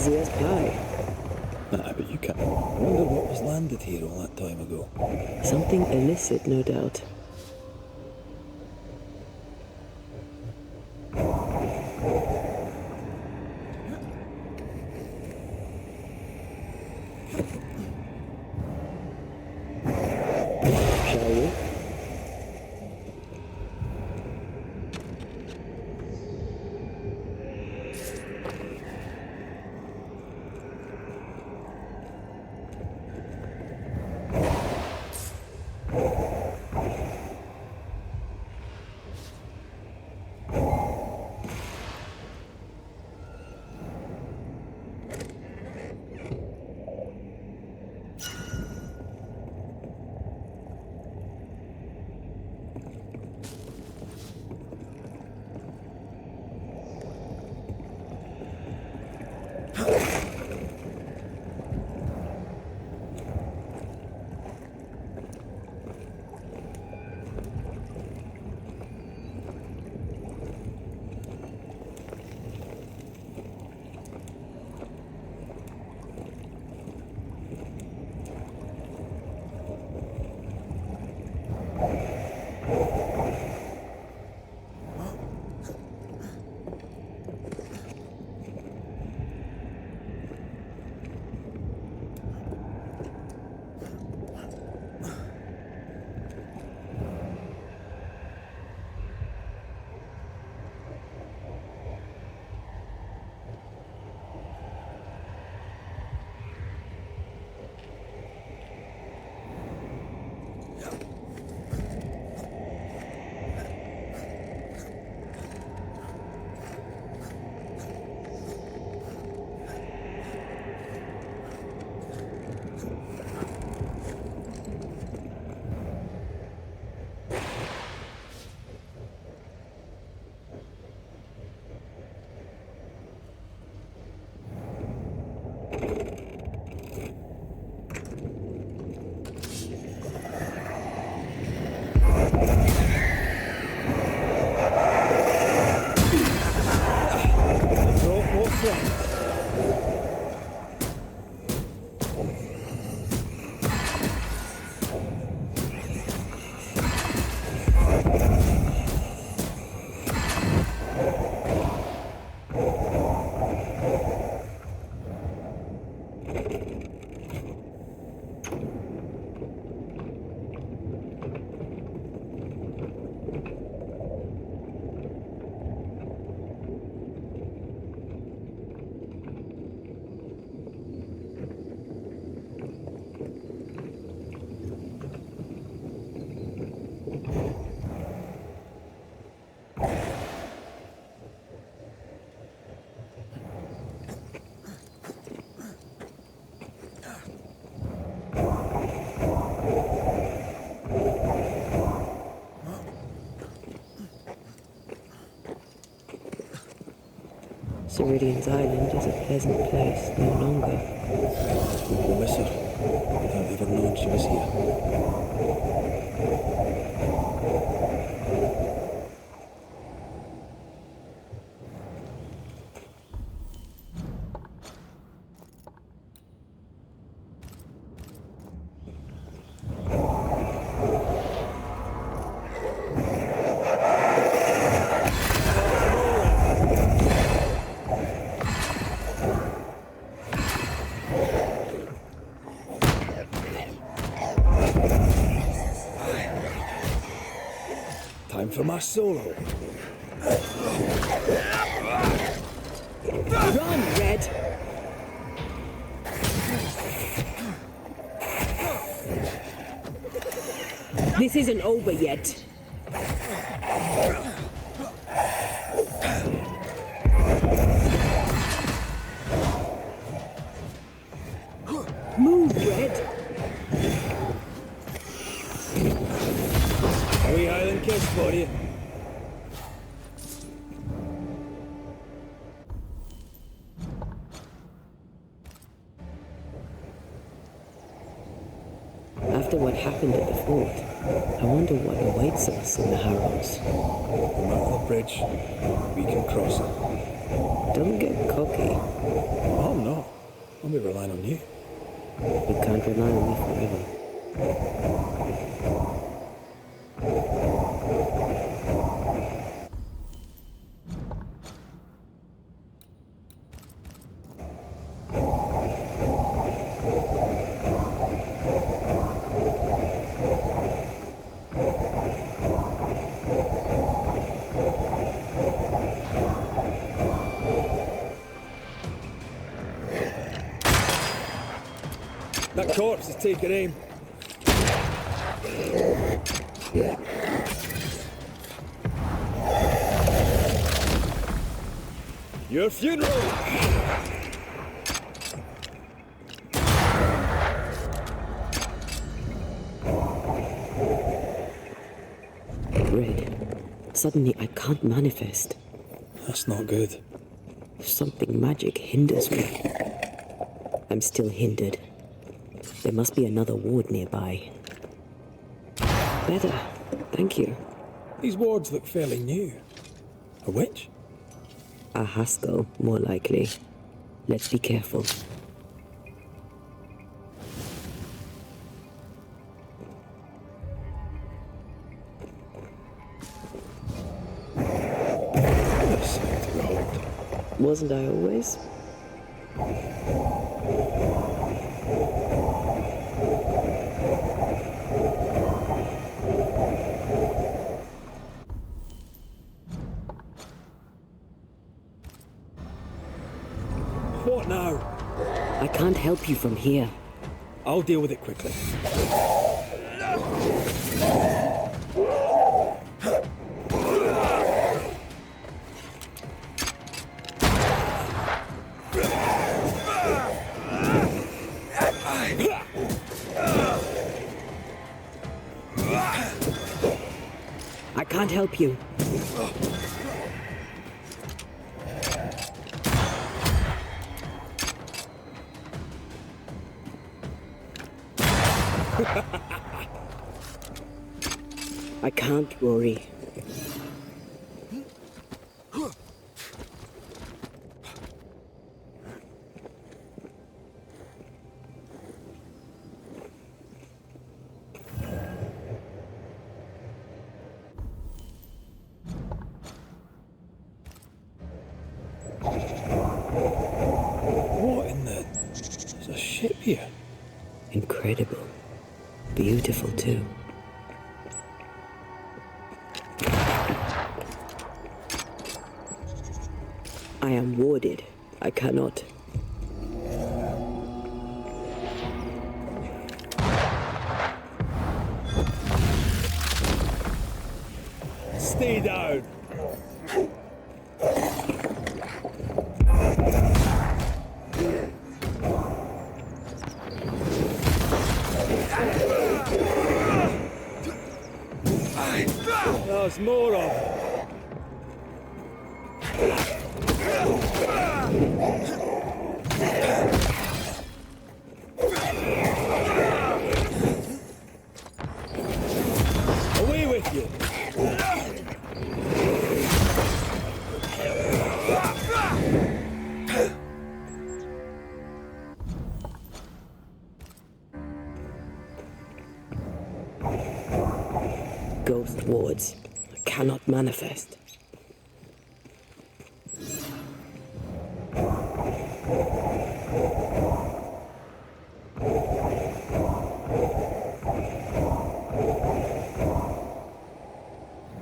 Easy as pie. Nah, but you can't. I wonder what was landed here all that time ago. Something illicit, no doubt. Shall we? Ceridian's island is a pleasant place no longer. We'll miss her. Without ever knowing she was here. Time for my solo. Run, Red! This isn't over yet. Move, Red! A wee Highland kiss for you. After what happened at the fort, I wonder what awaits us in the Harrows. The Mouth of the bridge, we can cross it. Don't get cocky. Oh, I'm not. I'll be relying on you. You can't rely on me forever. That corpse is taking aim. Your funeral! Red. Suddenly I can't manifest. That's not good. Something magic hinders me. I'm still hindered. There must be another ward nearby. Better. Thank you. These wards look fairly new. A witch? A Haskell, more likely. Let's be careful. This sight to behold. Wasn't I always? What now? I can't help you from here. I'll deal with it quickly. I can't help you. I can't, Rory. What in the... There's a ship here. Incredible. Beautiful, too. I am warded. I cannot. Stay down. There's more of them. Away with you. Ghost wards. I cannot manifest.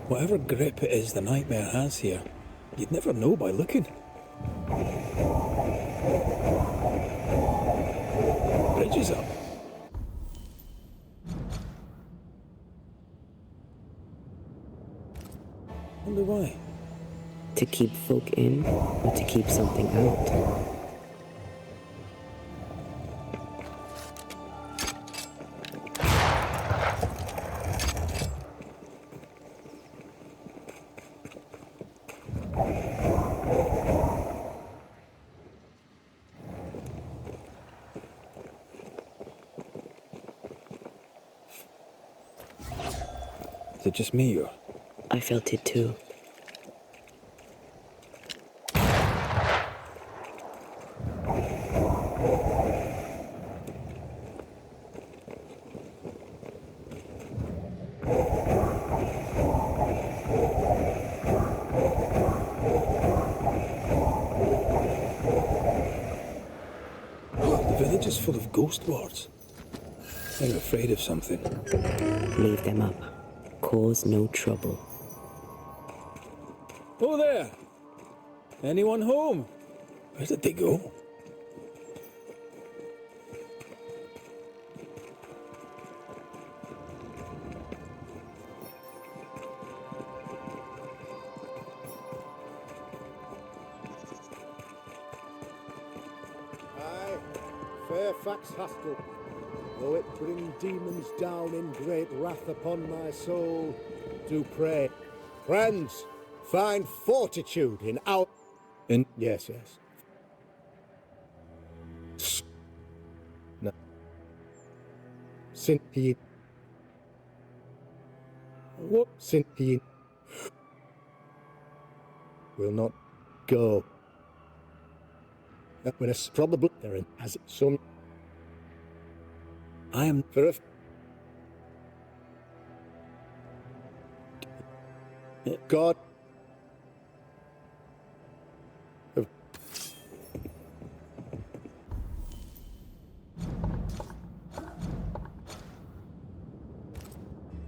Whatever grip it is the nightmare has here, you'd never know by looking. Bridge is up. Wonder why. To keep folk in, or to keep something out? Is it just me or... I felt it too. village is full of ghost wards. They're afraid of something. Leave them up. Cause no trouble. Oh there! Anyone home? Where did they go? Aye, Fairfax Haskell. Though it bring demons down in great wrath upon my soul, do pray. Friends, find fortitude in our... In Yes, yes. No. Sin he... What? Sin he... Will not go. When it's probably there and has some... I am For a... God...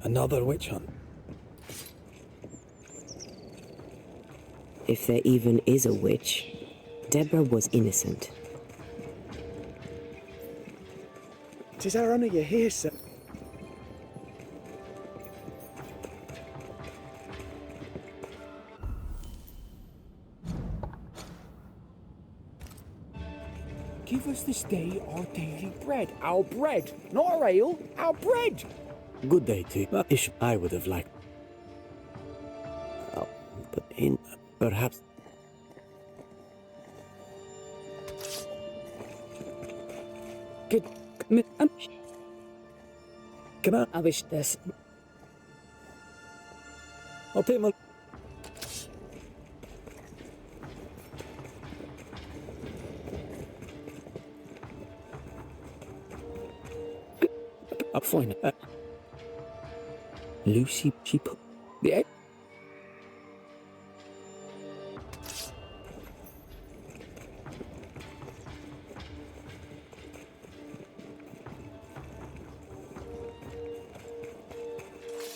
another witch hunt. If there even is a witch, Deborah was innocent. 'Tis our honour you're here, sir. Give us this day our daily bread. Our bread, not our ale, our bread. Good day to you. Ish, I would have liked. Oh, but in perhaps. Good. Can I? I wish this. I'll take my... I'll find it. Lucy, she put. Yeah.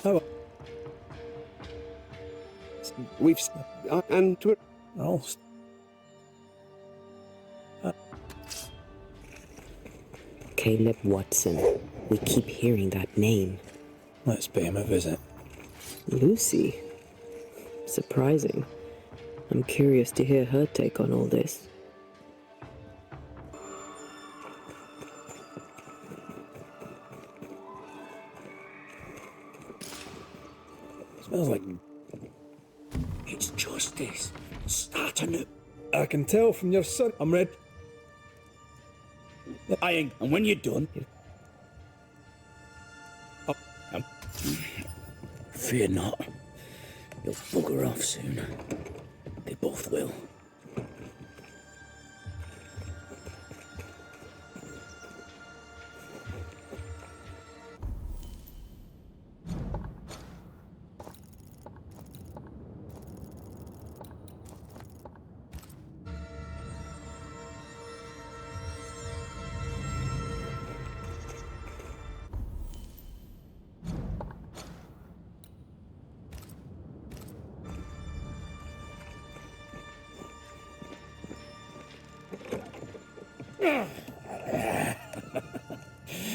Oh, We've... and to it... I'll... Caleb Watson. We keep hearing that name. Let's pay him a visit. Lucy. Surprising. I'm curious to hear her take on all this. Smells like... It's justice. Starting it. I can tell from your son. I'm ready. Aye, and when you're done, fear not. You'll bugger off soon. They both will.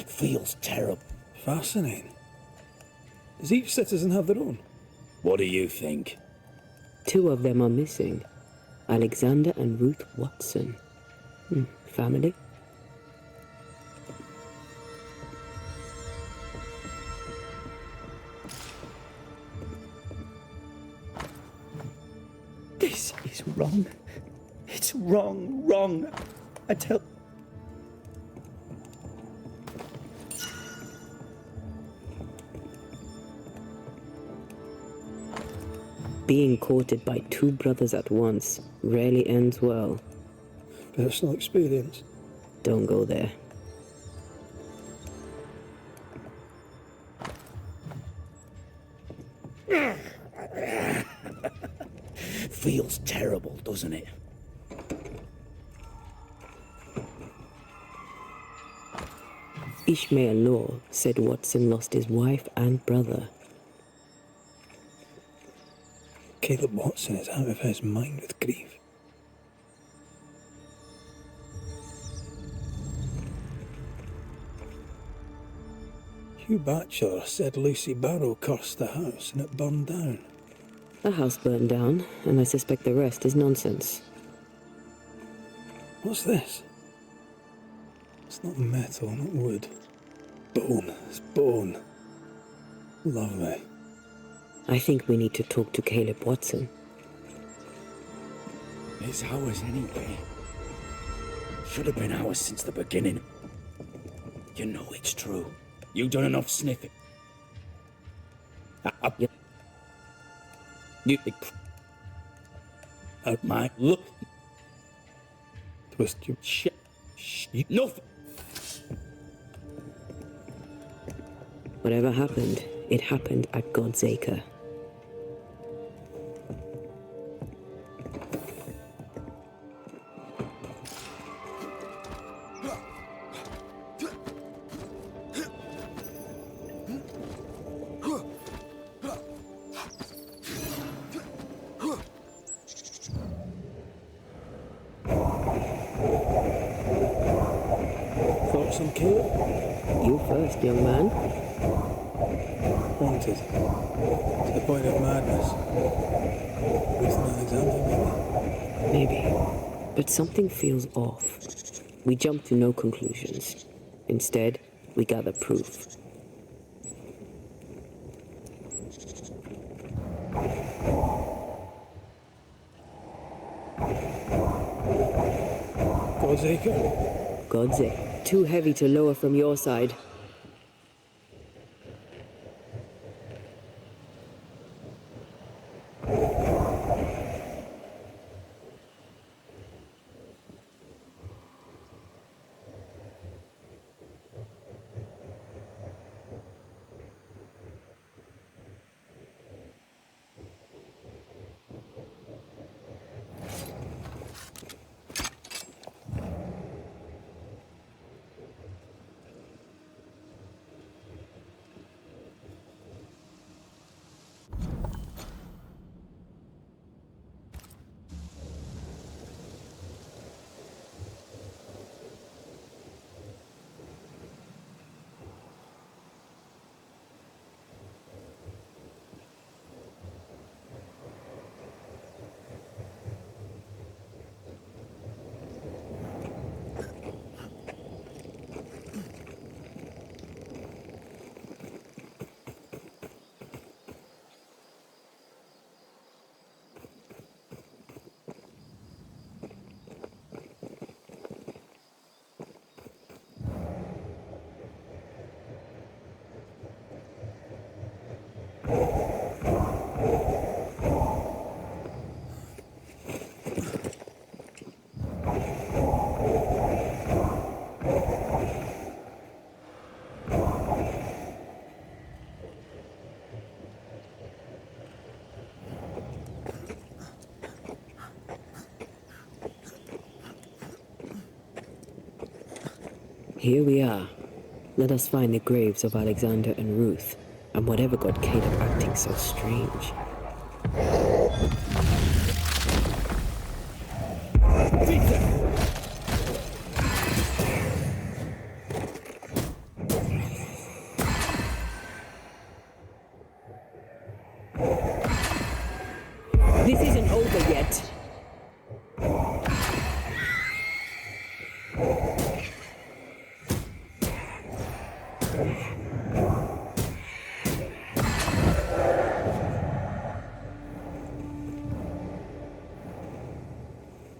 Feels terrible. Fascinating. Does each citizen have their own? What do you think? 2 of them are missing. Alexander and Ruth Watson. Family? This is wrong. It's wrong, wrong. I tell... Being courted by 2 brothers at once rarely ends well. Personal experience. Don't go there. Feels terrible, doesn't it? Ishmael Law said Watson lost his wife and brother. Caleb Watson is out of his mind with grief. Hugh Batchelor said Lucy Barrow cursed the house and it burned down. The house burned down, and I suspect the rest is nonsense. What's this? It's not metal, not wood. Bone. It's bone. Lovely. I think we need to talk to Caleb Watson. It's ours anyway. Should have been ours since the beginning. You know it's true. You done enough sniffing. You out my look. Twist your Shit. Nothing. Whatever happened, it happened at God's Acre. thoughts on Caleb? You first, young man. Haunted. To the point of madness. Ruth and Alexander, maybe? Maybe. But something feels off. We jump to no conclusions. Instead, we gather proof. God's Acre? God's Acre. Too heavy to lower from your side. Here we are. Let us find the graves of Alexander and Ruth, and whatever got Caleb acting so strange. This isn't over yet.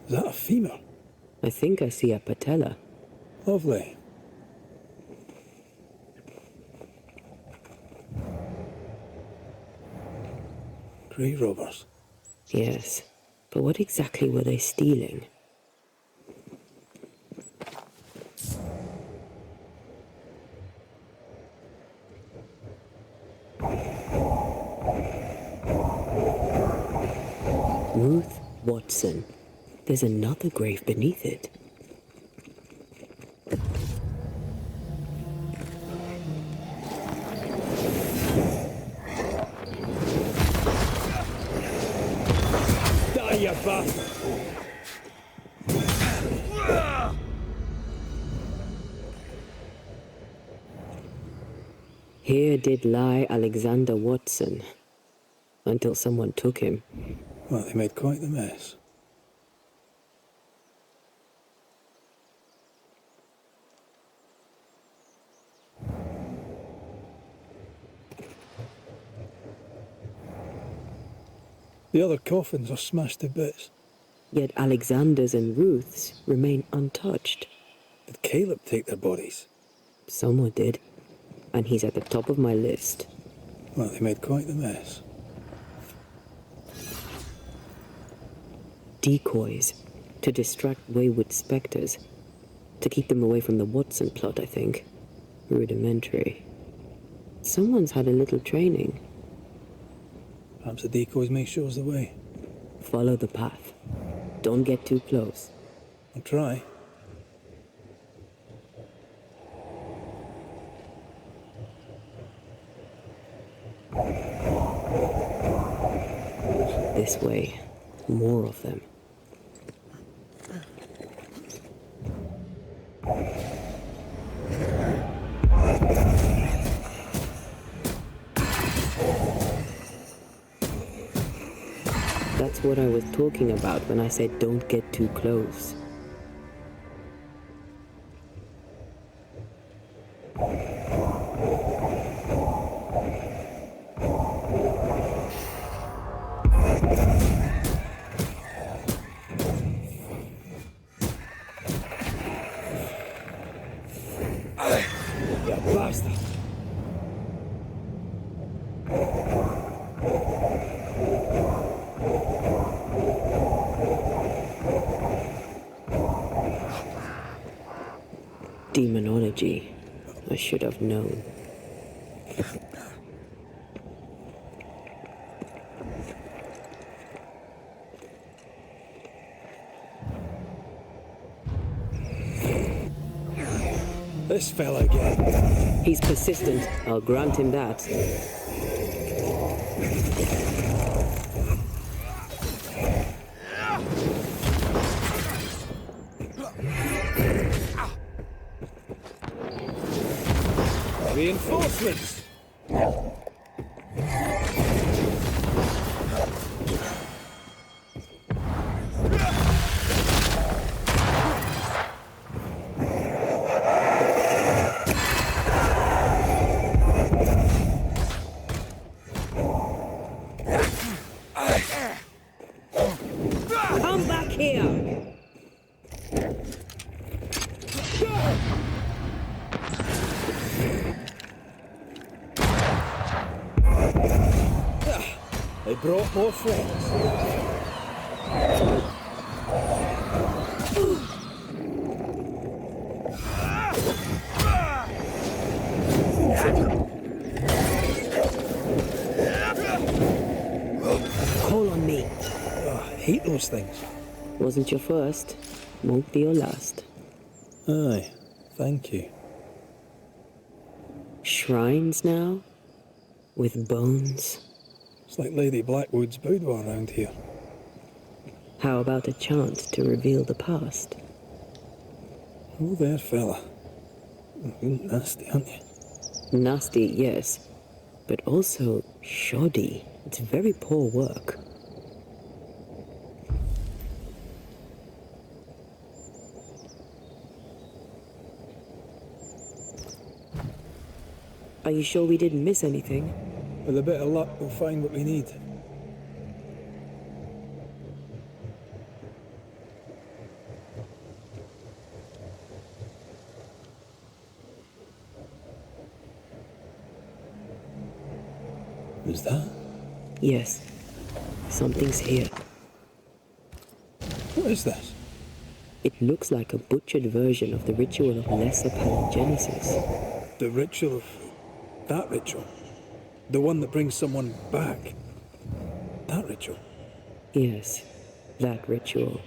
Is that a femur? I think I see a patella. Lovely. Grave robbers. Yes, but what exactly were they stealing? Ruth Watson. There's another grave beneath it. Here did lie Alexander Watson, until someone took him. Well, they made quite the mess. The other coffins are smashed to bits. Yet Alexander's and Ruth's remain untouched. Did Caleb take their bodies? Someone did, and he's at the top of my list. Well, they made quite the mess. Decoys, to distract wayward spectres. To keep them away from the Watson plot, I think. Rudimentary. Someone's had a little training. Perhaps the decoys may show us the way. Follow the path. Don't get too close. I'll try. This way. More of them. That's what I was talking about when I said don't get too close. You bastard! Demonology. I should have known. This fella again. He's persistent, I'll grant him that. Reinforcements! Come back here! They brought more friends. Call on me. Oh, I hate those things. Wasn't your first, won't be your last. Aye, thank you. Shrines now? With bones? It's like Lady Blackwood's boudoir around here. How about a chant to reveal the past? Oh, there, fella. You're nasty, aren't you? Nasty, yes, but also shoddy. It's very poor work. Are you sure we didn't miss anything? With a bit of luck, we'll find what we need. Is that? Yes. Something's here. What is this? It looks like a butchered version of the ritual of Lesser Palingenesis. The ritual of... that ritual? The one that brings someone back? That ritual? Yes, that ritual.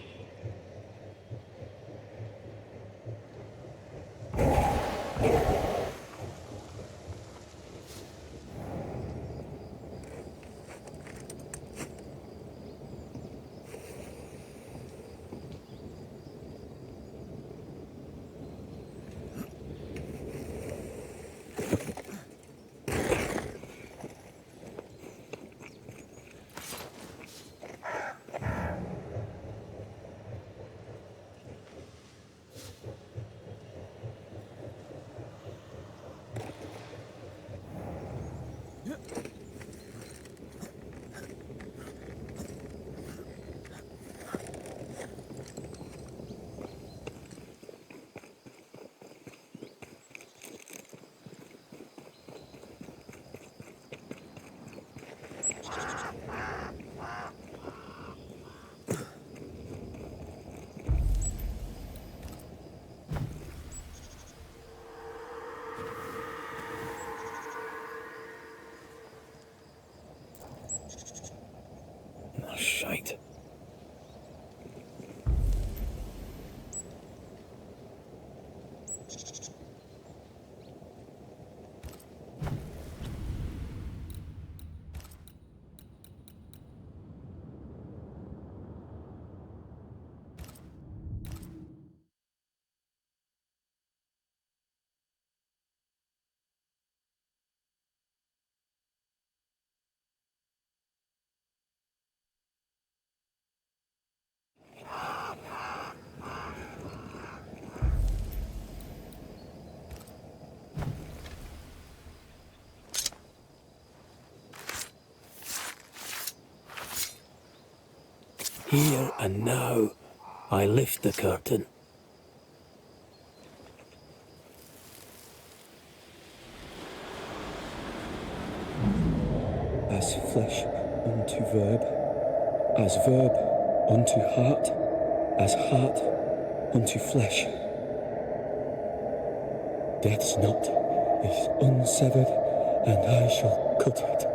Here and now, I lift the curtain. As flesh unto verb, as verb unto heart, as heart unto flesh. Death's knot is unsevered, and I shall cut it.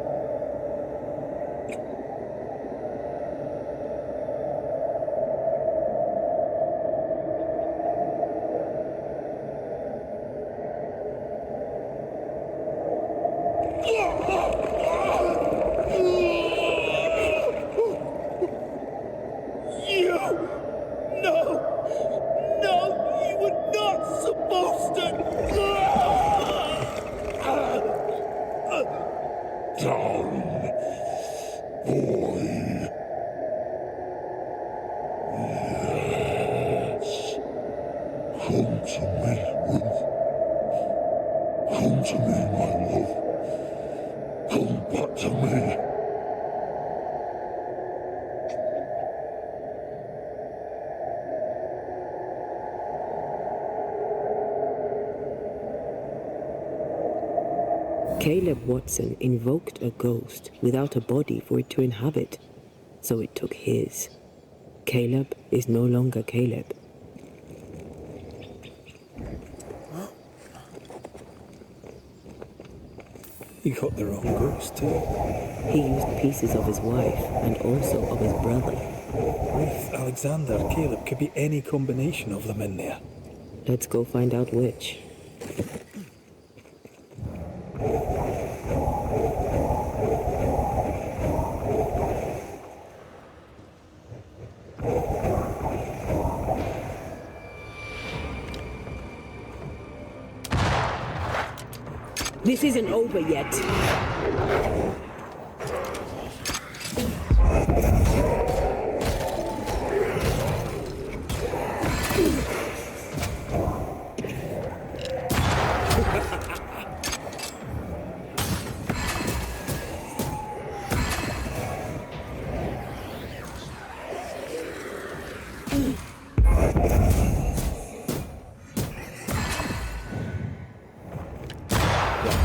Caleb Watson invoked a ghost without a body for it to inhabit, so it took his. Caleb is no longer Caleb. You got the wrong ghost, too. He used pieces of his wife and also of his brother. Ruth, Alexander, Caleb, could be any combination of them in there. Let's go find out which. This isn't over yet.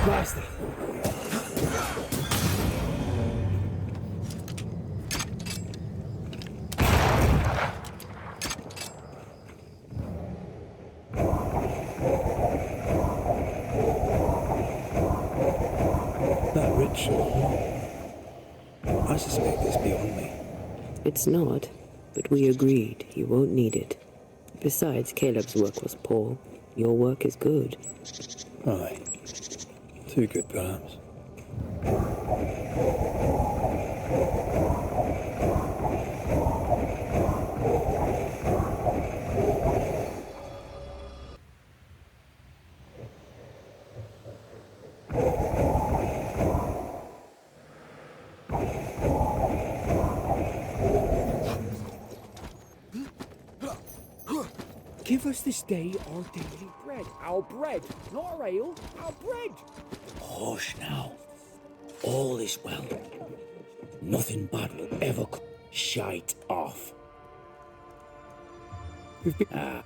Bastard! That ritual, I suspect it's beyond me. It's not, but we agreed you won't need it. Besides, Caleb's work was poor. Your work is good. Aye. Too good, perhaps. Give us this day our daily bread. Our bread, not our ale, our bread. Hush now. All is well. Nothing bad will ever come. Shite off. We've been...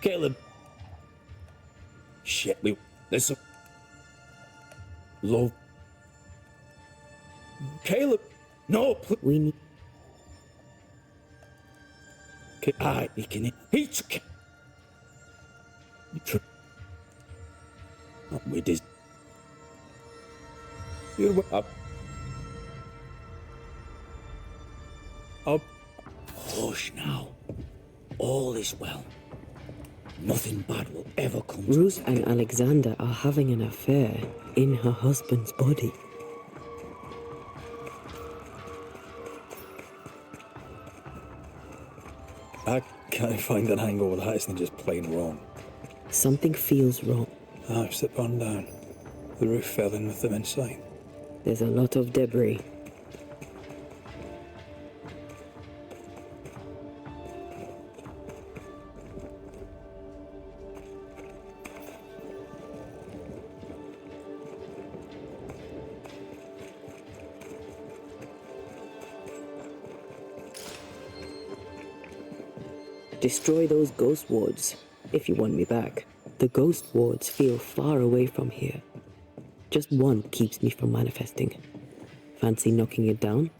Caleb. Shit, there's a... Low... Caleb! No, We need... he can... He took... With this... You're... Up. Up. Hush now. All is well. Nothing bad will ever come to us. Ruth and Alexander are having an affair in her husband's body. I can't find an angle that isn't just plain wrong. Something feels wrong. The house that burned down. The roof fell in with them inside. There's a lot of debris. Destroy those ghost wards, if you want me back. The ghost wards feel far away from here. Just one keeps me from manifesting. Fancy knocking it down?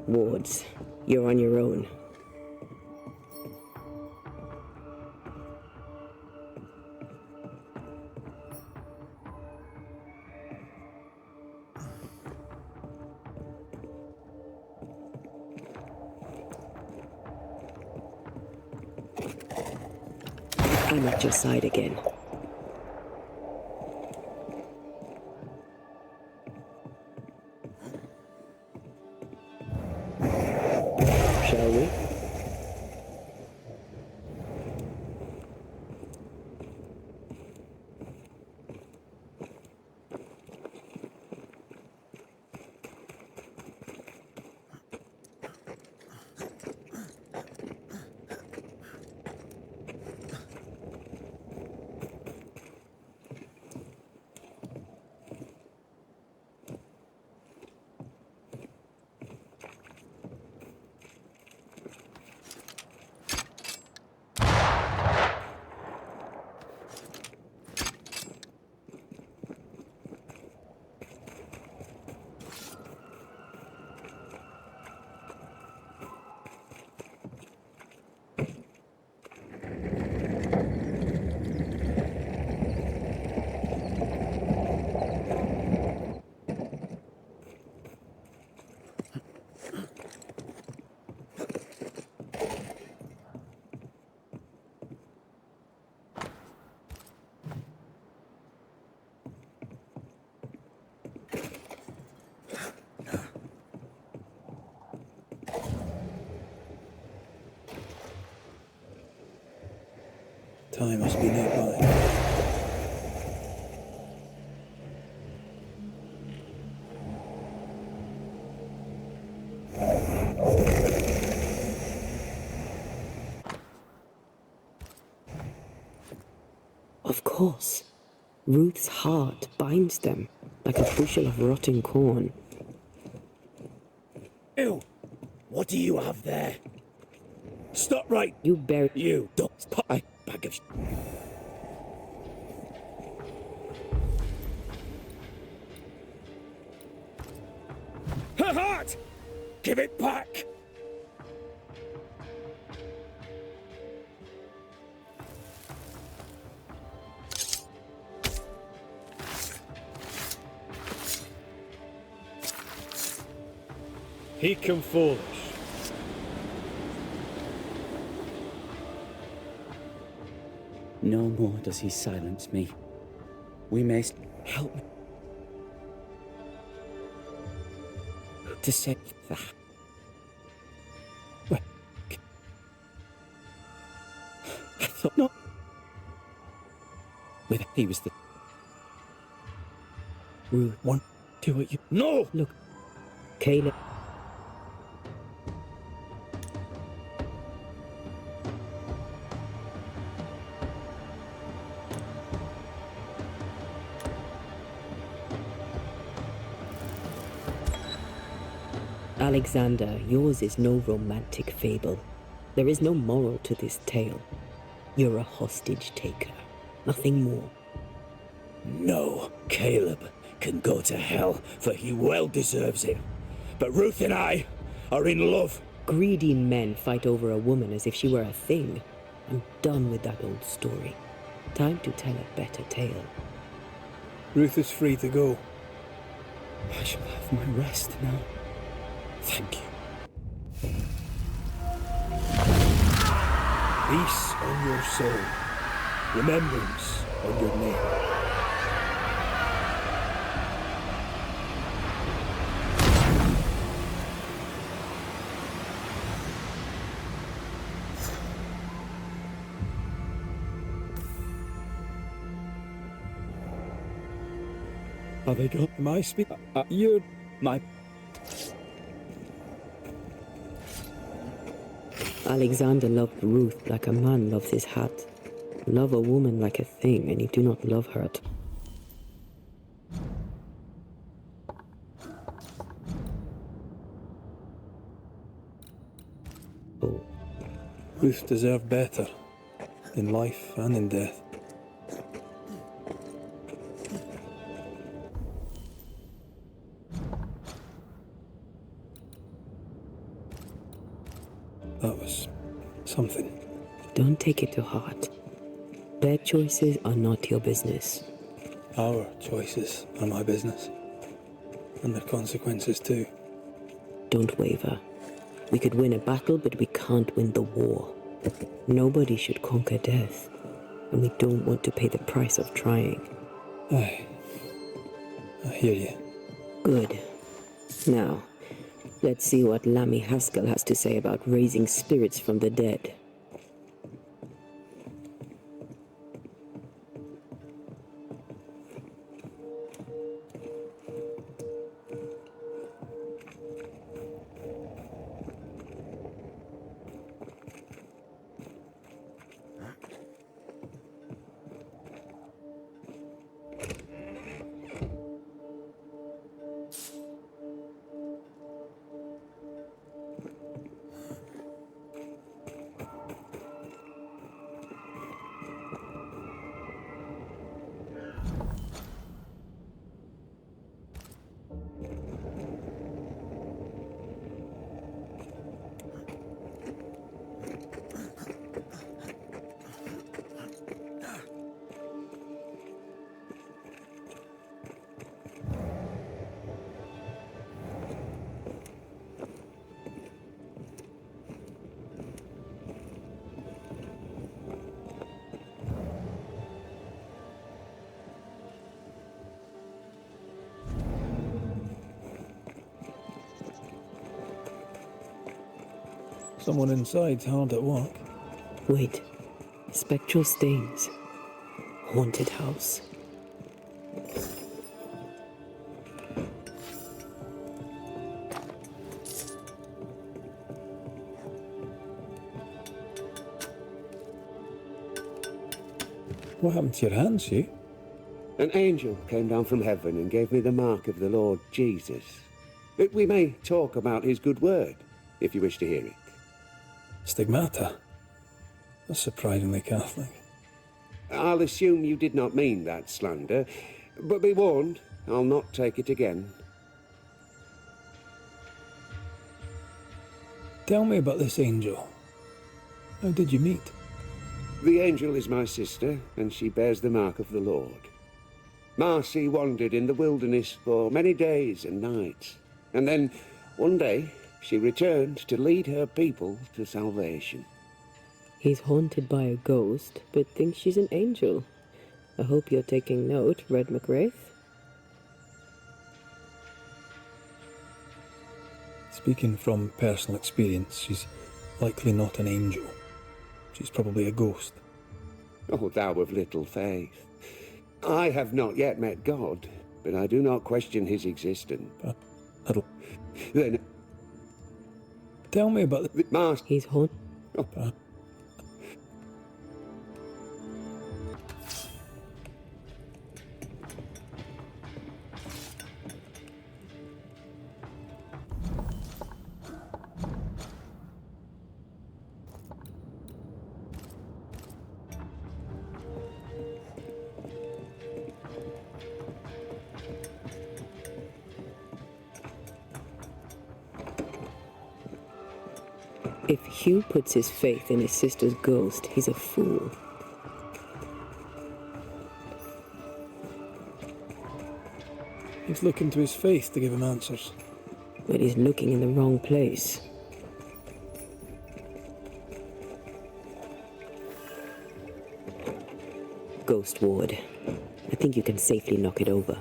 Wards, you're on your own. I'm at your side again. Shall we? Time must be nearby. Of course. Ruth's heart binds them like a bushel of rotting corn. Ew! What do you have there? Stop right! You bury You don't pie bag of Her heart! Give it back! He can foolish. No more does he silence me. We may help me to save that. Well, I thought not. With he was the Ruth. One, do what you... no. Look, Caleb. Alexander, yours is no romantic fable. There is no moral to this tale. You're a hostage taker, nothing more. No, Caleb can go to hell, for he well deserves it. But Ruth and I are in love. Greedy men fight over a woman as if she were a thing. I'm done with that old story. Time to tell a better tale. Ruth is free to go. I shall have my rest now. Thank you. Peace on your soul. Remembrance on your name. Are they gone? Am I speaking? You're my... Alexander loved Ruth like a man loves his hat. Love a woman like a thing, and you do not love her at all. Ruth deserved better, in life and in death. That was something. Don't take it to heart. Their choices are not your business. Our choices are my business. And their consequences too. Don't waver. We could win a battle, but we can't win the war. Nobody should conquer death, and we don't want to pay the price of trying. Aye. I hear you. Good. Now, let's see what Lammy Haskell has to say about raising spirits from the dead. Someone inside's hard at work. Wait. Spectral stains. Haunted house. What happened to your hands, Hugh? An angel came down from heaven and gave me the mark of the Lord Jesus. But we may talk about his good word, if you wish to hear it. Stigmata? That's surprisingly Catholic. I'll assume you did not mean that slander, but be warned, I'll not take it again. Tell me about this angel. How did you meet? The angel is my sister, and she bears the mark of the Lord. Marcy wandered in the wilderness for many days and nights, and then, one day, she returned to lead her people to salvation. He's haunted by a ghost, but thinks she's an angel. I hope you're taking note, Red McWraith. Speaking from personal experience, she's likely not an angel. She's probably a ghost. Oh, thou of little faith. I have not yet met God, but I do not question his existence. I'll... Then... Tell me about the... Master... He's haunted... Oh. If Hugh puts his faith in his sister's ghost, he's a fool. He's looking to his faith to give him answers. But he's looking in the wrong place. Ghost Ward. I think you can safely knock it over.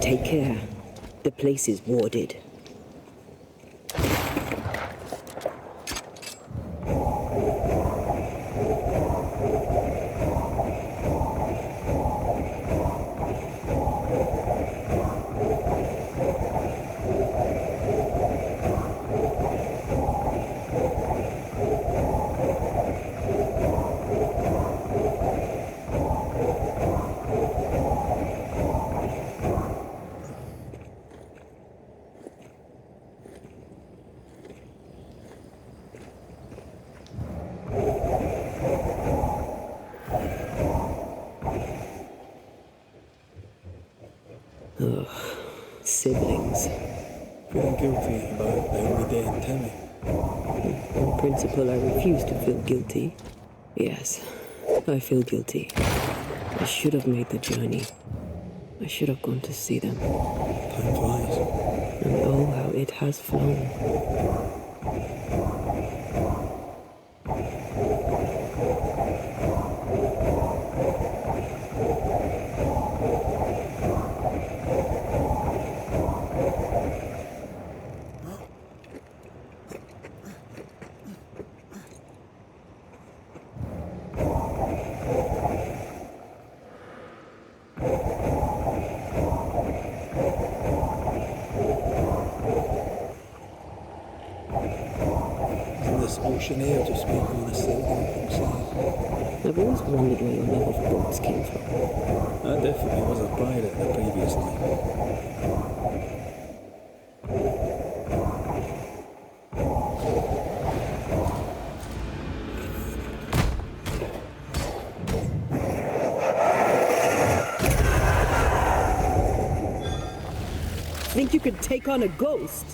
Take care. The place is warded. Siblings. Feeling guilty about everyday and Tammy. In principle, I refuse to feel guilty. Yes, I feel guilty. I should have made the journey. I should have gone to see them. Time flies. And oh, how it has flown. Isn't this ocean air just people on a sailing inside? I've always wondered where your love of boats came from. That definitely was a pirate in the previous life. Think you could take on a ghost?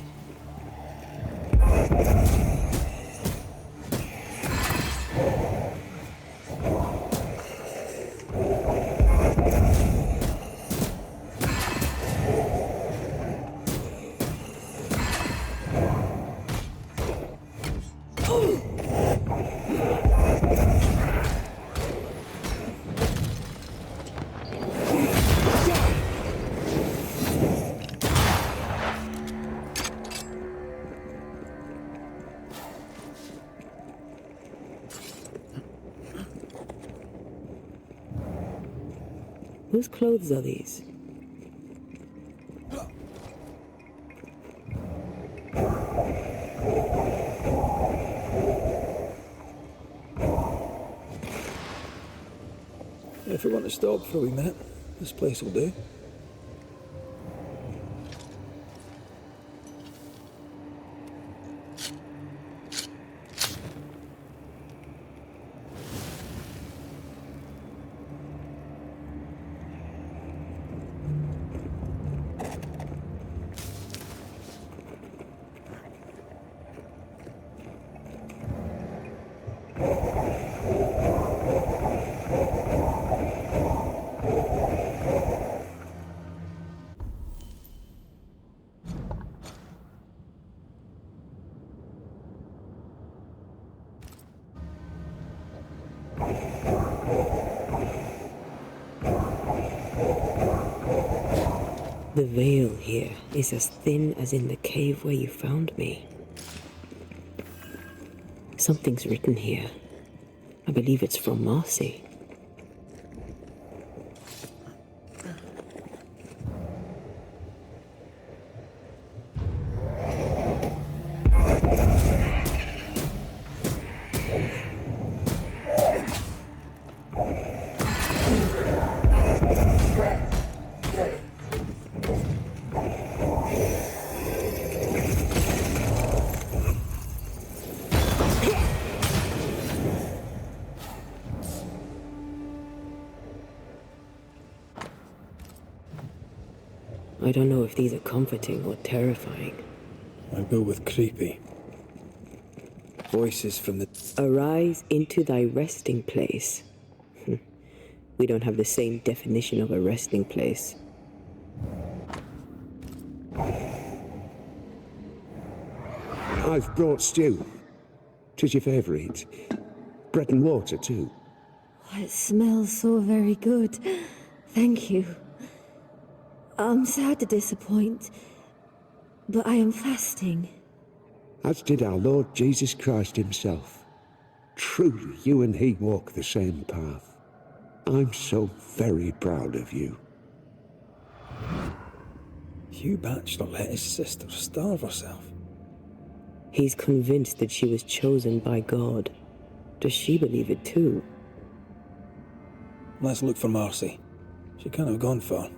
Whose clothes are these? If we want to stop for a wee minute, this place will do. The veil here is as thin as in the cave where you found me. Something's written here. I believe it's from Marcy. I don't know if these are comforting or terrifying. I'll go with creepy. Voices from the... Arise into thy resting place. We don't have the same definition of a resting place. I've brought stew. 'Tis your favourite. Bread and water, too. It smells so very good. Thank you. I'm sad to disappoint, but I am fasting. As did our Lord Jesus Christ himself. Truly, you and he walk the same path. I'm so very proud of you. Hugh Batchelor let his sister starve herself. He's convinced that she was chosen by God. Does she believe it too? Let's look for Marcy. She can't have gone far.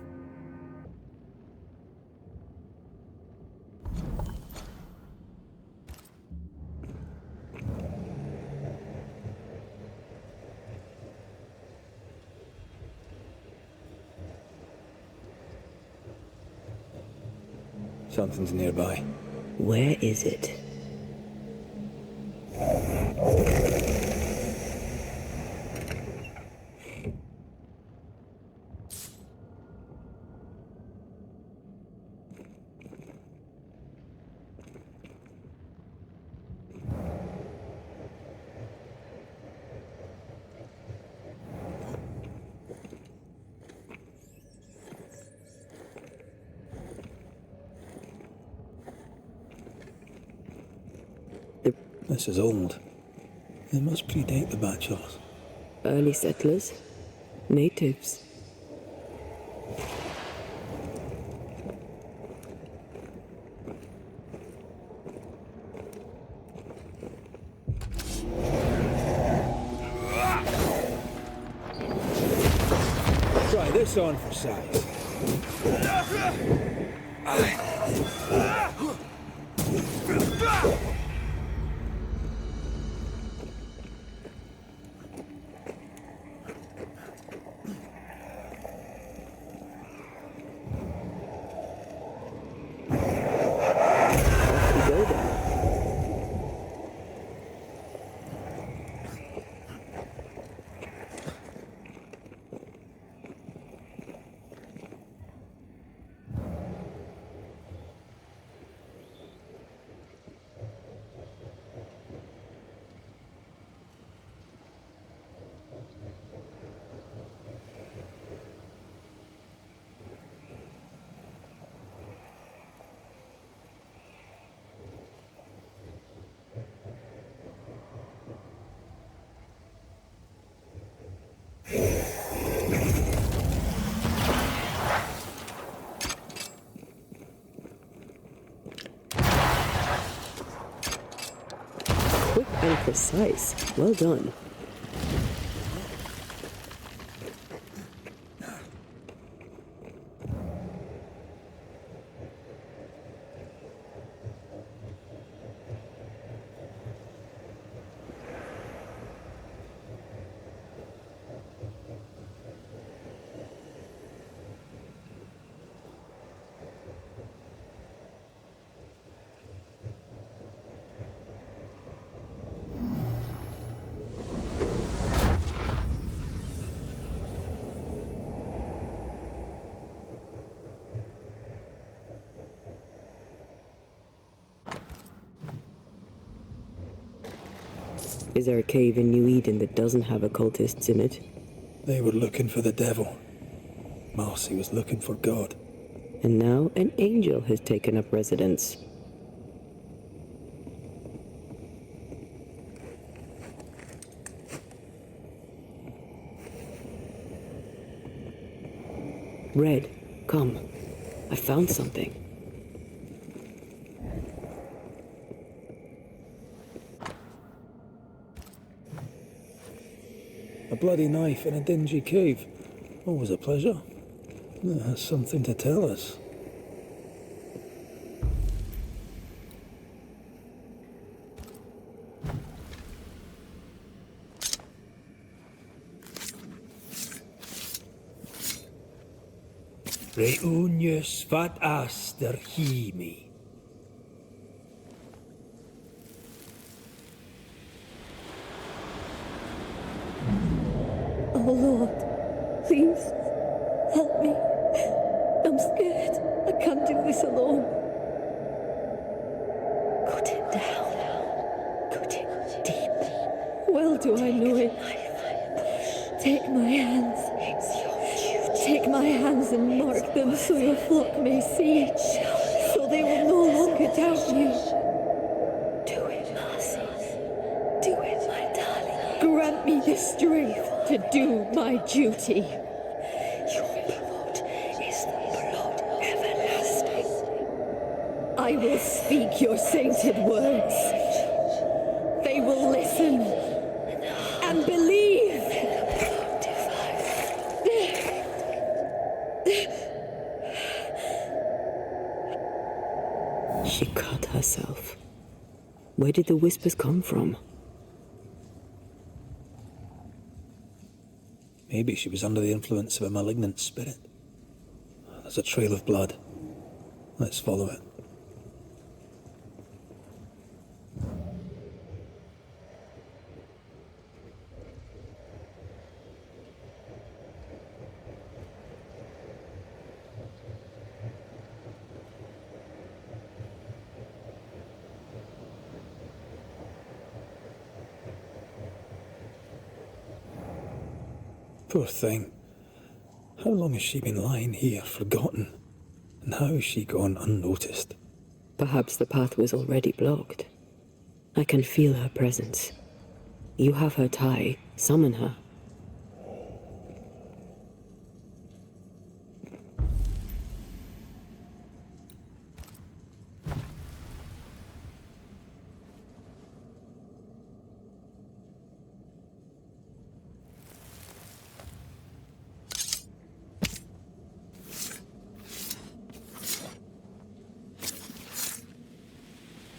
Something's nearby. Where is it? This is old. It must predate the Batchelors. Early settlers? Natives? Try this on for size. Quick and precise. Well done. Is there a cave in New Eden that doesn't have occultists in it? They were looking for the devil. Marcy was looking for God. And now an angel has taken up residence. Red, come. I found something. A bloody knife in a dingy cave. Always a pleasure. It has something to tell us. Reunius vat aster himi. Oh Lord, please help me. I'm scared. I can't do this alone. Cut it down. Cut it deep. Well do I know it. Take my hands. It's your duty. Take Take my hands and mark them so your flock may see, so they will no longer doubt you. Do it, Mercy. Do it, my darling. Grant me the strength to do my duty. Your blood is the blood everlasting. I will speak your sainted words. They will listen and believe. She cut herself. Where did the whispers come from? Maybe she was under the influence of a malignant spirit. There's a trail of blood. Let's follow it. Poor thing. How long has she been lying here, forgotten? And how has she gone unnoticed? Perhaps the path was already blocked. I can feel her presence. You have her tie. Summon her.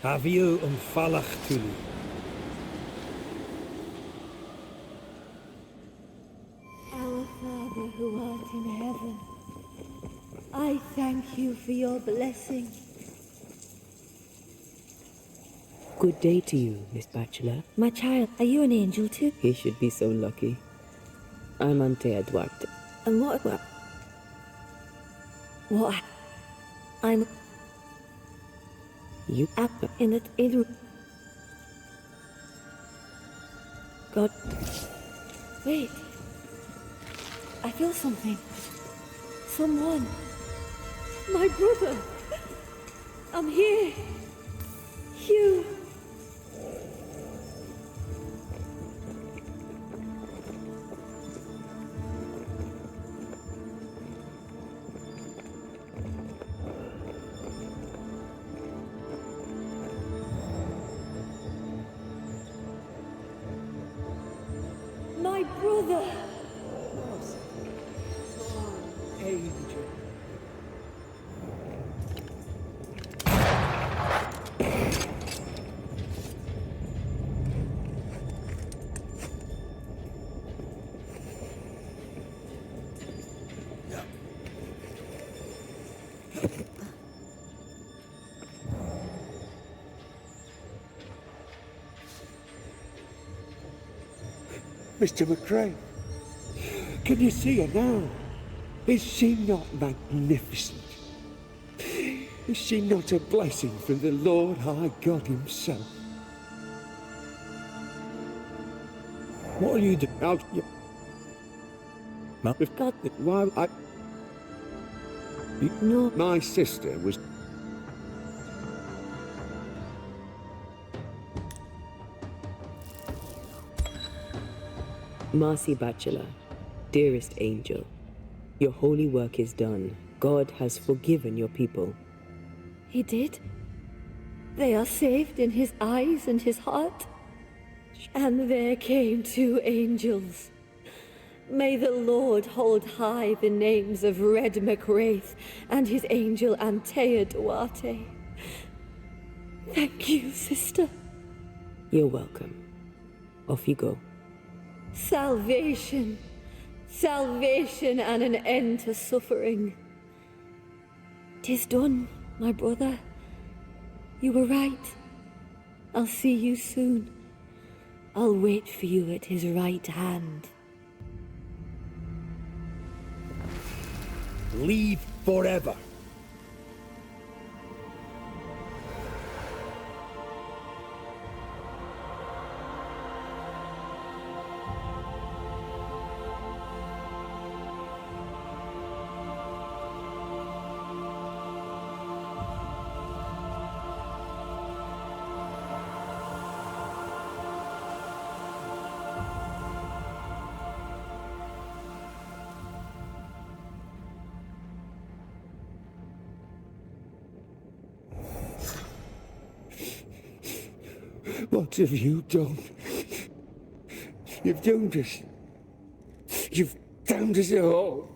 Have you falach tulu? Our Father who art in heaven, I thank you for your blessing. Good day to you, Miss Bachelor. My child, are you an angel too? He should be so lucky. I'm Antea Duarte. And what? I'm You? in it. God. Wait. I feel something. Someone. My brother. I'm here. You. My brother. Angel. Mr. McCrae, can you see her now? Is she not magnificent? Is she not a blessing from the Lord High God himself? What are you doing? We've got it. Why, No. my sister was... Marcy Bachelor, dearest angel, your holy work is done. God has forgiven your people. He did? They are saved in his eyes and his heart? And there came 2 angels. May the Lord hold high the names of Red McWraith and his angel Antea Duarte. Thank you, sister. You're welcome. Off you go. Salvation. Salvation and an end to suffering. 'Tis done, my brother. You were right. I'll see you soon. I'll wait for you at his right hand. Leave forever. What have you done? You've doomed us. You've damned us all.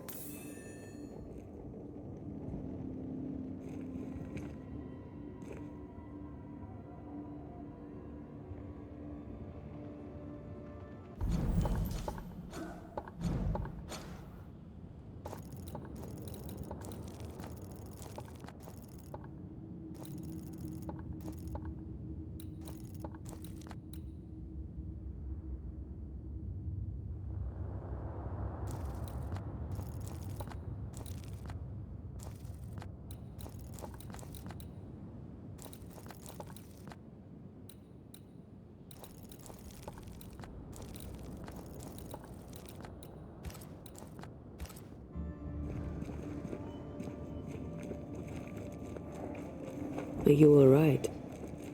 Are you alright?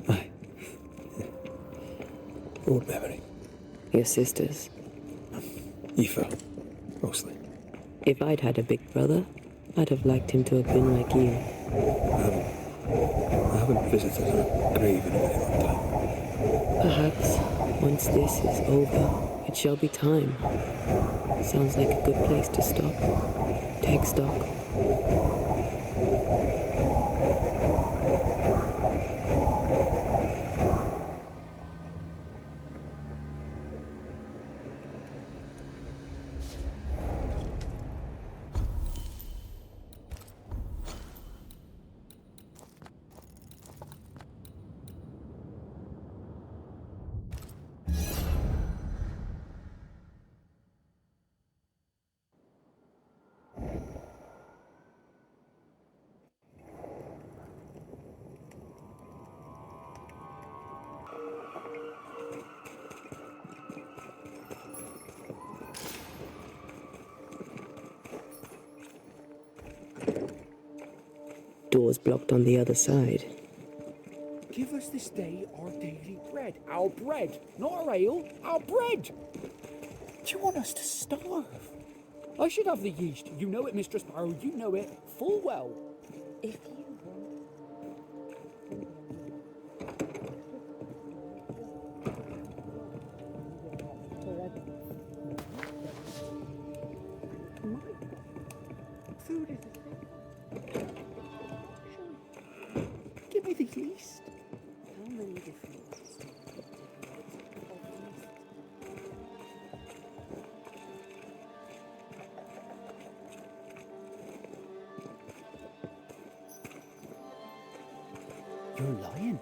Aye. Old memory. Your sisters? Aoife, mostly. If I'd had a big brother, I'd have liked him to have been like you. I haven't visited her grave in a very long time. Perhaps, once this is over, it shall be time. Sounds like a good place to stop. Take stock. Doors blocked on the other side. Give us this day our daily bread. Our bread, not our ale, our bread. Do you want us to starve? I should have the yeast. You know it, Mistress Barrow. You know it full well. If you want. Food is give me the yeast. How many different You're lying.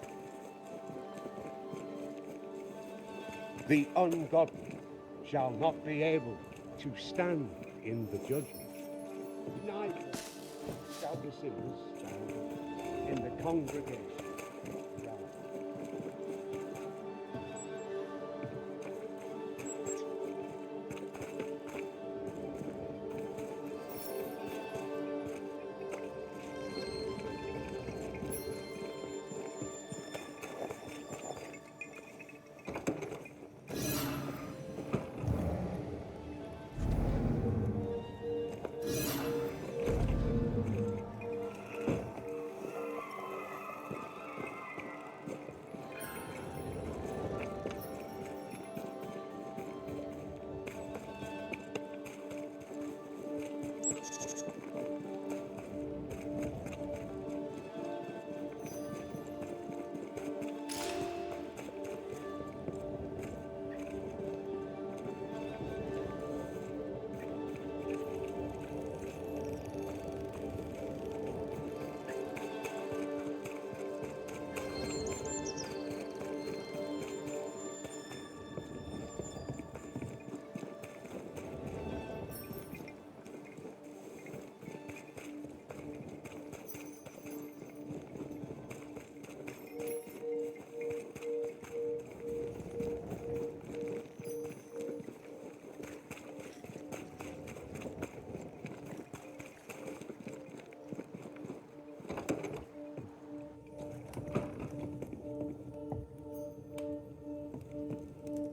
The ungodly shall not be able to stand in the judgment. Neither shall the sinners stand in the congregation.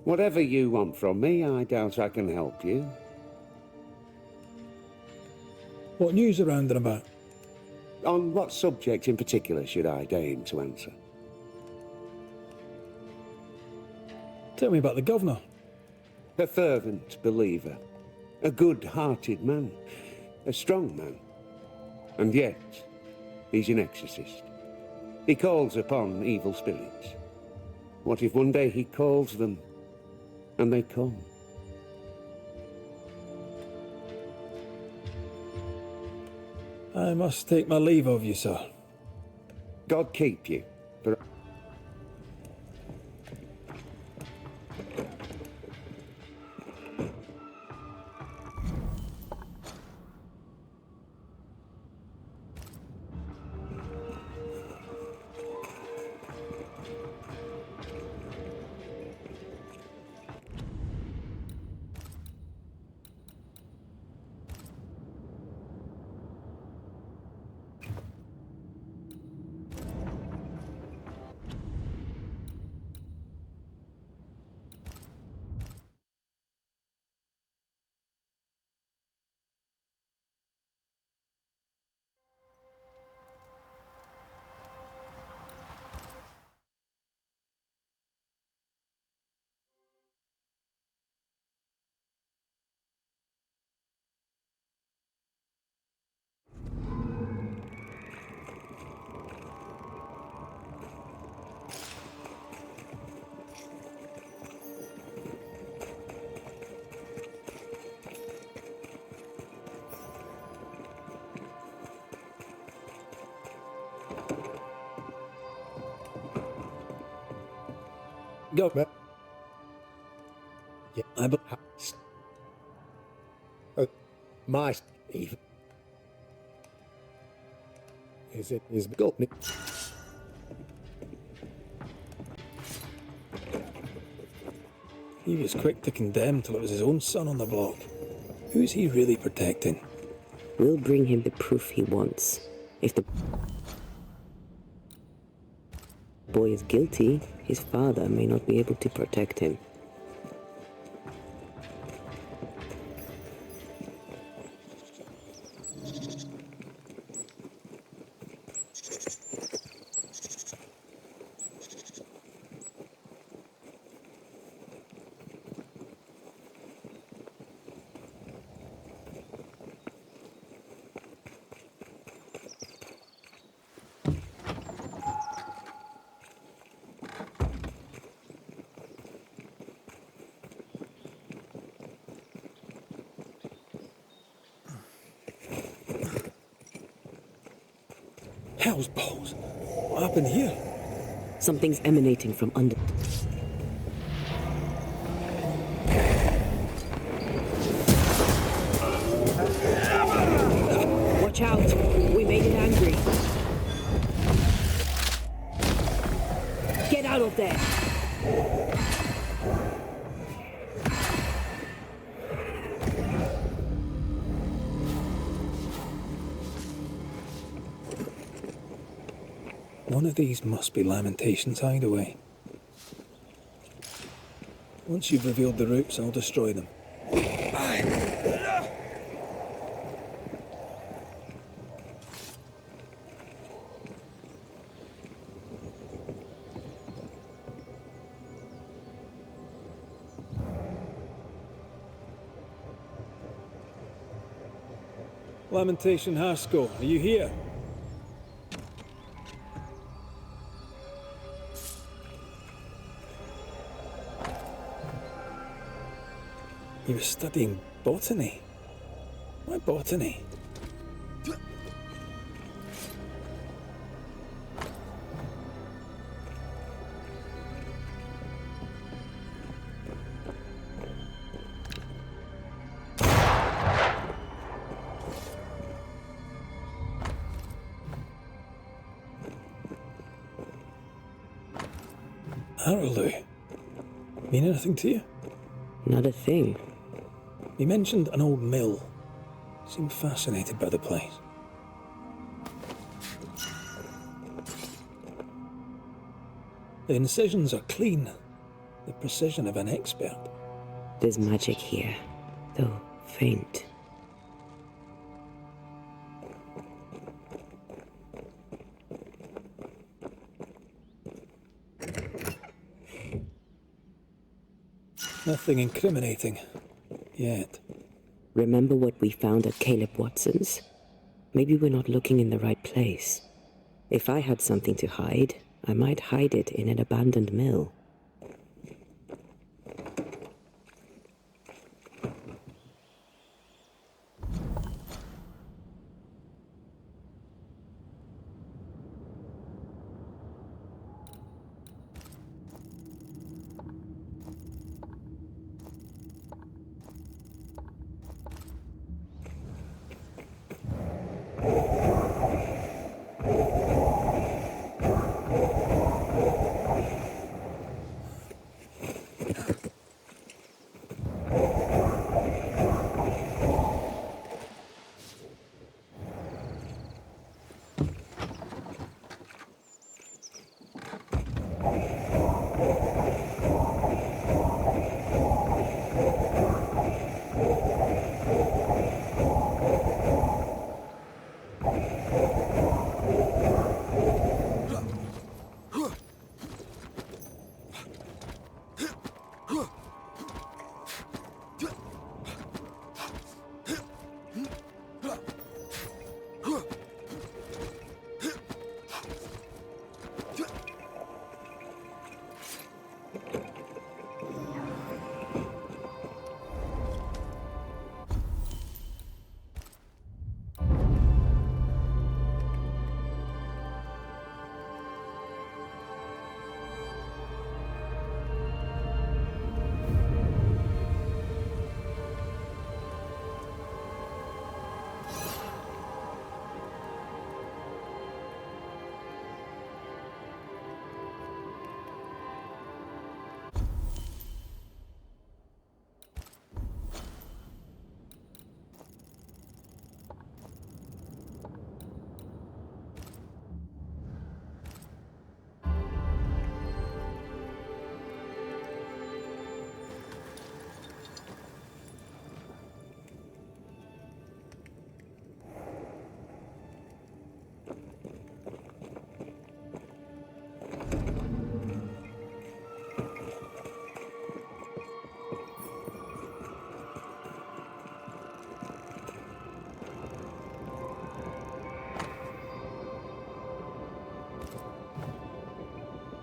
Whatever you want from me, I doubt I can help you. What news around and about? On what subject in particular should I deign to answer? Tell me about the governor. A fervent believer. A good-hearted man. A strong man. And yet, he's an exorcist. He calls upon evil spirits. What if one day he calls them, and they come? I must take my leave of you, sir. God keep you. For Go. Yeah. I My Steve. Is it is go? He was quick to condemn till it was his own son on the block. Who's he really protecting? We'll bring him the proof he wants. If the boy is guilty, his father may not be able to protect him. Hell's balls. What happened here? Something's emanating from under. Watch out! We made it angry. Get out of there! One of these must be Lamentation's hideaway. Once you've revealed the roots, I'll destroy them. Lamentation Haskell, are you here? He was studying botany. Why botany? Arrowloo. Mean anything to you? Not a thing. He mentioned an old mill. Seemed fascinated by the place. The incisions are clean. The precision of an expert. There's magic here, though faint. Nothing incriminating. Yet. Remember what we found at Caleb Watson's? Maybe we're not looking in the right place. If I had something to hide, I might hide it in an abandoned mill.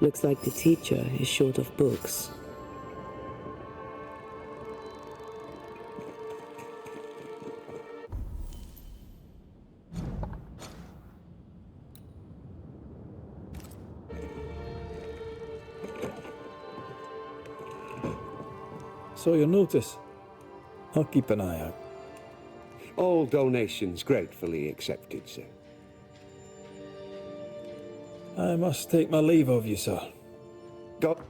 Looks like the teacher is short of books. Saw your notice. I'll keep an eye out. All donations gratefully accepted, sir. I must take my leave of you, sir. God.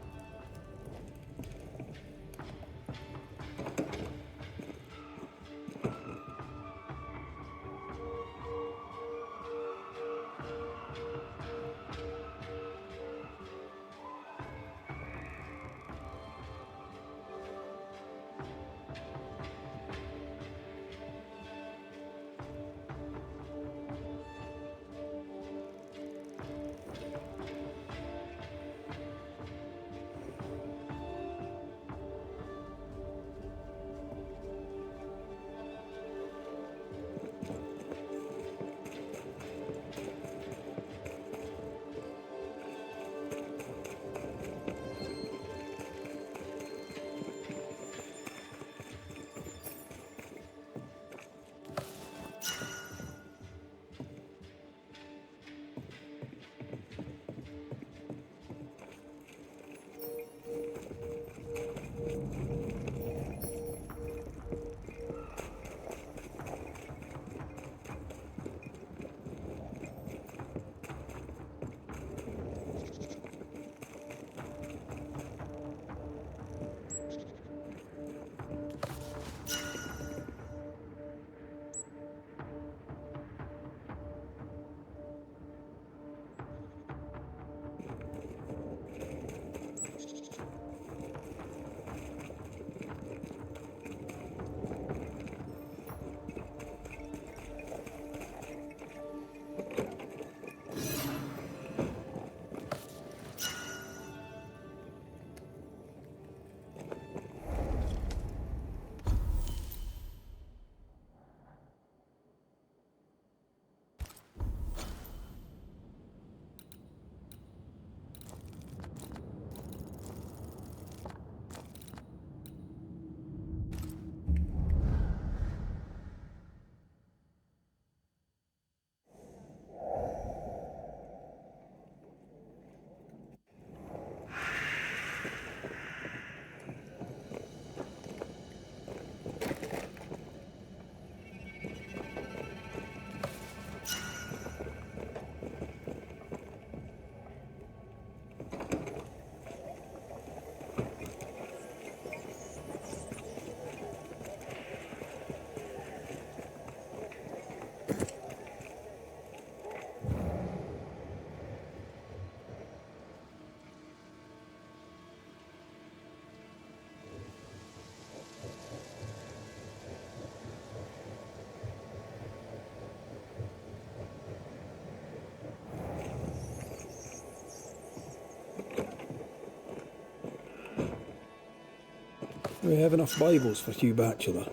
Do we have enough Bibles for Hugh Bachelor?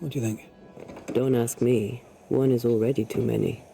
What do you think? Don't ask me. One is already too many.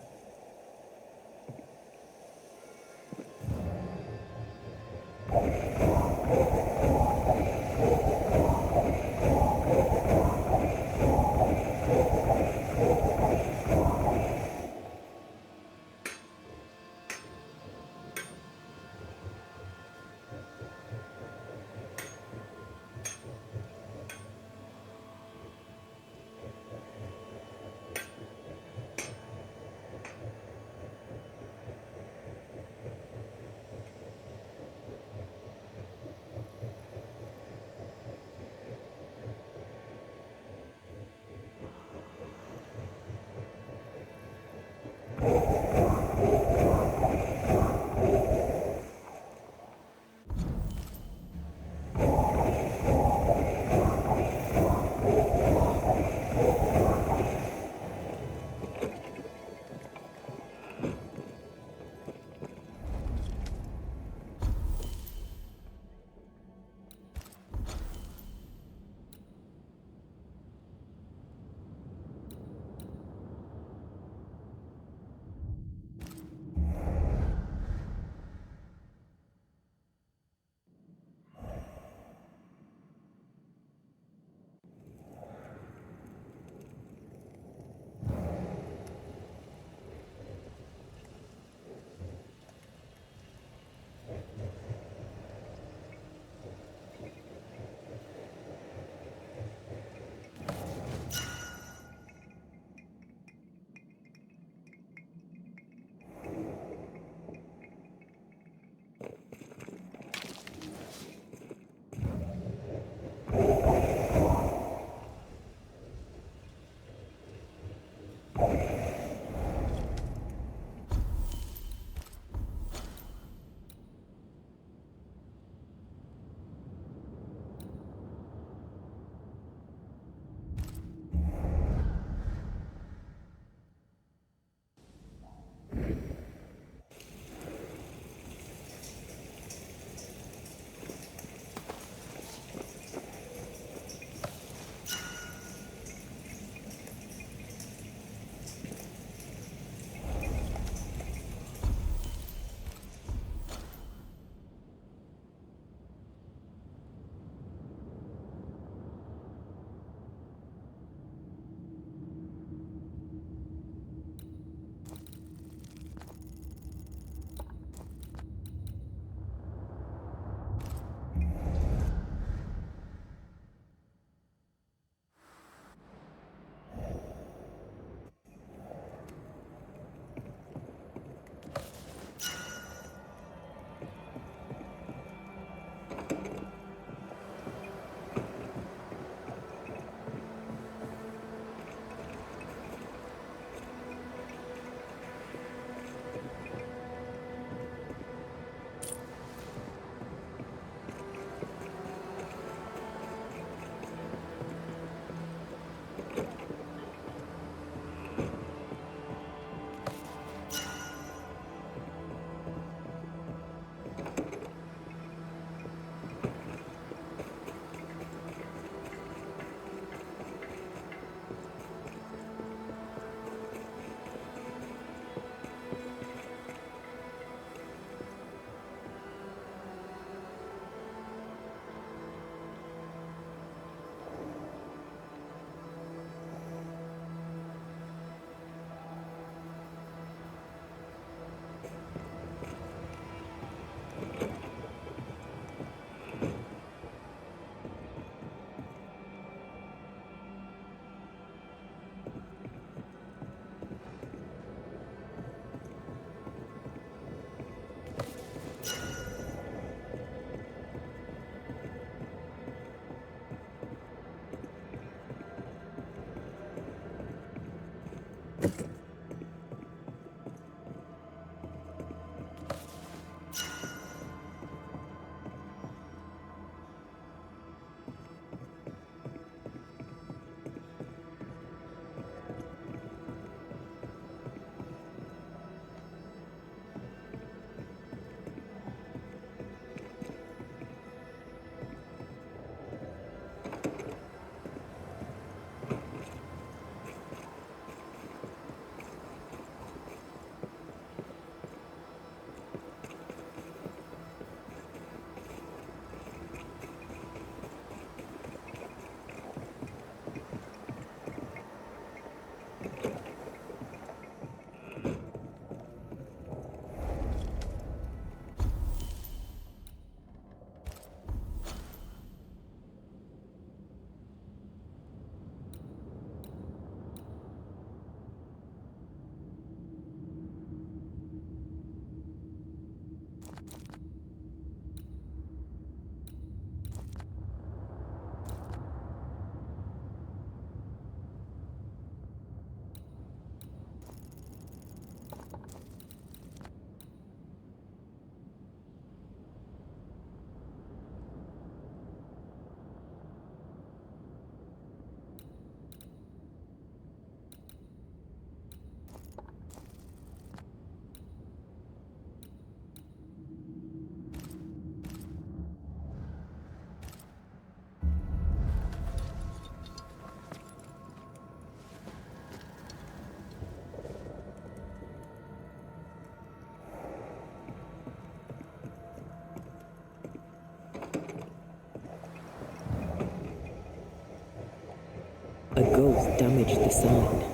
A ghost damaged the sign.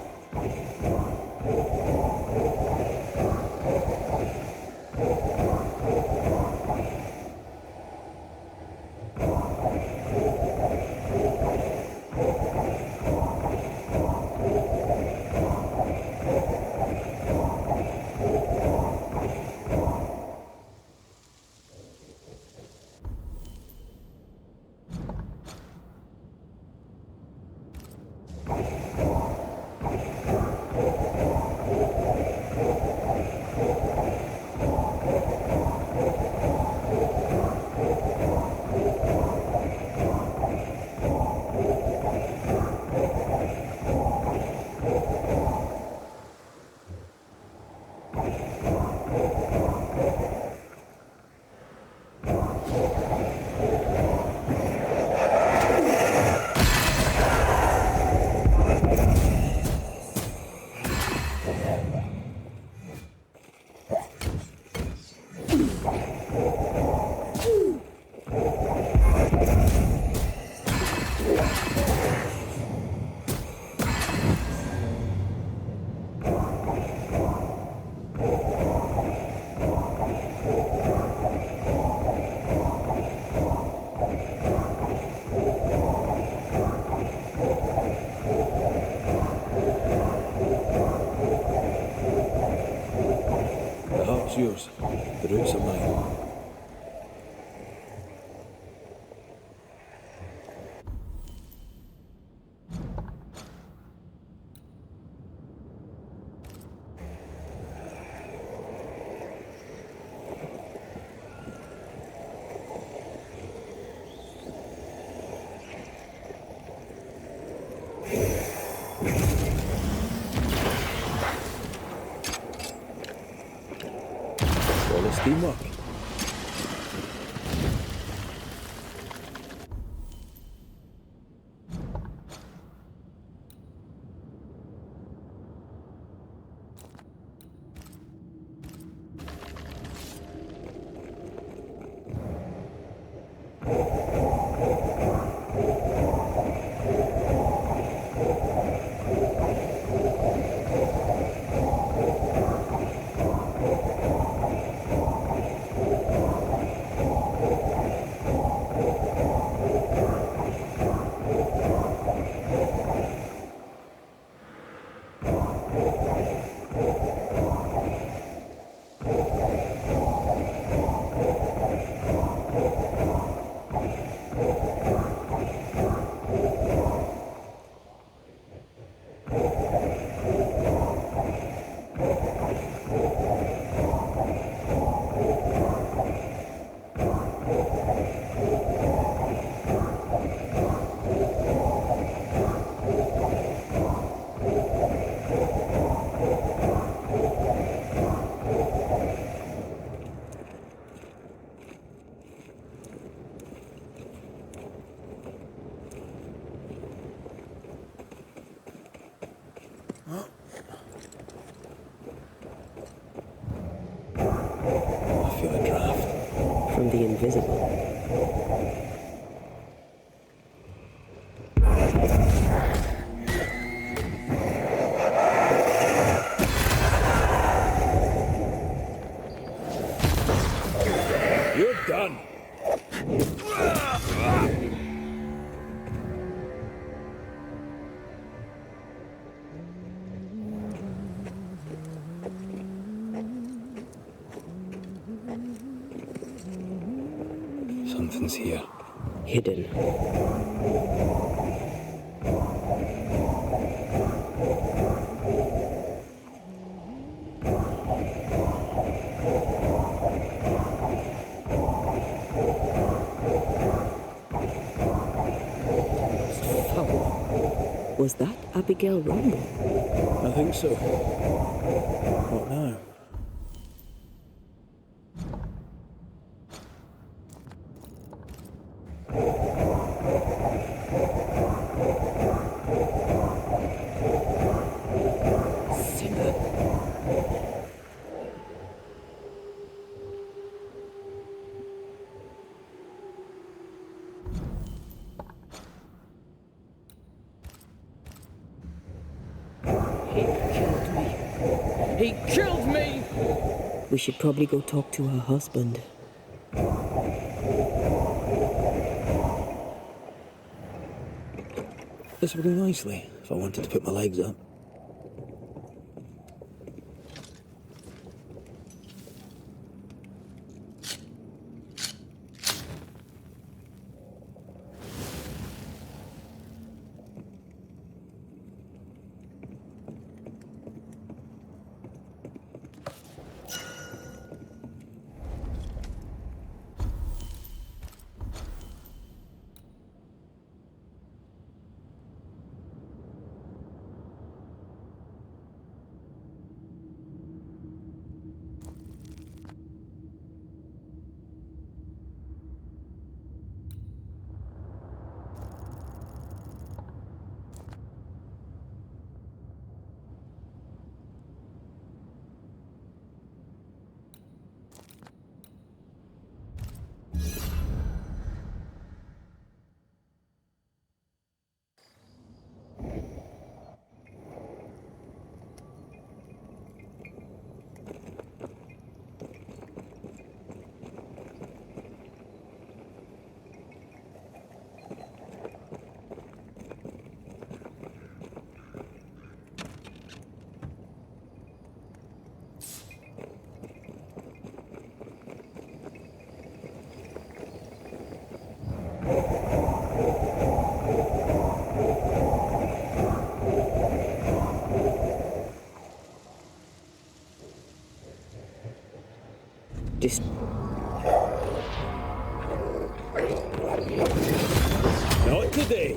The heart's yours. The roots are mine. Flawless teamwork. I feel a draft. From the invisible. You're done. Something's here. Hidden. Foul. Was that Abigail Rumble? I think so. What now? He killed me! We should probably go talk to her husband. This would do nicely if I wanted to put my legs up. Dis- Not today!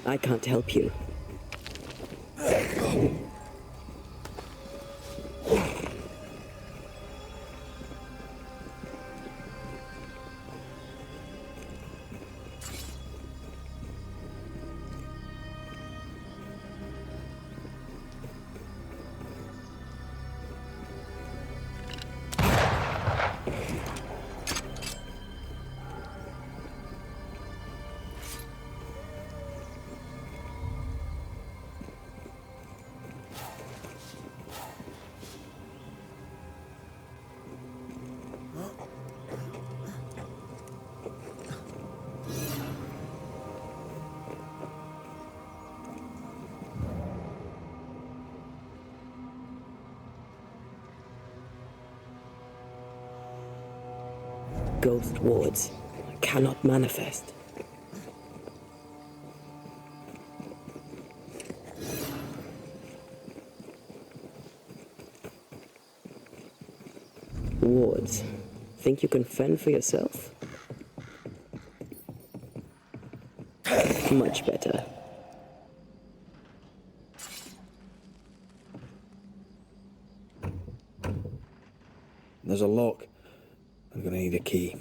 I can't help you. Ghost wards cannot manifest. Wards, think you can fend for yourself? Much better. There's a lock. I'm gonna need a key.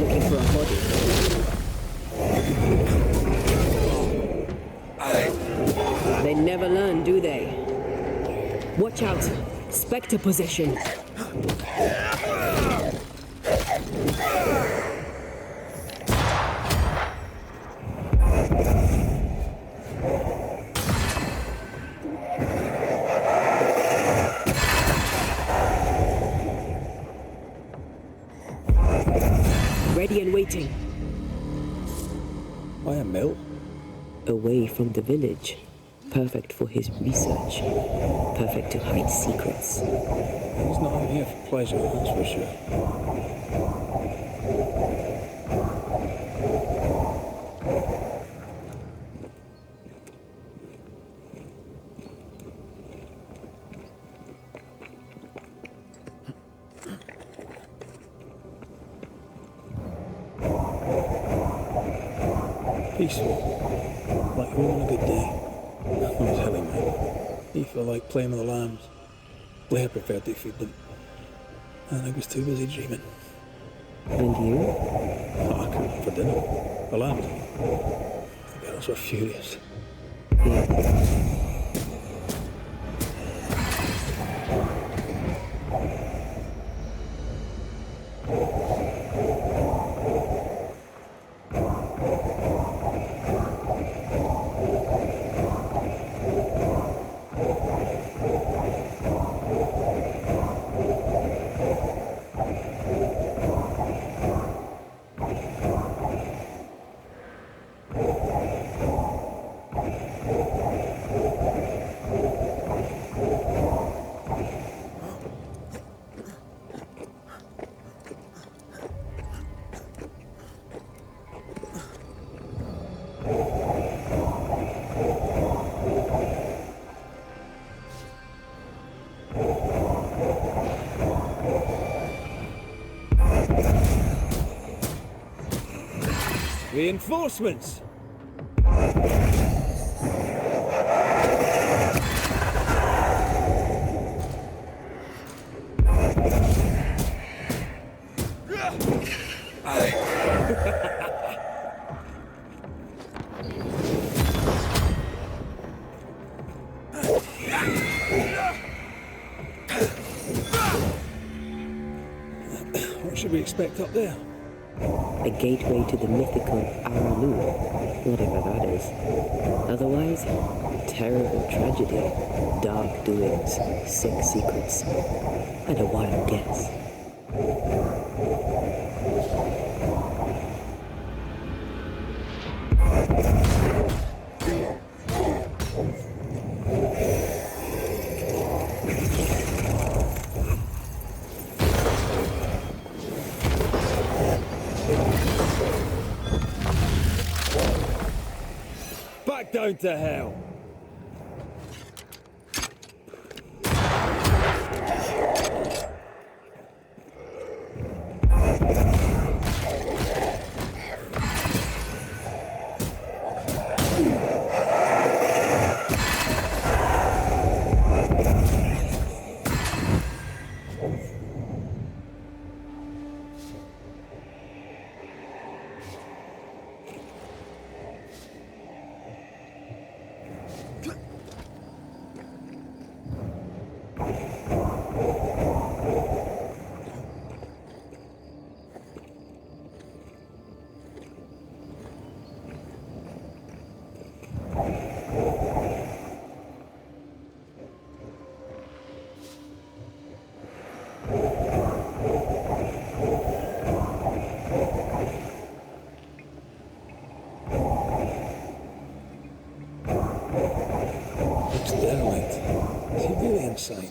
looking for a body. They never learn, do they? Watch out! Spectre possession! Ready and waiting. Why a mill? Away from the village. Perfect for his research. Perfect to hide secrets. He's not here for pleasure, that's for sure. Peaceful. Like home on a good day. Not Hilly, man. He felt like playing with the lambs. Blair preferred to feed them. And I was too busy dreaming. And you? I cooked for dinner. The lambs. The girls were furious. Reinforcements! What should we expect up there? A gateway to the mythical Aralu, whatever that is. Otherwise, terrible tragedy, dark doings, sick secrets, and a wild guess. Back down to hell! Looks derelict. Is he really inside?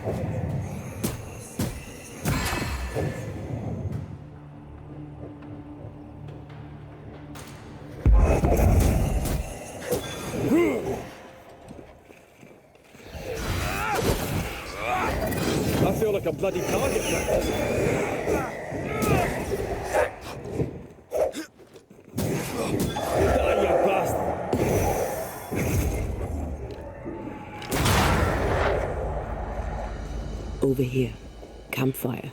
I feel like a bloody target practice. Die, you bastard! Over here. Campfire.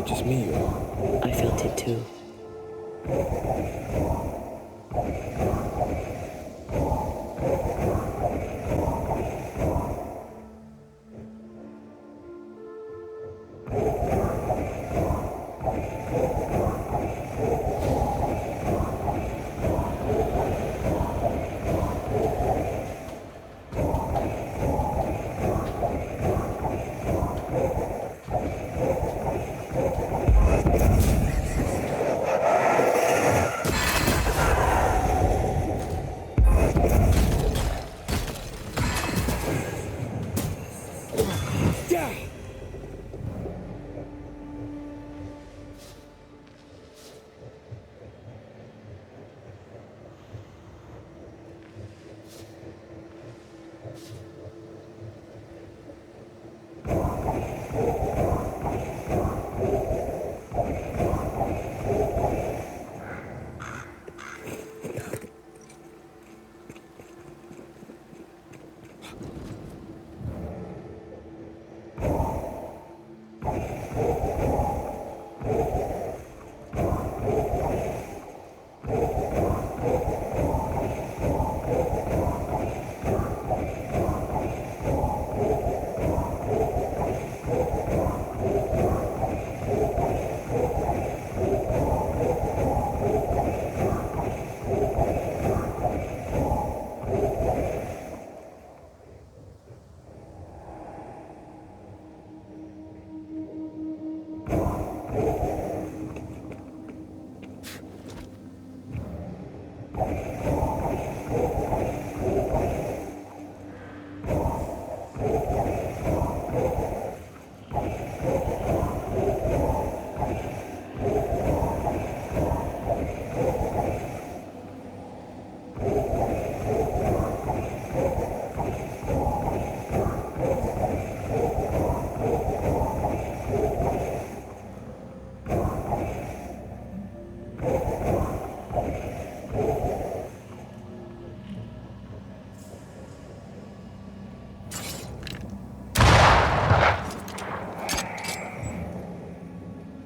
it just me or? I felt it too.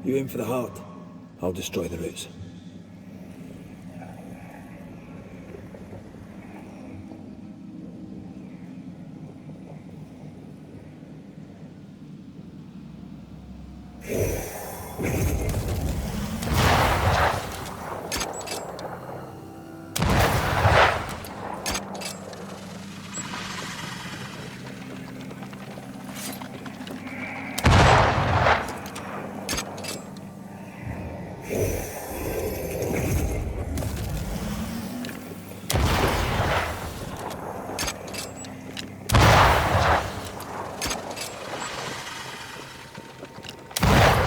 You aim for the heart, I'll destroy the roots.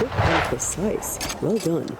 Quick and precise. Well done.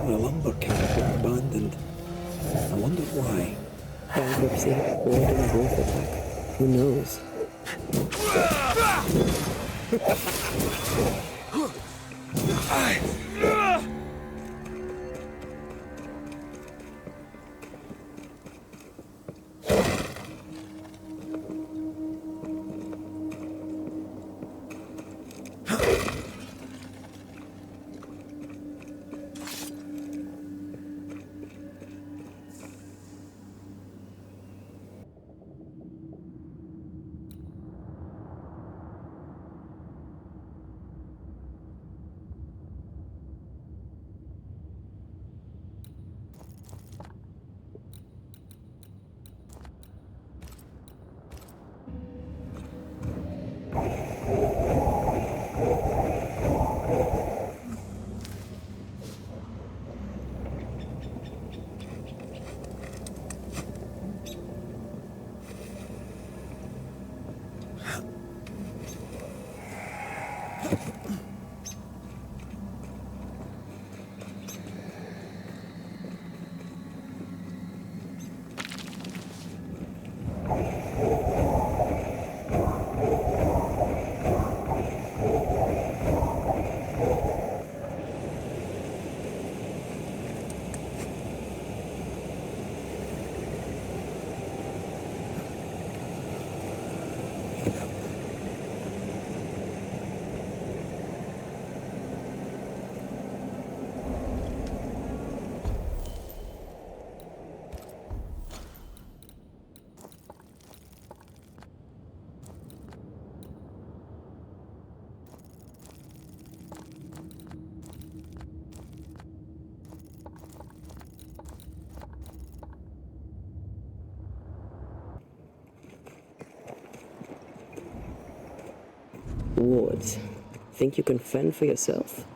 The lumber camp got abandoned. I wonder why. Bankruptcy, warden, wolf attack. Who knows? rewards. Think you can fend for yourself?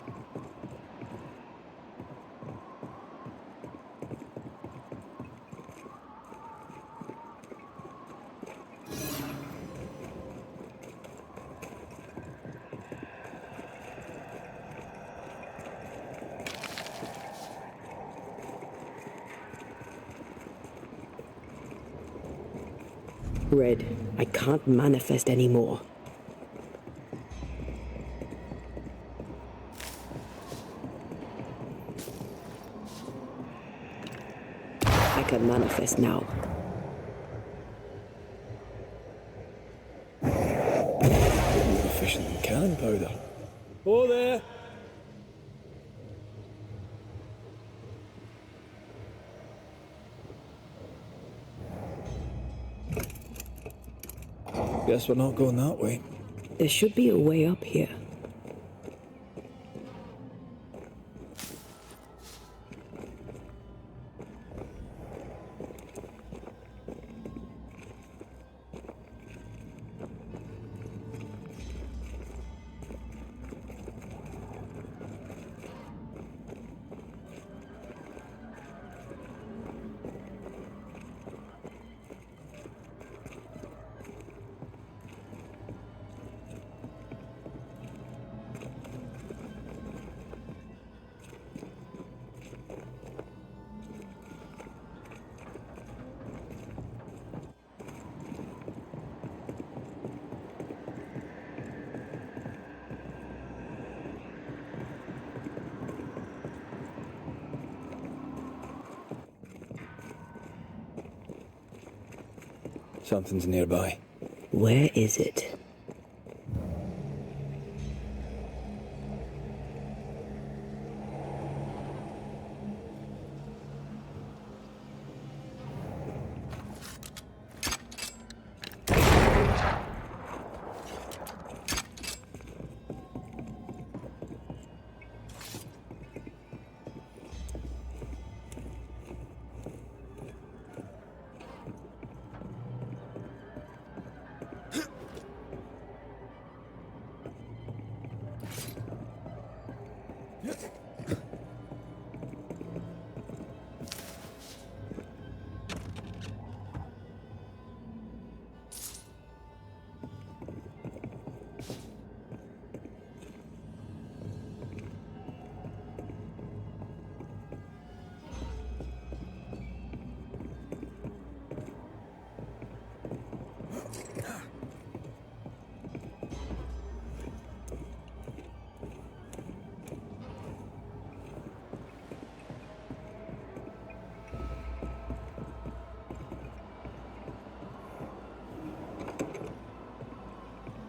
Red, I can't manifest anymore. I can manifest now. More efficient than cannon powder. Oh there! Guess we're not going that way. There should be a way up here. Something's nearby. Where is it?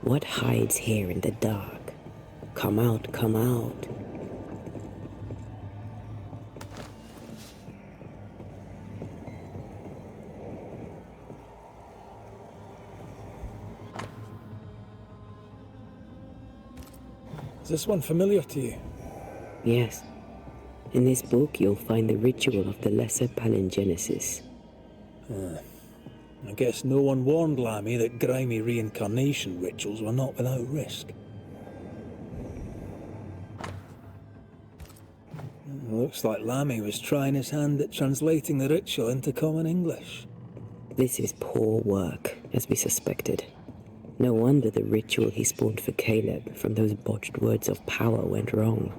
What hides here in the dark? Come out, come out. Is this one familiar to you? Yes. In this book, you'll find the ritual of the Lesser Palingenesis. I guess no one warned Lammy that grimy reincarnation rituals were not without risk. Looks like Lammy was trying his hand at translating the ritual into common English. This is poor work, as we suspected. No wonder the ritual he spawned for Caleb from those botched words of power went wrong.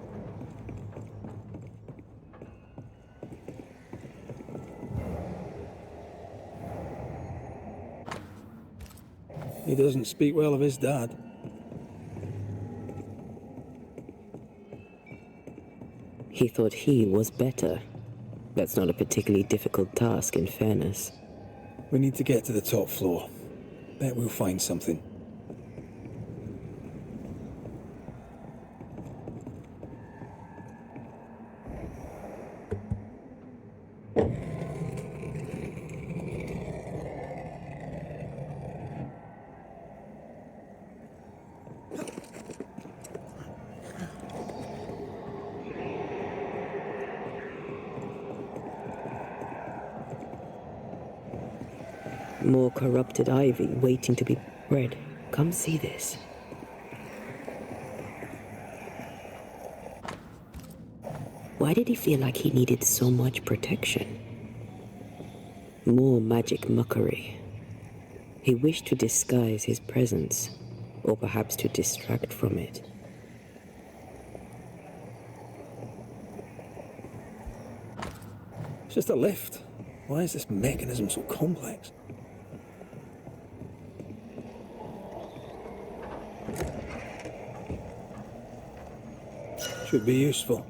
He doesn't speak well of his dad. He thought he was better. That's not a particularly difficult task, in fairness. We need to get to the top floor. Bet we'll find something. More corrupted ivy waiting to be read. Come see this. Why did he feel like he needed so much protection? More magic mockery. He wished to disguise his presence, or perhaps to distract from it. It's just a lift. Why is this mechanism so complex? Should be useful.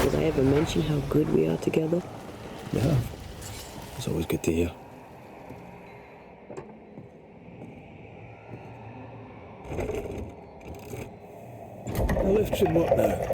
Did I ever mention how good we are together? Yeah. It's always good to hear. The lift should work now.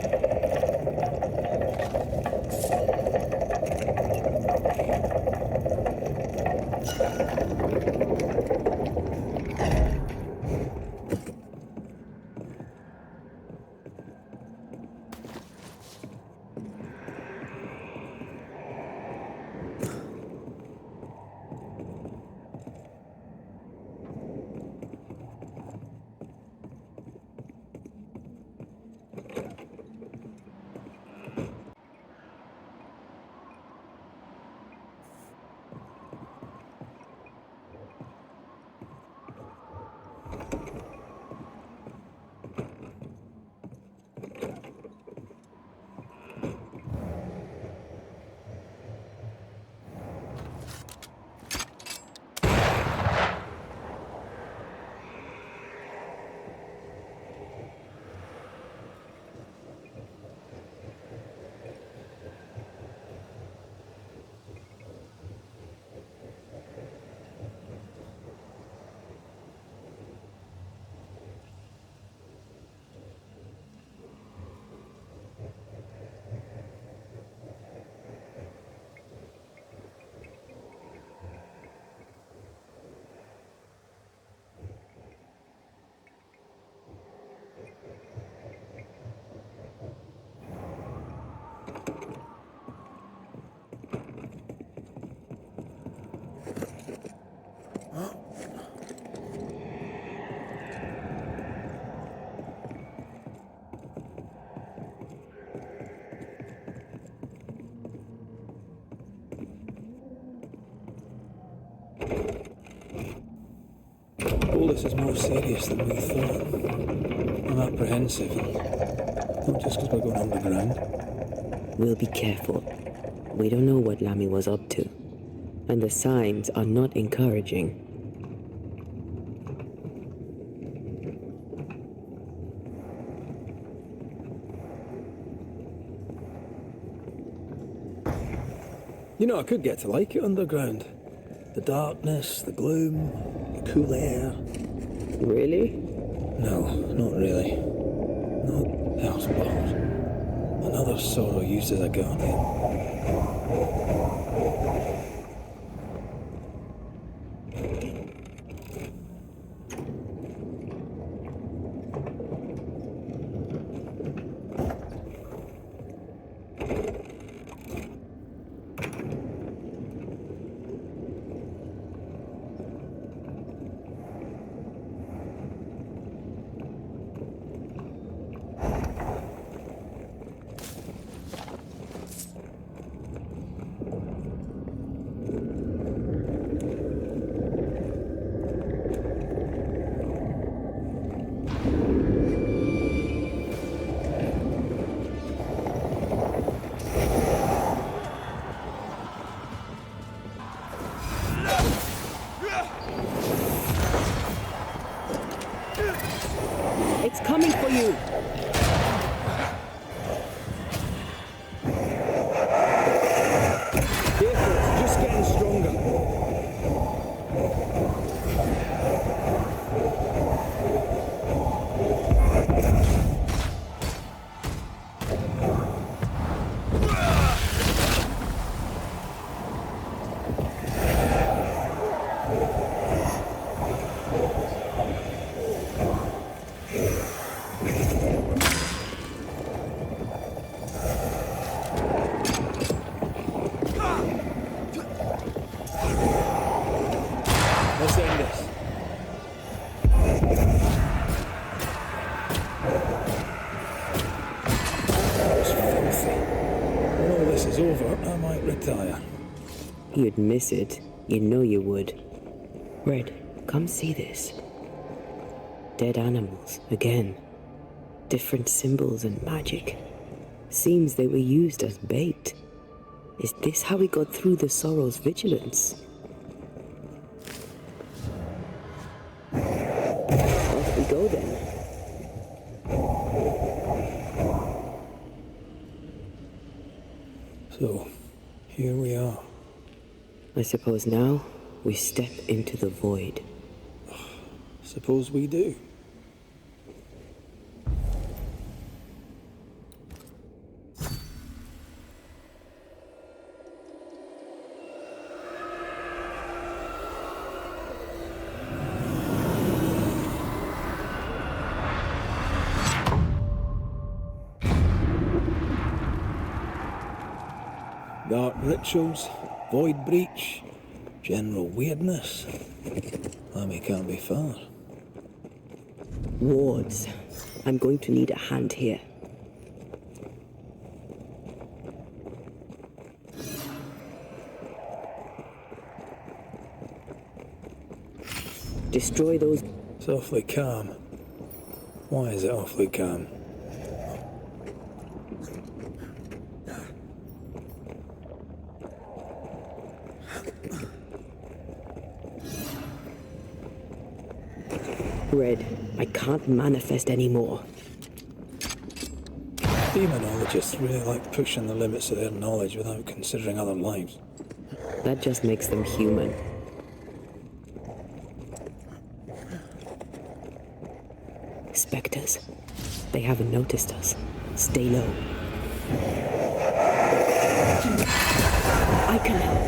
All this is more serious than we thought. I'm apprehensive, and not just because we're going underground. We'll be careful. We don't know what Lammy was up to, and the signs are not encouraging. You know, I could get to like it underground. The darkness, the gloom, the cool air. Really? No, not really. Not Hellspawn. Another sorrow used as a guardian. It's coming for you! Careful, it's just getting stronger. You'd miss it. You know you would. Red, come see this. Dead animals, again. Different symbols and magic. Seems they were used as bait. Is this how we got through the Sorrow's vigilance? Off we go then. So, here we are. I suppose now we step into the void. Suppose we do. Dark rituals, void breach, general weirdness. Lammy can't be far. Wards. I'm going to need a hand here. Destroy those. It's awfully calm. Why is it awfully calm? Red, I can't manifest anymore. Demonologists really like pushing the limits of their knowledge without considering other lives. That just makes them human. Spectres. They haven't noticed us. Stay low. I can help.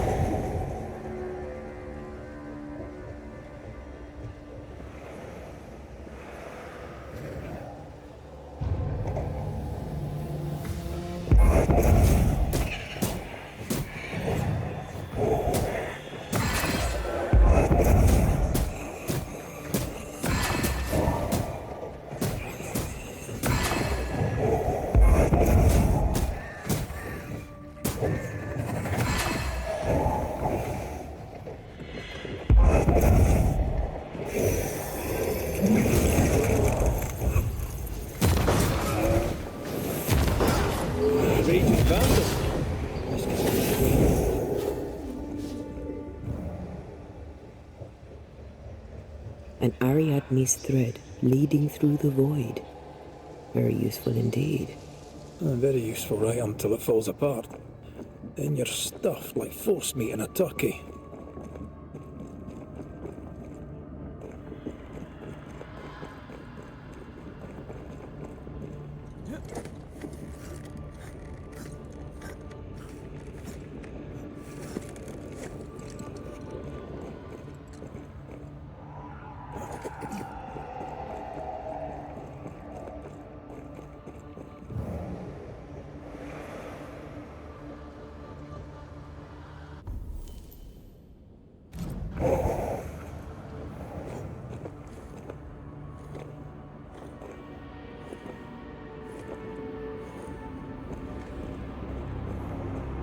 An Ariadne's thread leading through the void. Very useful indeed. Very useful right until it falls apart. Then you're stuffed like force meat in a turkey.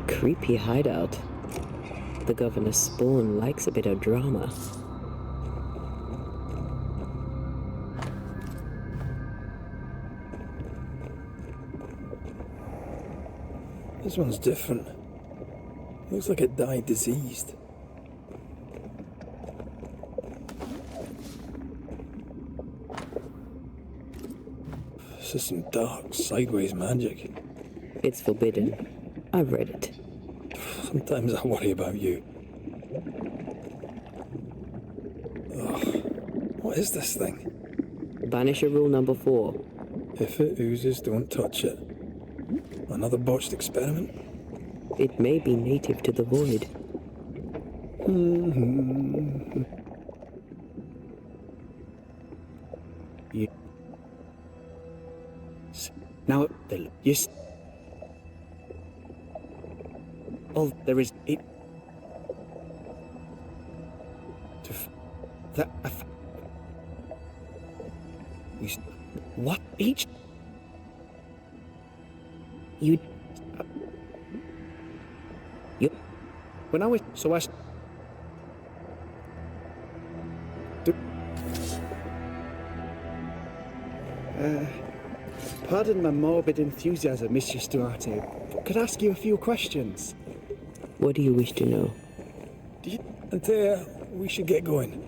Creepy hideout. The governor's spawn likes a bit of drama. This one's different. Looks like it died diseased. This is some dark, sideways magic. It's forbidden. I've read it. Sometimes I worry about you. Ugh. What is this thing? Banisher rule number 4. If it oozes, don't touch it. Another botched experiment? It may be native to the void. Now, yes. All there is it. What each? You When I was... So I... Pardon my morbid enthusiasm, Monsieur Stuarte, but could I ask you a few questions? What do you wish to know? Antea, we should get going.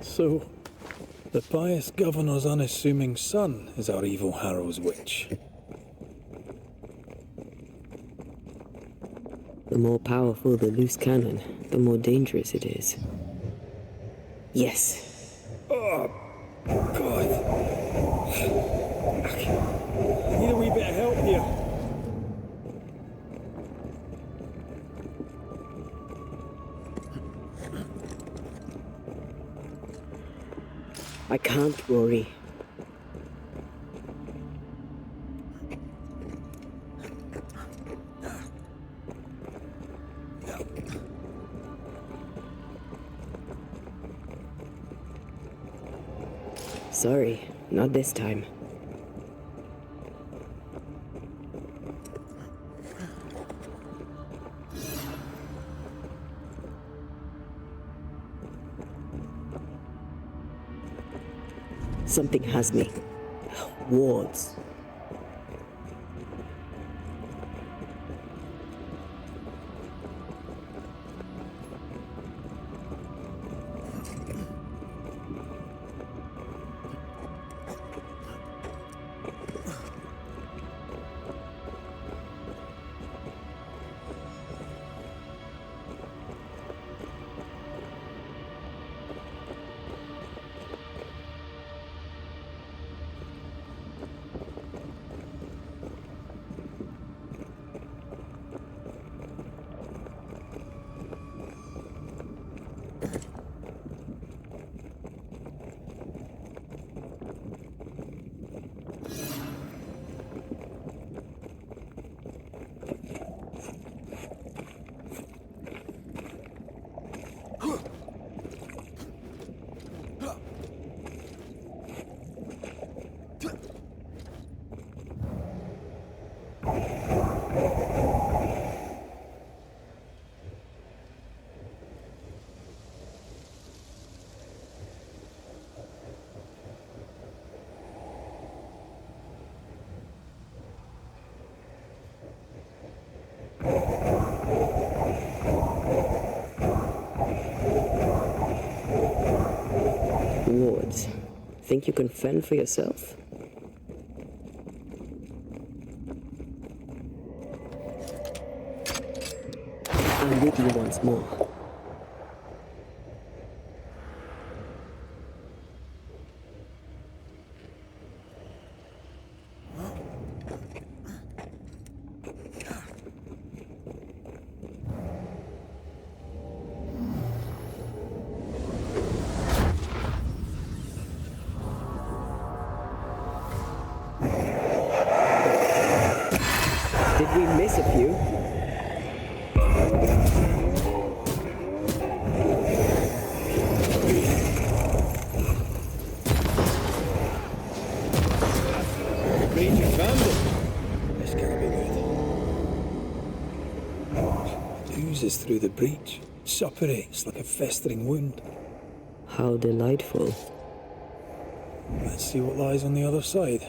So, the pious governor's unassuming son is our evil Harrow's witch. The more powerful the loose cannon, the more dangerous it is. Yes. Oh, God. Need a wee bit of help here. I can't, Rory. Sorry, not this time. Something has me. Wards. Wards, think you can fend for yourself? I'm with you once more. Did we miss a few? This can't be good. Oozes through the breach, suppurates like a festering wound. How delightful. Let's see what lies on the other side.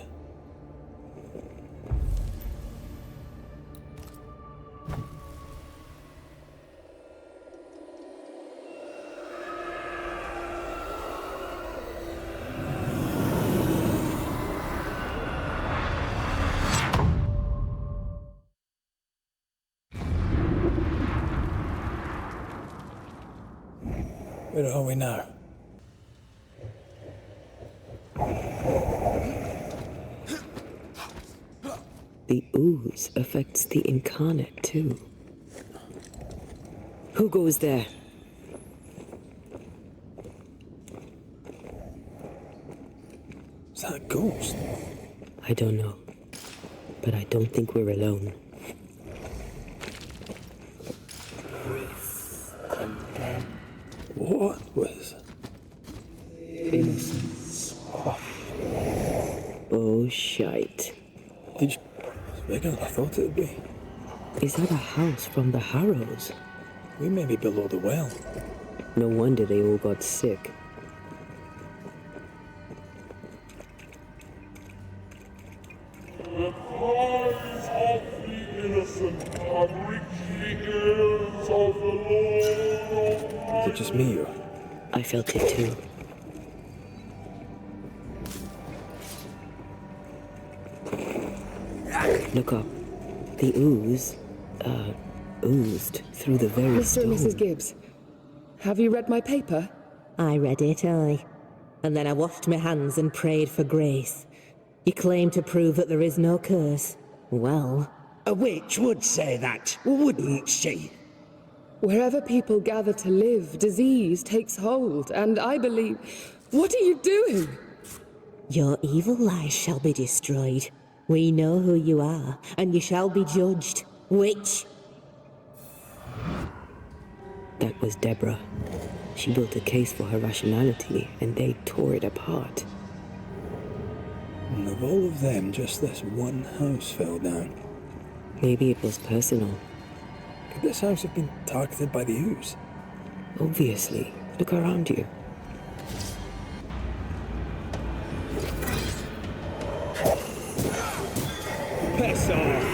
Where are we now? The ooze affects the incarnate too. Who goes there? Is that a ghost? I don't know, but I don't think we're alone. What was Oh, shite. It's bigger than I thought it'd be. Is that a house from the Harrows? We may be below the well. No wonder they all got sick. The cries of the innocent have reached the ears of the Lord Almighty. Is it just me or? I felt it too. Look up. The ooze, oozed through the very Mr. and stone. Mrs. Gibbs, have you read my paper? I read it, aye. And then I washed my hands and prayed for grace. You claim to prove that there is no curse. Well... A witch would say that, wouldn't she? Wherever people gather to live, disease takes hold, and I believe... What are you doing? Your evil lies shall be destroyed. We know who you are, and you shall be judged. Witch! That was Deborah. She built a case for her rationality, and they tore it apart. And of all of them, just this one house fell down. Maybe it was personal. Could this house have been targeted by the ooze? Obviously. Look around you. Piss off!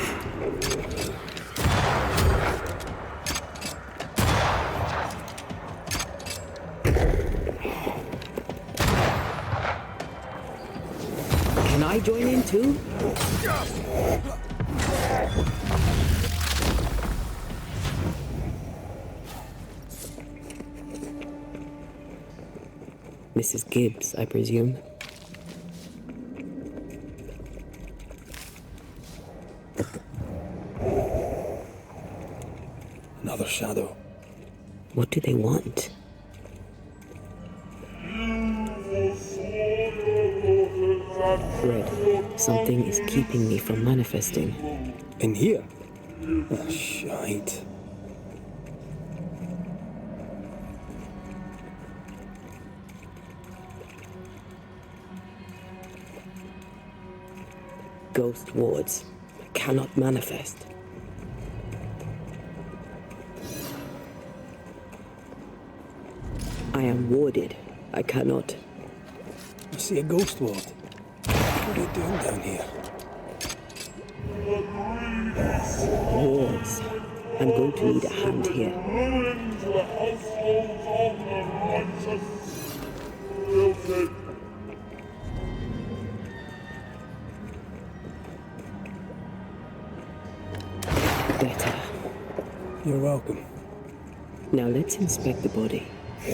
Can I join in too? Mrs. Gibbs, I presume. Another shadow. What do they want? Red, something is keeping me from manifesting. In here? Oh, shite. Ghost wards. I cannot manifest. I am warded. I cannot. I see a ghost ward. What are they doing down here? Wards. I'm going to need a hand here. Ruins the households of the righteous. Guilty. Better. You're welcome. Now let's inspect the body. A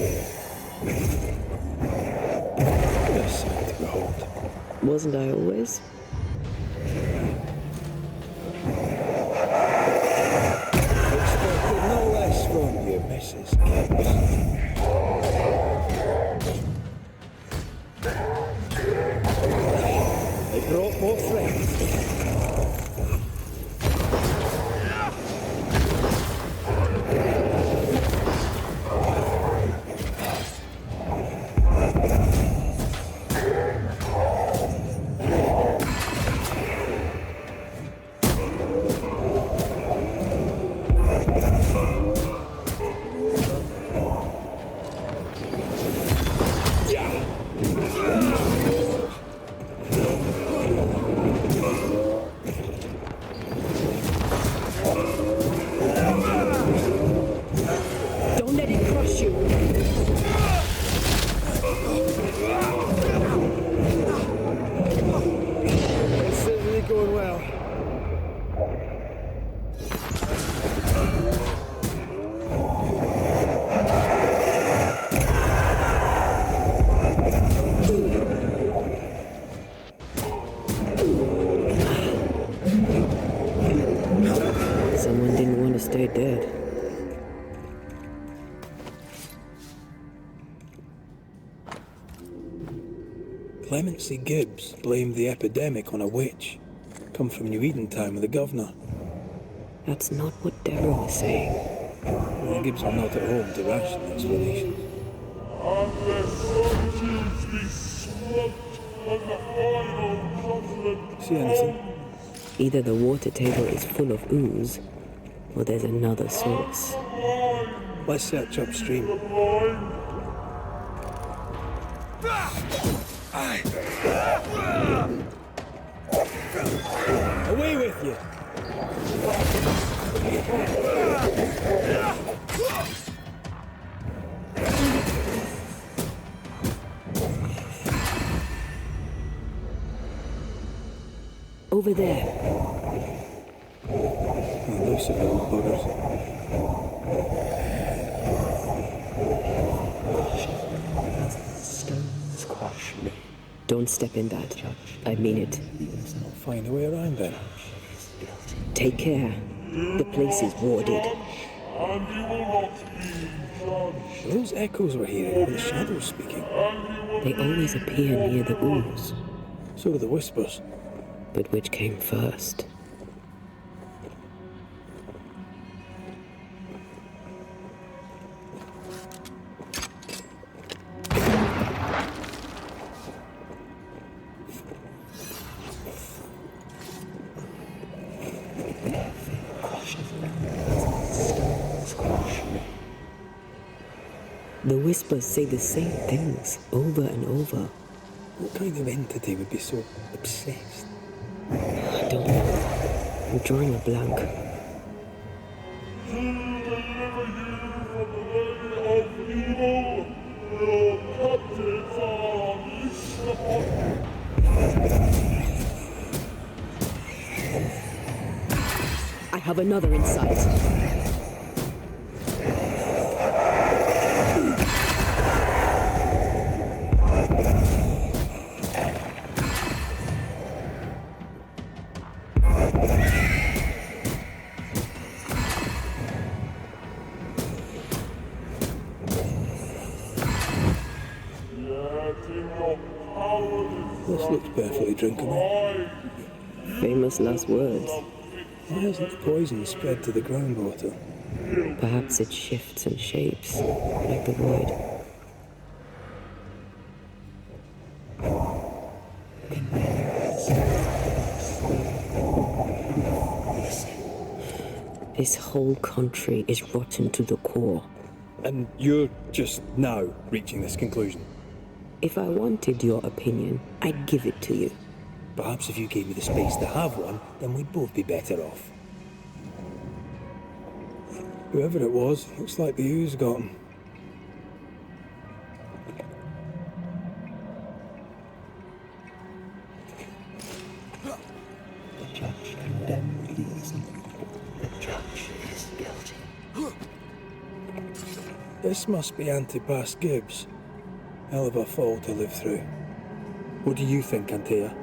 sight to behold. Wasn't I always? Expected no less from you, Mrs. Gibbs. They brought more friends. Don't let it crush you. It's certainly going well. Someone didn't want to stay dead. Clemency Gibbs blamed the epidemic on a witch. Come from New Eden Town with the governor. That's not what Deborah was saying. Well, Gibbs are not at home to ration explanations. And their solitudes be swept See anything? Either the water table is full of ooze, or there's another source. Let's search upstream. Away with you! Over there. Those little buggers. Stones crush me. Don't step in that. I mean it. I'll find a way around then. Take care. The place is warded. And you will not be judged. Those echoes we're hearing are the shadows speaking. They always appear near the ooze. So do the whispers. But which came first? The whispers say the same things over and over. What kind of entity would be so obsessed? I don't know. I'm drawing a blank. To deliver you from the way of evil, your captives are unleashed upon you. I have another insight. This looks perfectly drinkable. Famous last words. Why hasn't the poison spread to the groundwater? Perhaps it shifts and shapes, like the void. This whole country is rotten to the core. And you're just now reaching this conclusion? If I wanted your opinion, I'd give it to you. Perhaps if you gave me the space to have one, then we'd both be better off. Whoever it was, looks like the ooze got him. The judge condemned these. The judge is guilty. This must be Antipas Gibbs. Hell of a fall to live through. What do you think, Antea?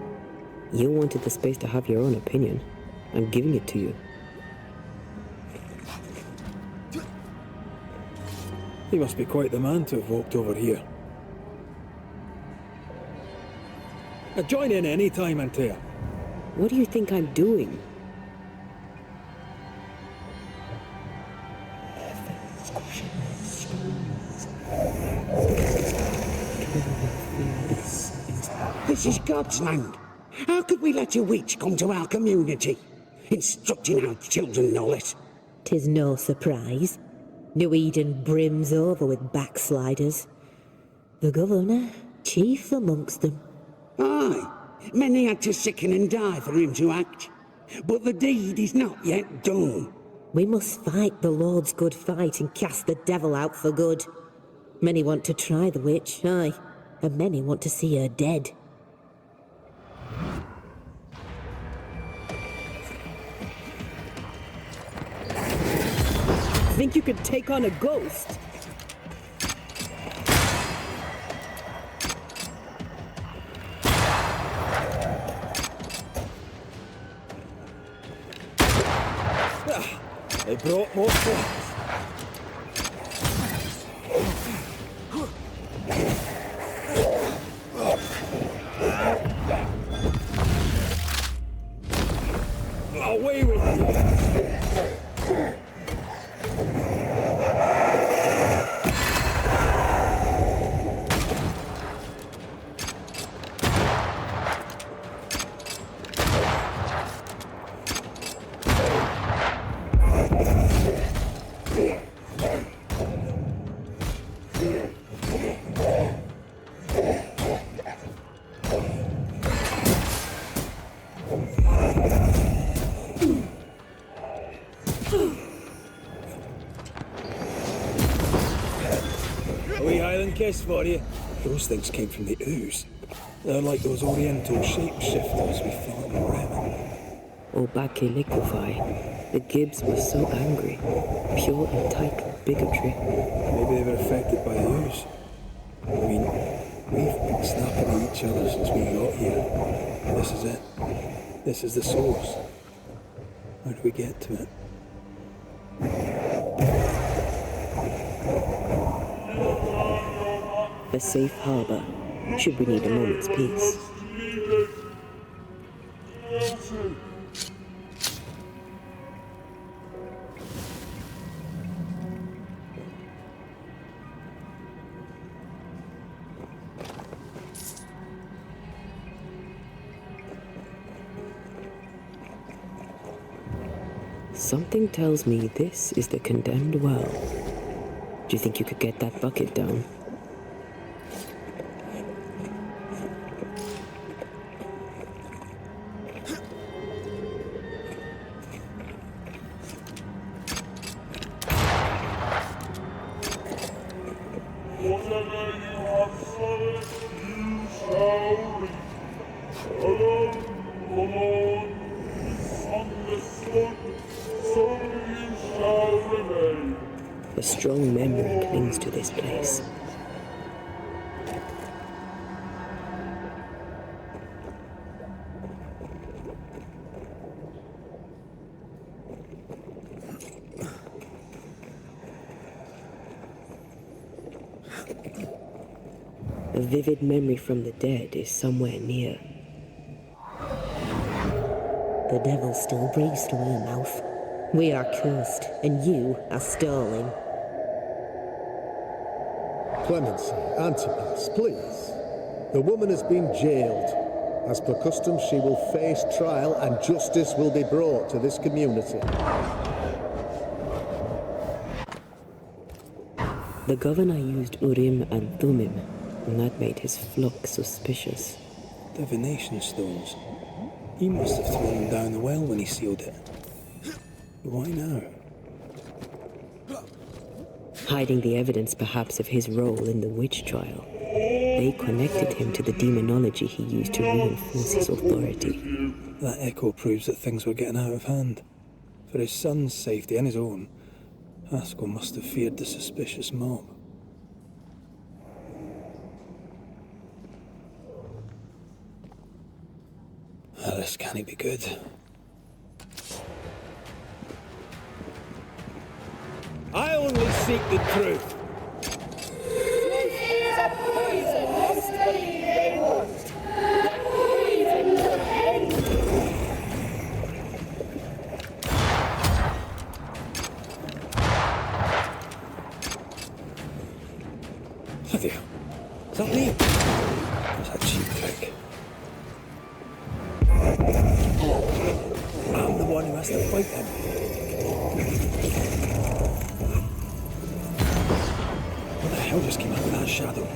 You wanted the space to have your own opinion. I'm giving it to you. He must be quite the man to have walked over here. Join in any time, Antea. What do you think I'm doing? This is God's land. How could we let a witch come to our community, instructing our children no less? 'Tis no surprise. New Eden brims over with backsliders. The governor, chief amongst them. Aye, many had to sicken and die for him to act. But the deed is not yet done. We must fight the Lord's good fight and cast the devil out for good. Many want to try the witch, aye, and many want to see her dead. Think you could take on a ghost? They brought more things. Away with you! guess for you. Those things came from the ooze. They're like those oriental shapeshifters we fought in Bremen. Obake liquefy. The Gibbs were so angry. Pure entitled bigotry. Maybe they were affected by the ooze. I mean, we've been snapping at each other since we got here. This is it. This is the source. How do we get to it? A safe harbor, should we need a moment's peace. Something tells me this is the condemned well. Do you think you could get that bucket down? Whatever you have sown, you shall reap. Alone, the Lord is understood, so you shall remain. A strong memory clings to this place. A vivid memory from the dead is somewhere near. The devil still breathes through your mouth. We are cursed, and you are stalling. Clemency, Antipas, please. The woman has been jailed. As per custom, she will face trial and justice will be brought to this community. The governor used Urim and Thummim, and that made his flock suspicious. Divination stones. He must have thrown them down the well when he sealed it. Why now? Hiding the evidence perhaps of his role in the witch trial. They connected him to the demonology he used to reinforce his authority. That echo proves that things were getting out of hand. For his son's safety and his own, Haskell must have feared the suspicious mob. This can't be good. I only seek the truth. This is a poisonous thing they want. The poison will end. Bloody hell. Is that me? Is that cheap trick? I'm the one who has to fight him. What the hell just came out of that shadow?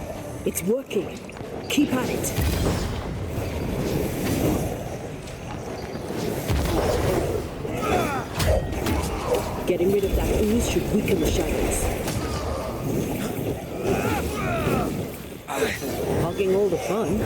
It's working. Keep at it. Getting rid of that ooze should weaken the shadows. Hogging all the fun.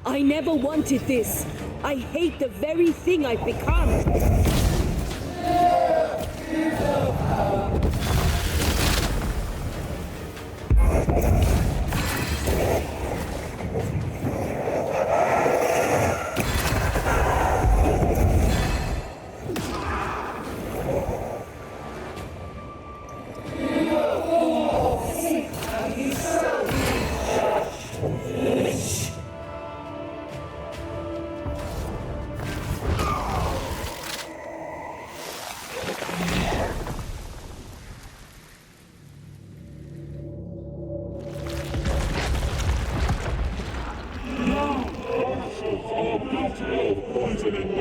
I never wanted this. I hate the very thing I've become.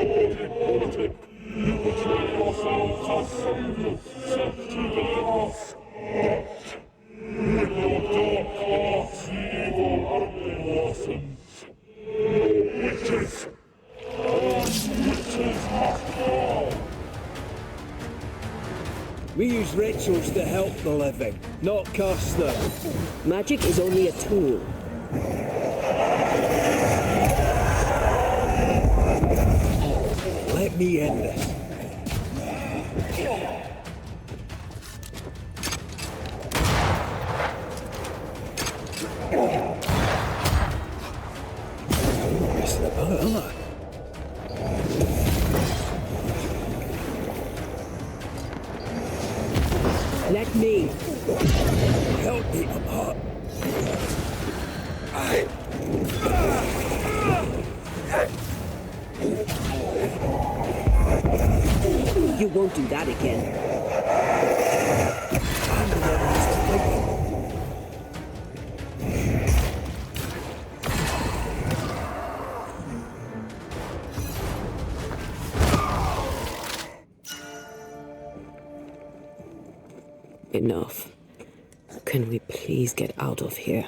Politic. You betray yourselves as soldiers sent to the path. With your dark arts, the evil only worsens. Witches! All witches must fall! We use rituals to help the living, not curse them. Magic is only a tool. Let me end this. Messing about, aren't I? Let me. Help me, I'm hot. You won't do that again. I'm the one who's to blame. Enough. Can we please get out of here?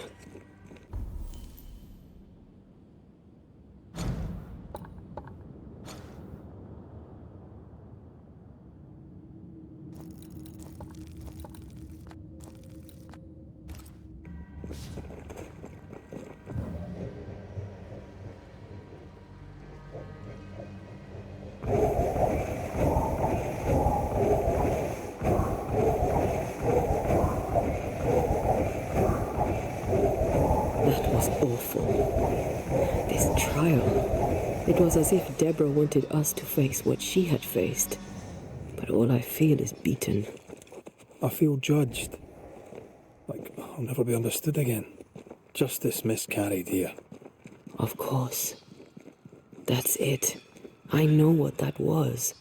That was awful. This trial. It was as if Deborah wanted us to face what she had faced. But all I feel is beaten. I feel judged. Like I'll never be understood again. Justice miscarried here. Of course. That's it. I know what that was.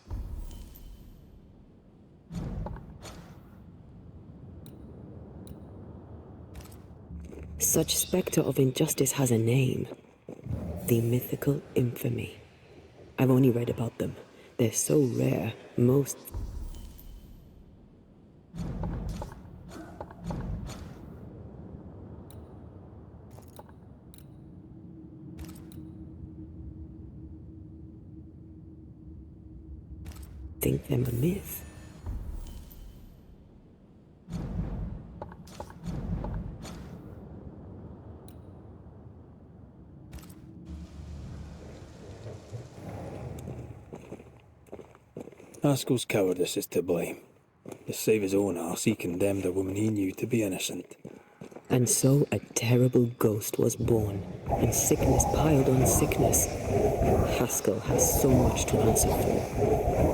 Such spectre of injustice has a name. The mythical infamy. I've only read about them. They're so rare, most... think them a myth. Haskell's cowardice is to blame. To save his own arse, he condemned a woman he knew to be innocent. And so a terrible ghost was born, and sickness piled on sickness. Haskell has so much to answer for.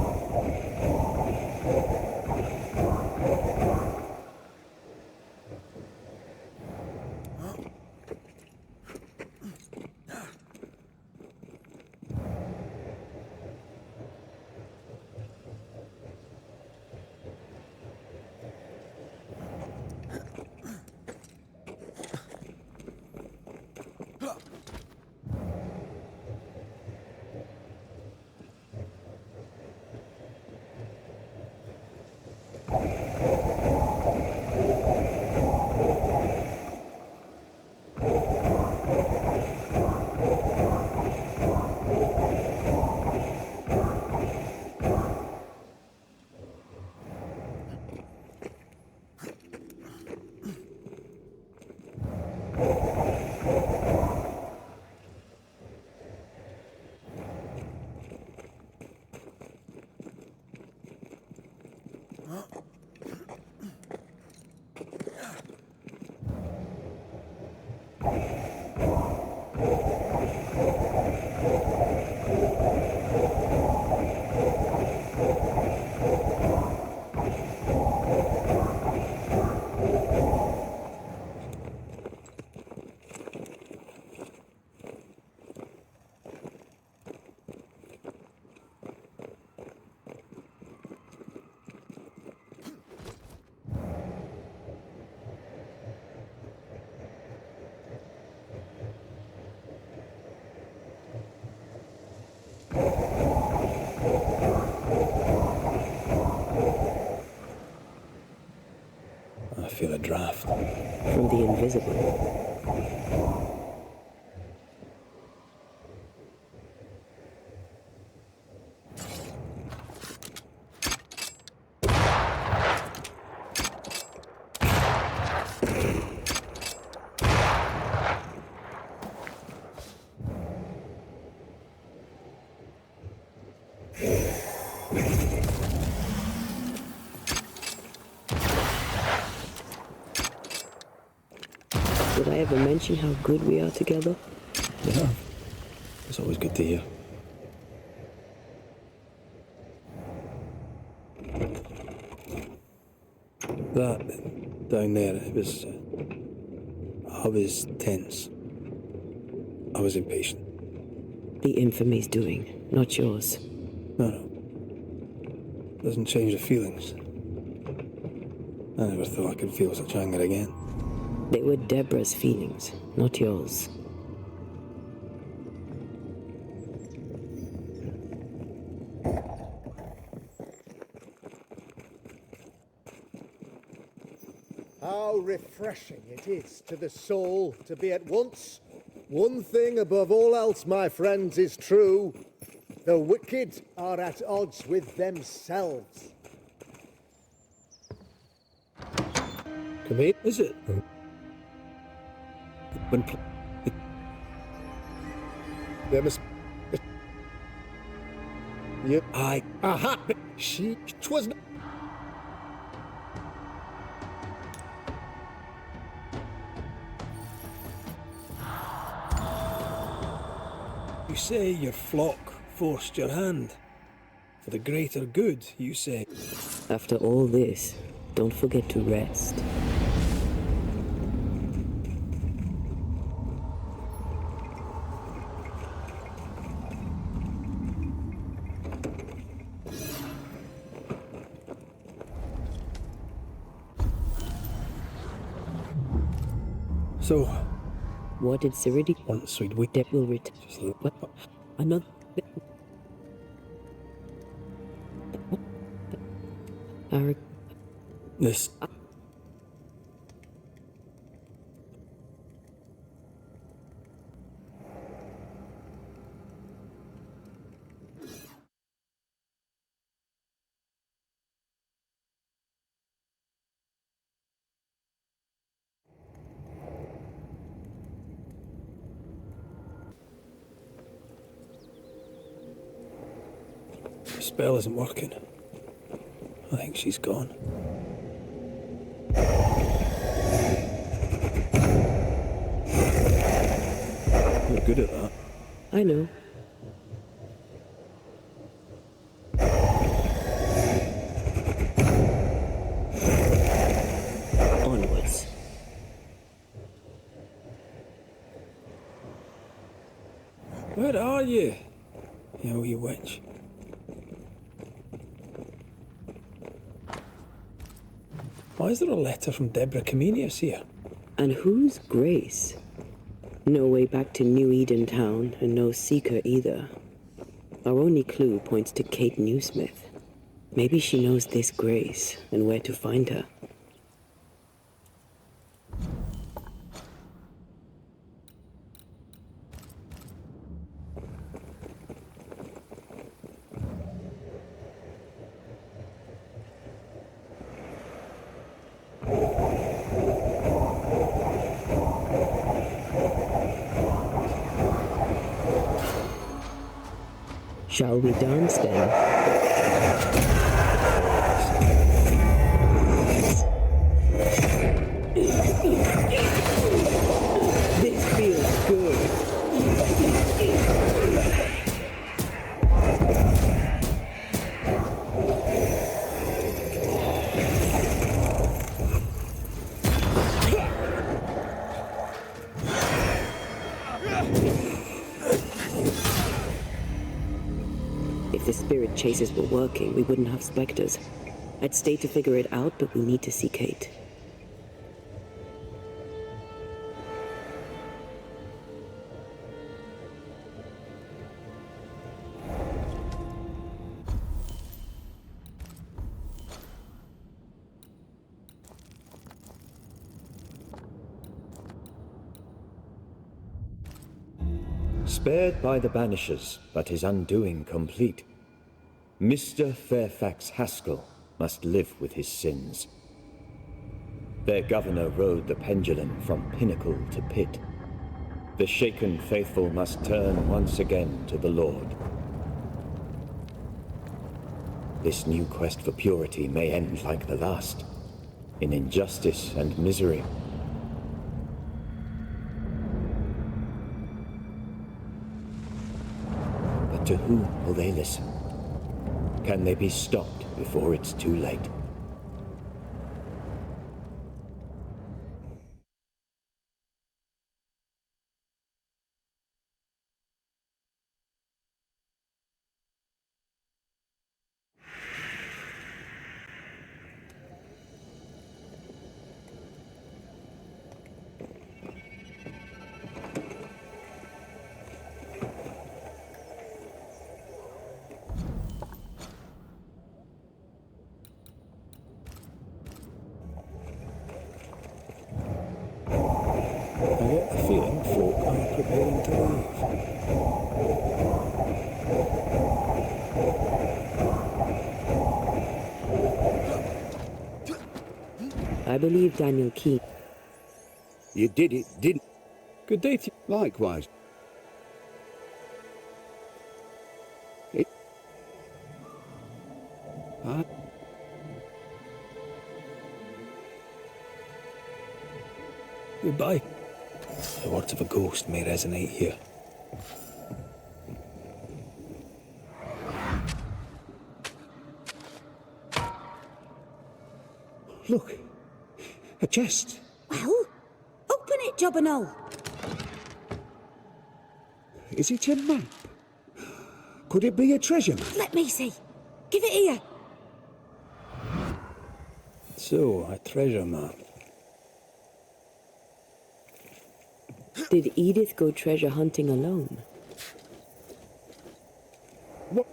feel a draft. From the invisible. Did I ever mention how good we are together? Yeah. It's always good to hear. That down there, it was... I was tense. I was impatient. The infamy's doing, not yours. No. Doesn't change the feelings. I never thought I could feel such anger again. They were Deborah's feelings, not yours. How refreshing it is to the soul to be at once. One thing above all else, my friends, is true. The wicked are at odds with themselves. Come here, is it? When There must... Yep. Aha! She... 'Twas... You say your flock forced your hand. For the greater good, you say. After all this, don't forget to rest. So, what did Ciridy want, sweet wheat? Deb will return. What? Another. This. The spell isn't working. I think she's gone. You're good at that. I know. Onwards. Where are you? You wee witch. Why is there a letter from Deborah Comenius here? And who's Grace? No way back to New Eden Town, and no seeker either. Our only clue points to Kate Newsmith. Maybe she knows this Grace, and where to find her. Shall we dance then? This feels good. If the spirit chases were working, we wouldn't have specters. I'd stay to figure it out, but we need to see Kate. Spared by the Banishers, but his undoing complete. Mr. Fairfax Haskell must live with his sins. Their governor rode the pendulum from pinnacle to pit. The shaken faithful must turn once again to the Lord. This new quest for purity may end like the last, in injustice and misery. But to whom will they listen? Can they be stopped before it's too late? I get the feeling folk are preparing to leave. I believe Daniel Key. You did it, didn't? Good day to you. Likewise. Goodbye. The words of a ghost may resonate here. Look, a chest. Well, open it, Job and all. Is it a map? Could it be a treasure map? Let me see. Give it here. So, a treasure map. Did Edith go treasure hunting alone? What?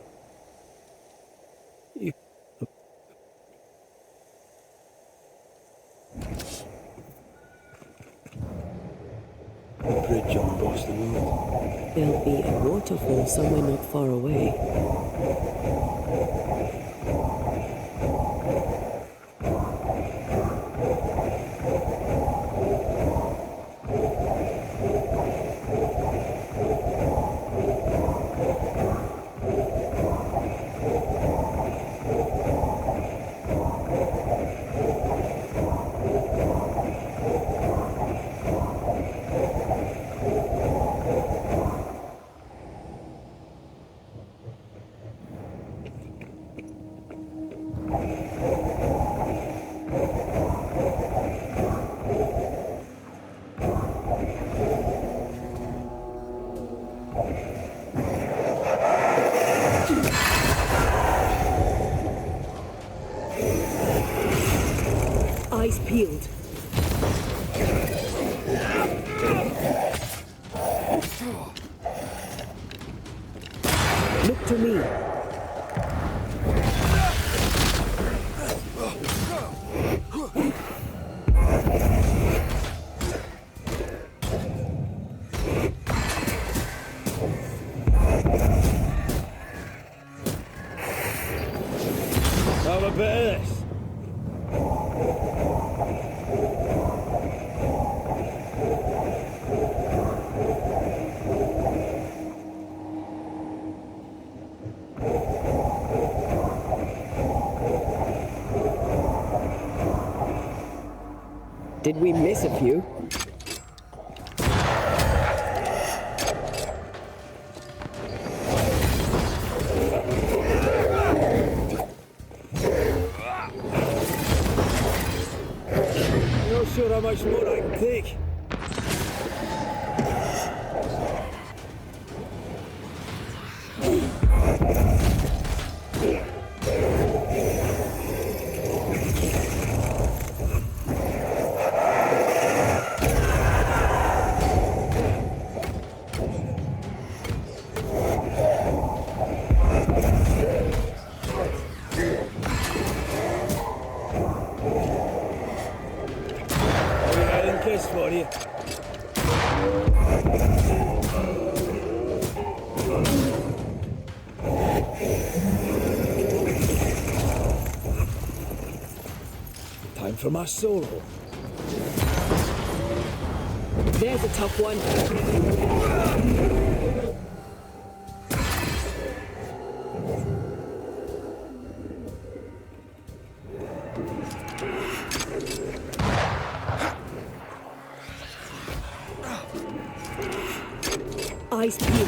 A bridge on Boston Road. There'll be a waterfall somewhere not far away. Eyes peeled. Look to me. Have a bit of this. Did we miss a few? Not sure how much more I can take. Kiss for you. Time for my solo. There's a tough one. Eyes peeled.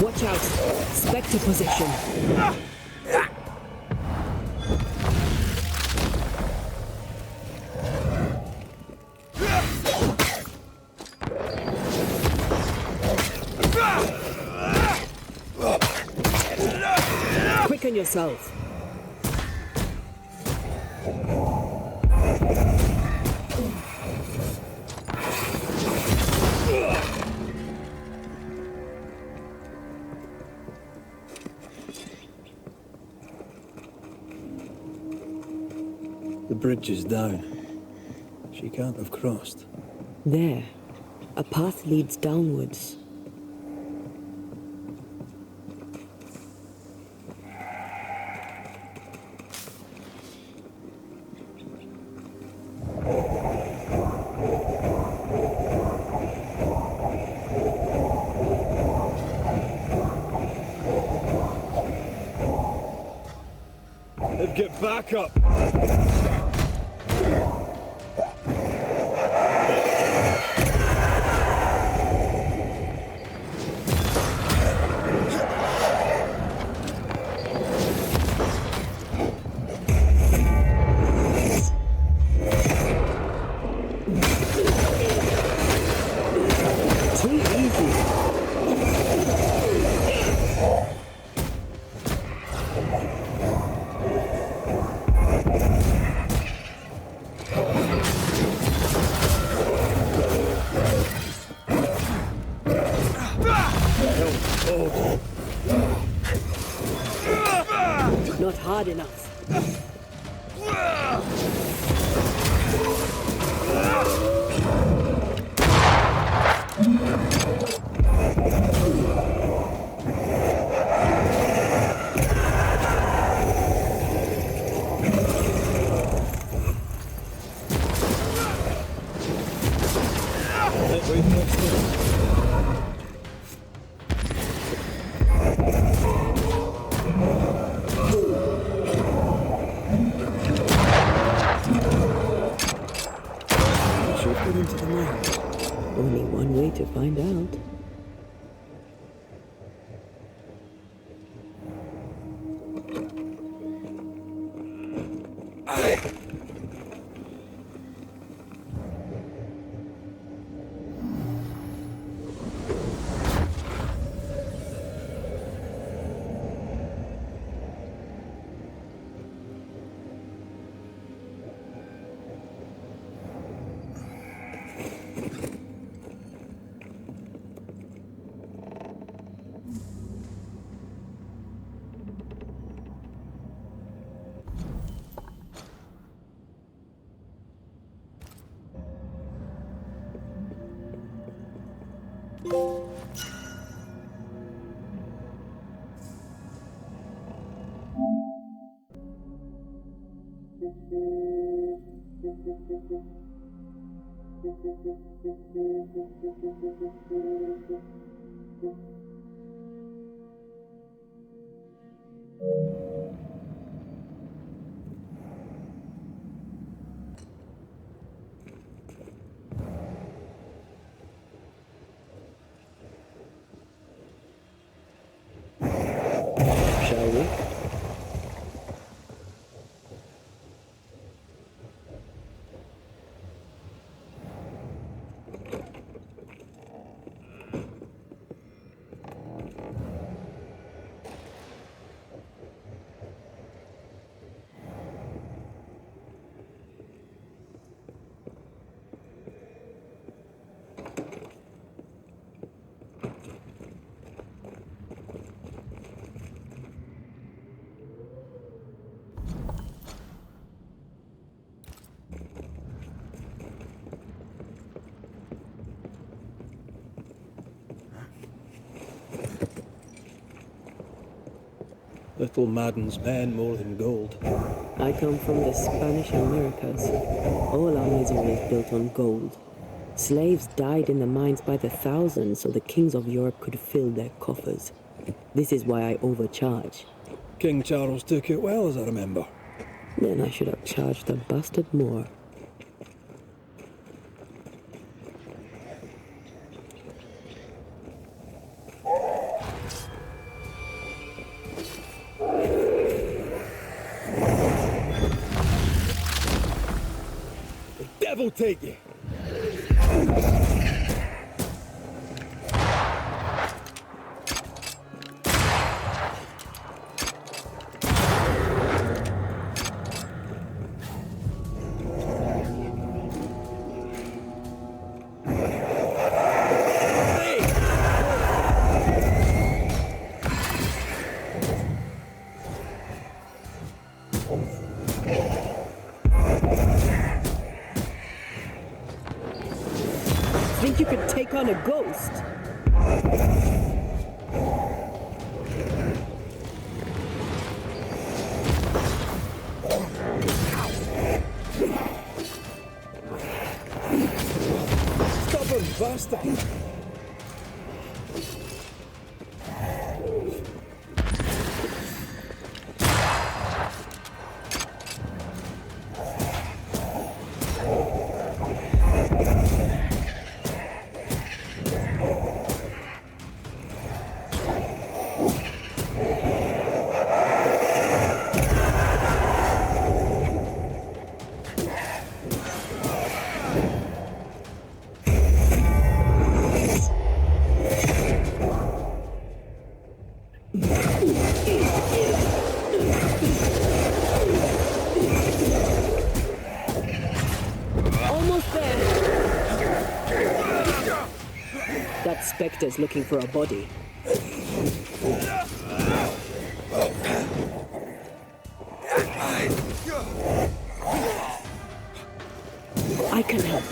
Watch out. Spectre position. Quicken yourself. The bridge is down. She can't have crossed. There. A path leads downwards. Get back up! Not hard enough. Into the night. Only one way to find out. Little maddens men more than gold. I come from the Spanish Americas. All our misery is built on gold. Slaves died in the mines by the thousands so the kings of Europe could fill their coffers. This is why I overcharge. King Charles took it well, as I remember. Then I should have charged the bastard more. The devil take you! Think you could take on a ghost? Stubborn bastard! Almost there. That spectre's looking for a body. I can help.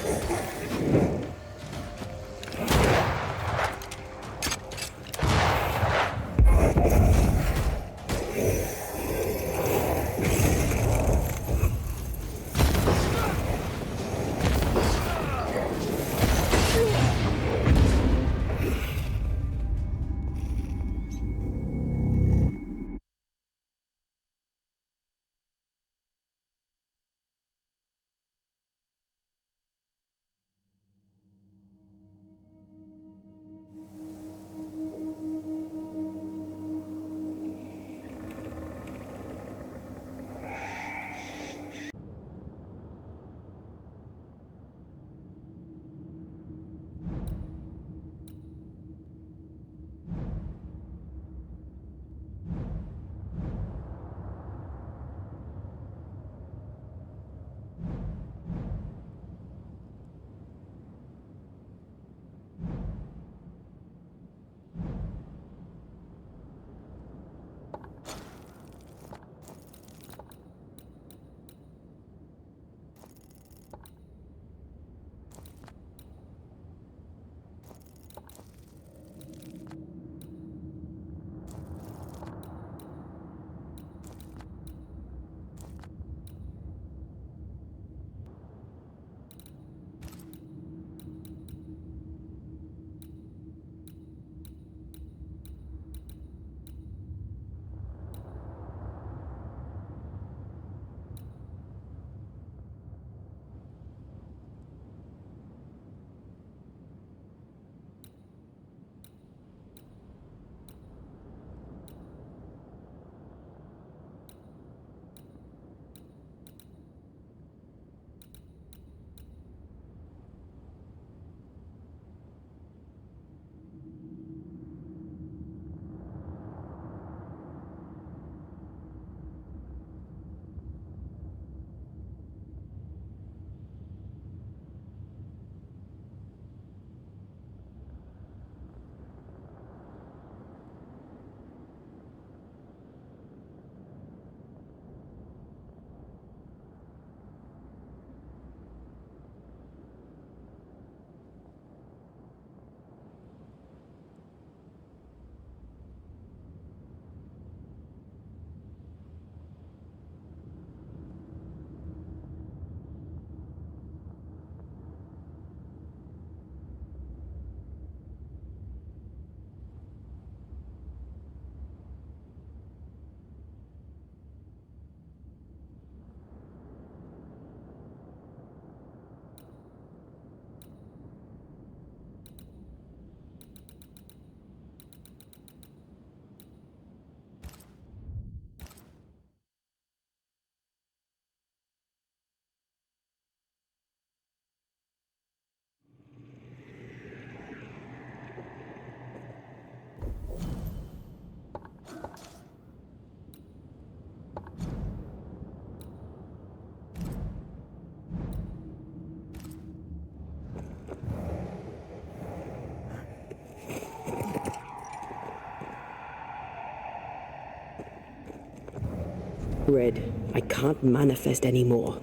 Red, I can't manifest anymore.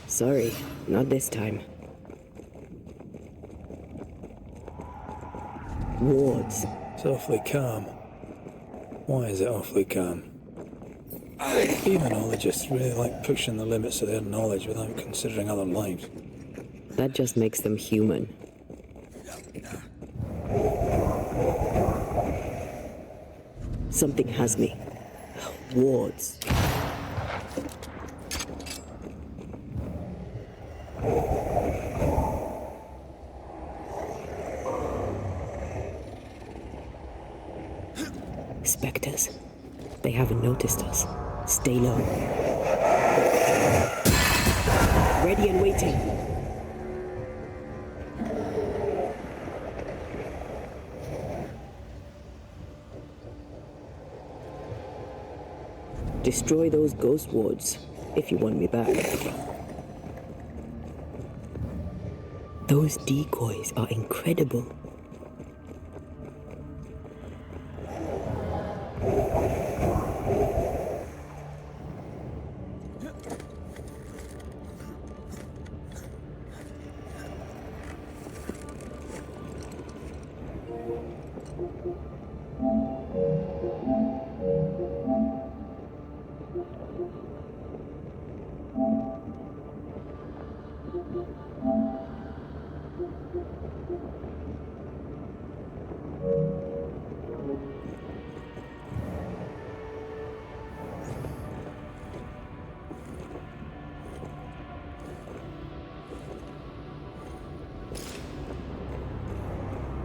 Sorry, not this time. Wards. It's awfully calm. Why is it awfully calm? Demonologists really like pushing the limits of their knowledge without considering other lives. That just makes them human. Something has me. Wards. Spectres. They haven't noticed us. Stay low. Ready and waiting. Destroy those ghost wards, if you want me back. Those decoys are incredible.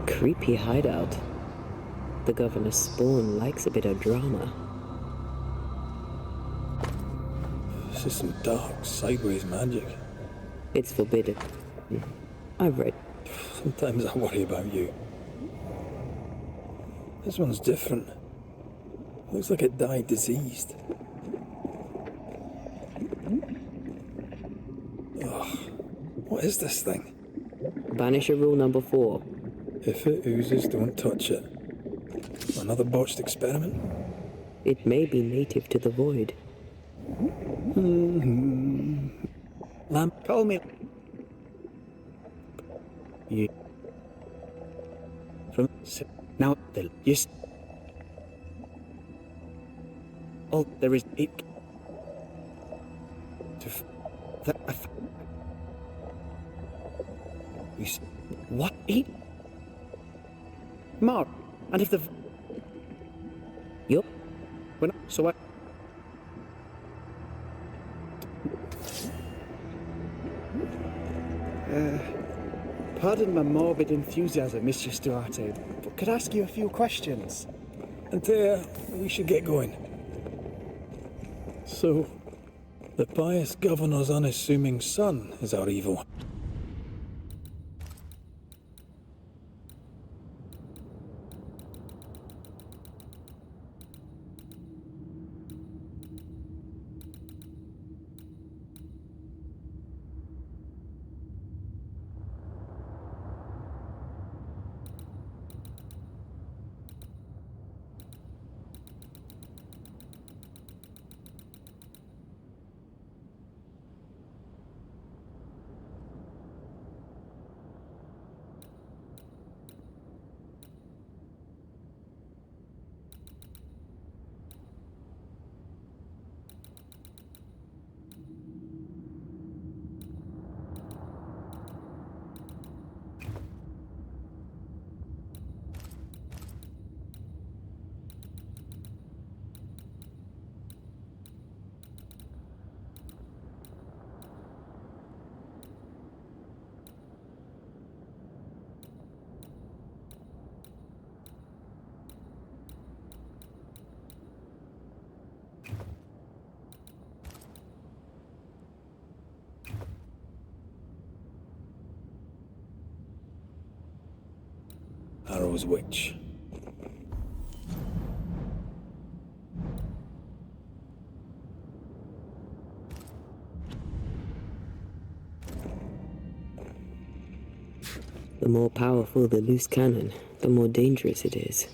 Creepy hideout. The governor's spawn likes a bit of drama. This is some dark, sideways magic. It's forbidden. I've read. Sometimes I worry about you. This one's different. Looks like it died diseased. Ugh. What is this thing? Banisher rule number 4. If it oozes, don't touch it. Another botched experiment? It may be native to the void. Lamb, call me. You. From now, the yes. All there is it. To you see, what eat? Mark, and if the yup, when so I. Pardon my morbid enthusiasm, Mistress Duarte, but could I ask you a few questions? Antea, we should get going. So, the pious governor's unassuming son is our evil. Arrow's Witch. The more powerful the loose cannon, the more dangerous it is.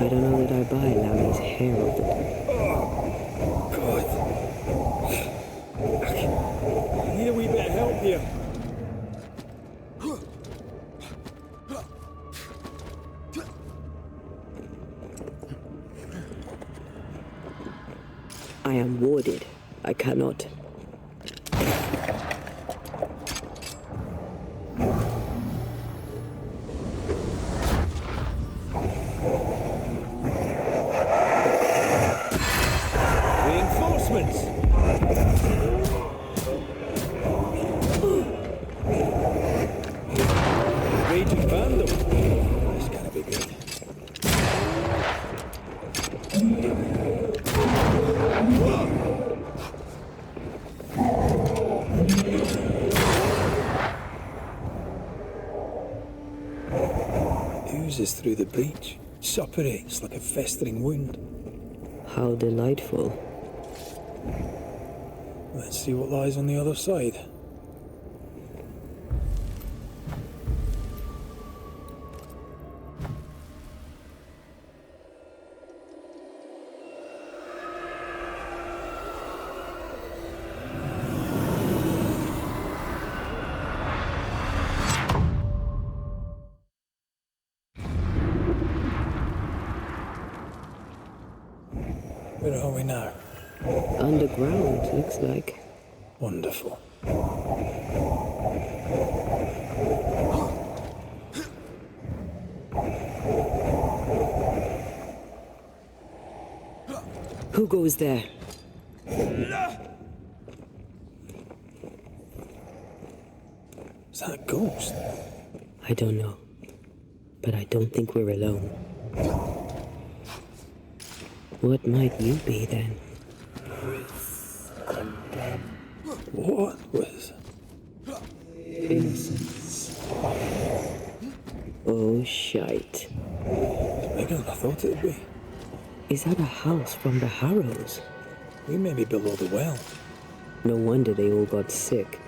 I don't know that I buy Lammy's hair of it. God. I need a wee bit of help here. I am warded. I cannot. Reinforcements! Raging vandal. This can't be good. Oozes through the breach, suppurates like a festering wound. How delightful. Let's see what lies on the other side. Where are we now? Underground, looks like. Wonderful. Who goes there? Is that a ghost? I don't know. But I don't think we're alone. What might you be then? What was? Innocence. Oh, shite. It's bigger than I thought it'd be. Is that a house from the Harrows? We may be below the well. No wonder they all got sick.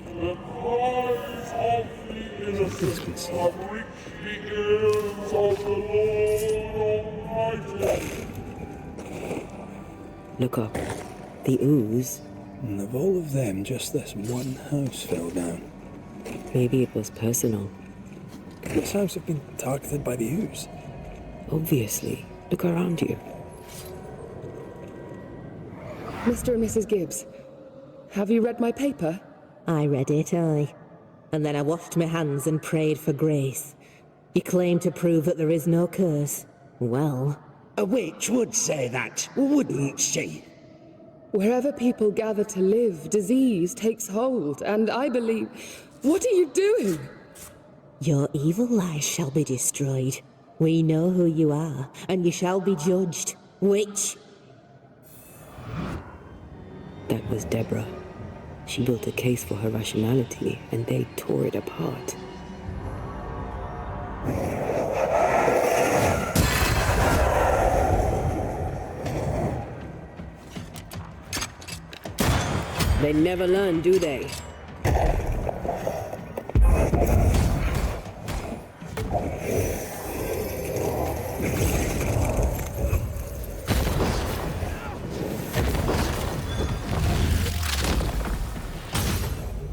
The cries of the innocent have reached the ears of the Lord Almighty. Look up. The ooze. And of all of them, just this one house fell down. Maybe it was personal. Could this house have been targeted by the ooze? Obviously. Look around you. Mr. and Mrs. Gibbs, have you read my paper? I read it, aye. And then I washed my hands and prayed for grace. You claim to prove that there is no curse. Well... A witch would say that, wouldn't she? Wherever people gather to live, disease takes hold, and I believe... What are you doing? Your evil lies shall be destroyed. We know who you are, and you shall be judged. Witch! That was Deborah. She built a case for her rationality, and they tore it apart. They never learn, do they?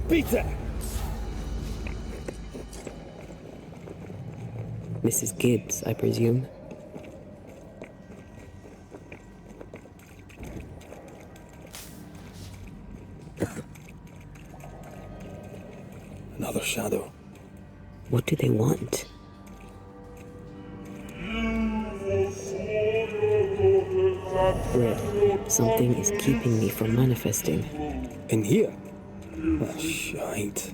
Peter! Mrs. Gibbs, I presume. Another shadow. What do they want? Red, something is keeping me from manifesting. In here? Oh, shite.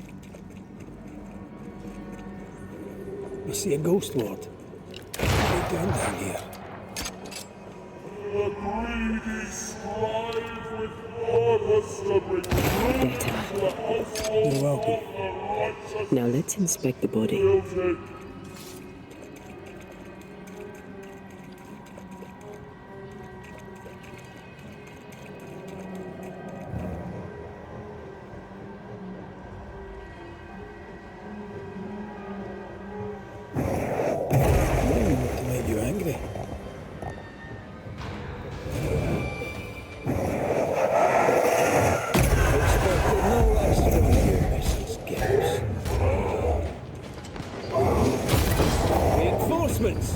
I see a ghost ward. What are you doing down here? The greedy strive with purpose to bring ruin to the household You're welcome. of the righteous. Now let's inspect the body. Guilty. Expected no less from you, Mrs. Gibbs. Reinforcements!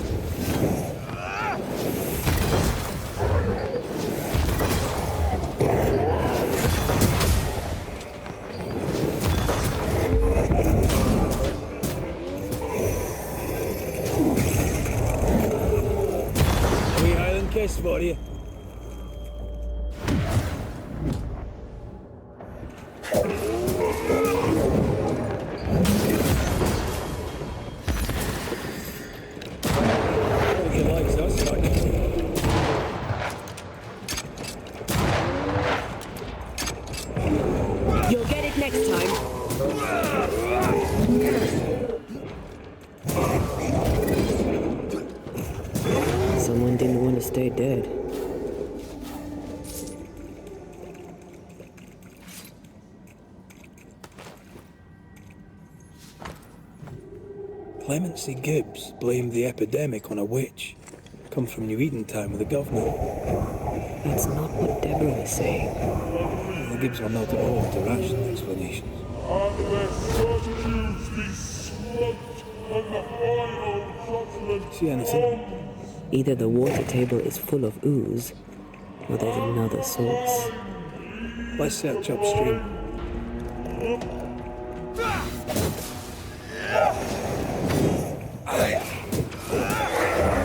Kiss for you. He likes us much. You'll get it next time. Someone didn't want to stay dead. Clemency Gibbs blamed the epidemic on a witch. Comes from New Eden Town with the governor. That's not what Deborah was saying. The Gibbs were not at all to rational explanations. And their certitudes be smoked, and the final judgment. See anything? Either the water table is full of ooze, or there's another source. Let's search upstream.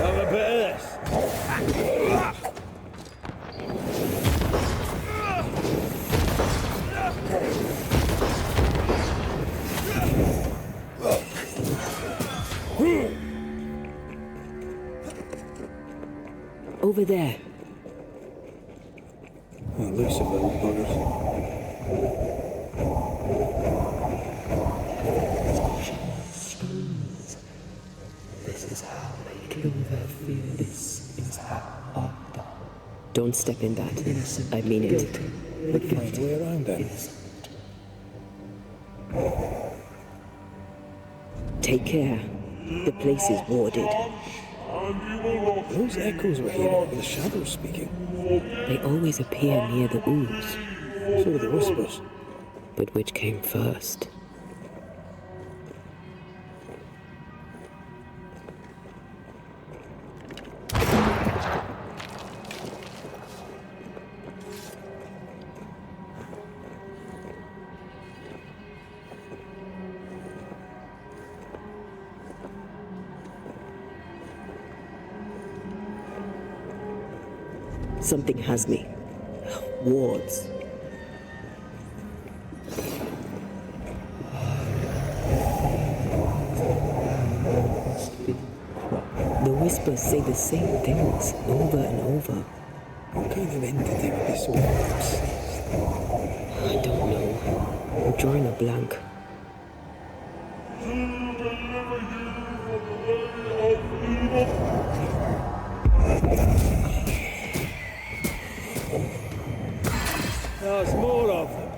Have a bit of this. Over there. Oh, loose of little buggers. This is how they kill their fear. This is how. Don't step in that. I mean it. Find a way around then. Take care. The place is warded. Those echoes were hearing were the shadows speaking. They always appear near the ooze. So do the whispers. But which came first? Something has me. Wards. The whispers say the same things over and over. What kind of entity would be so obsessed? I don't know. I'm drawing a blank. There's more of them.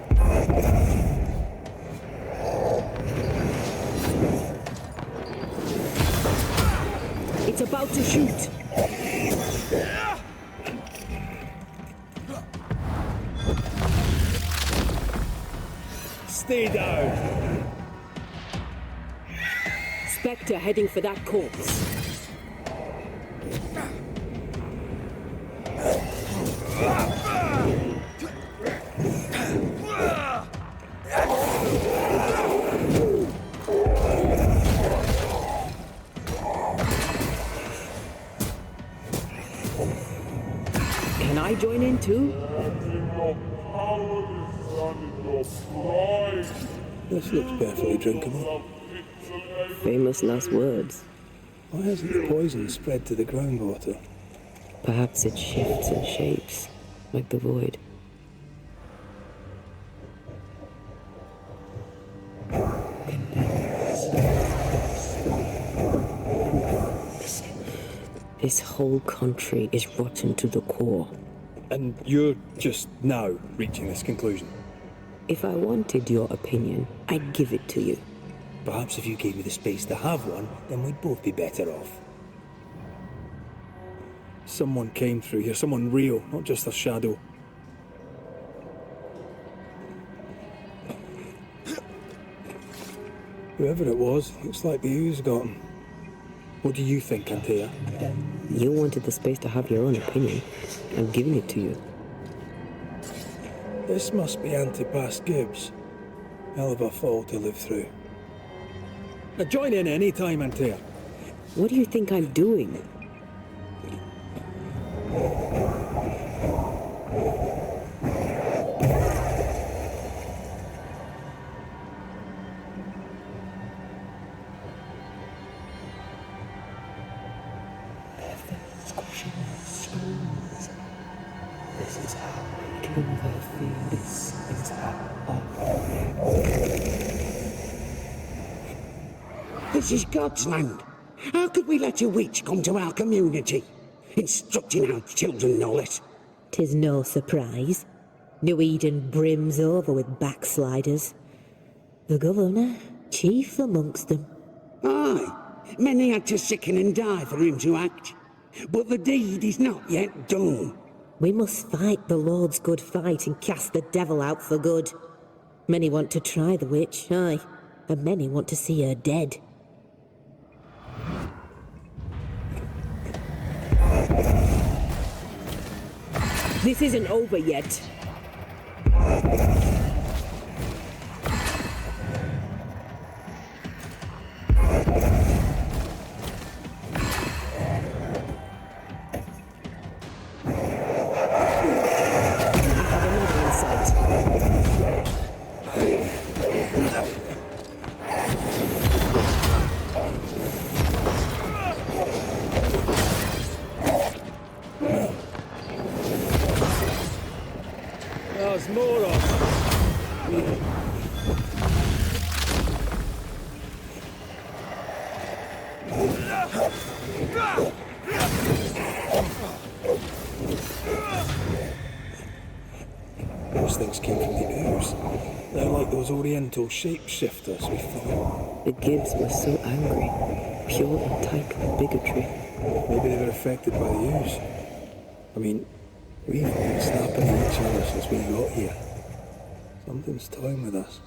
It's about to shoot. Stay down. Spectre heading for that corpse. Can I join in too? This looks perfectly drinkable. Famous last words. Why hasn't the poison spread to the groundwater? Perhaps it shifts and shapes, like the void. This whole country is rotten to the core. And you're just now reaching this conclusion? If I wanted your opinion, I'd give it to you. Perhaps if you gave me the space to have one, then we'd both be better off. Someone came through here, someone real, not just a shadow. Whoever it was, looks like the ooze got him. What do you think, Antea? You wanted the space to have your own opinion. I'm giving it to you. This must be Antipas Gibbs. Hell of a fall to live through. Now join in any time, Antea. What do you think I'm doing? This is how we kill their fear. This is how This is God's land. How could we let a witch come to our community? Instructing our children, no less. 'Tis no surprise. New Eden brims over with backsliders. The governor, chief amongst them. Aye, many had to sicken and die for him to act. But the deed is not yet done. We must fight the Lord's good fight and cast the devil out for good. Many want to try the witch, aye, and many want to see her dead. This isn't over yet. There's more of them. Those things came from the ooze. They're like those oriental shapeshifters we thought. The Gibbs were so angry, pure entitled bigotry. Maybe they were affected by the ooze. I mean, we've been snapping at each other since we got here. Something's toying with us.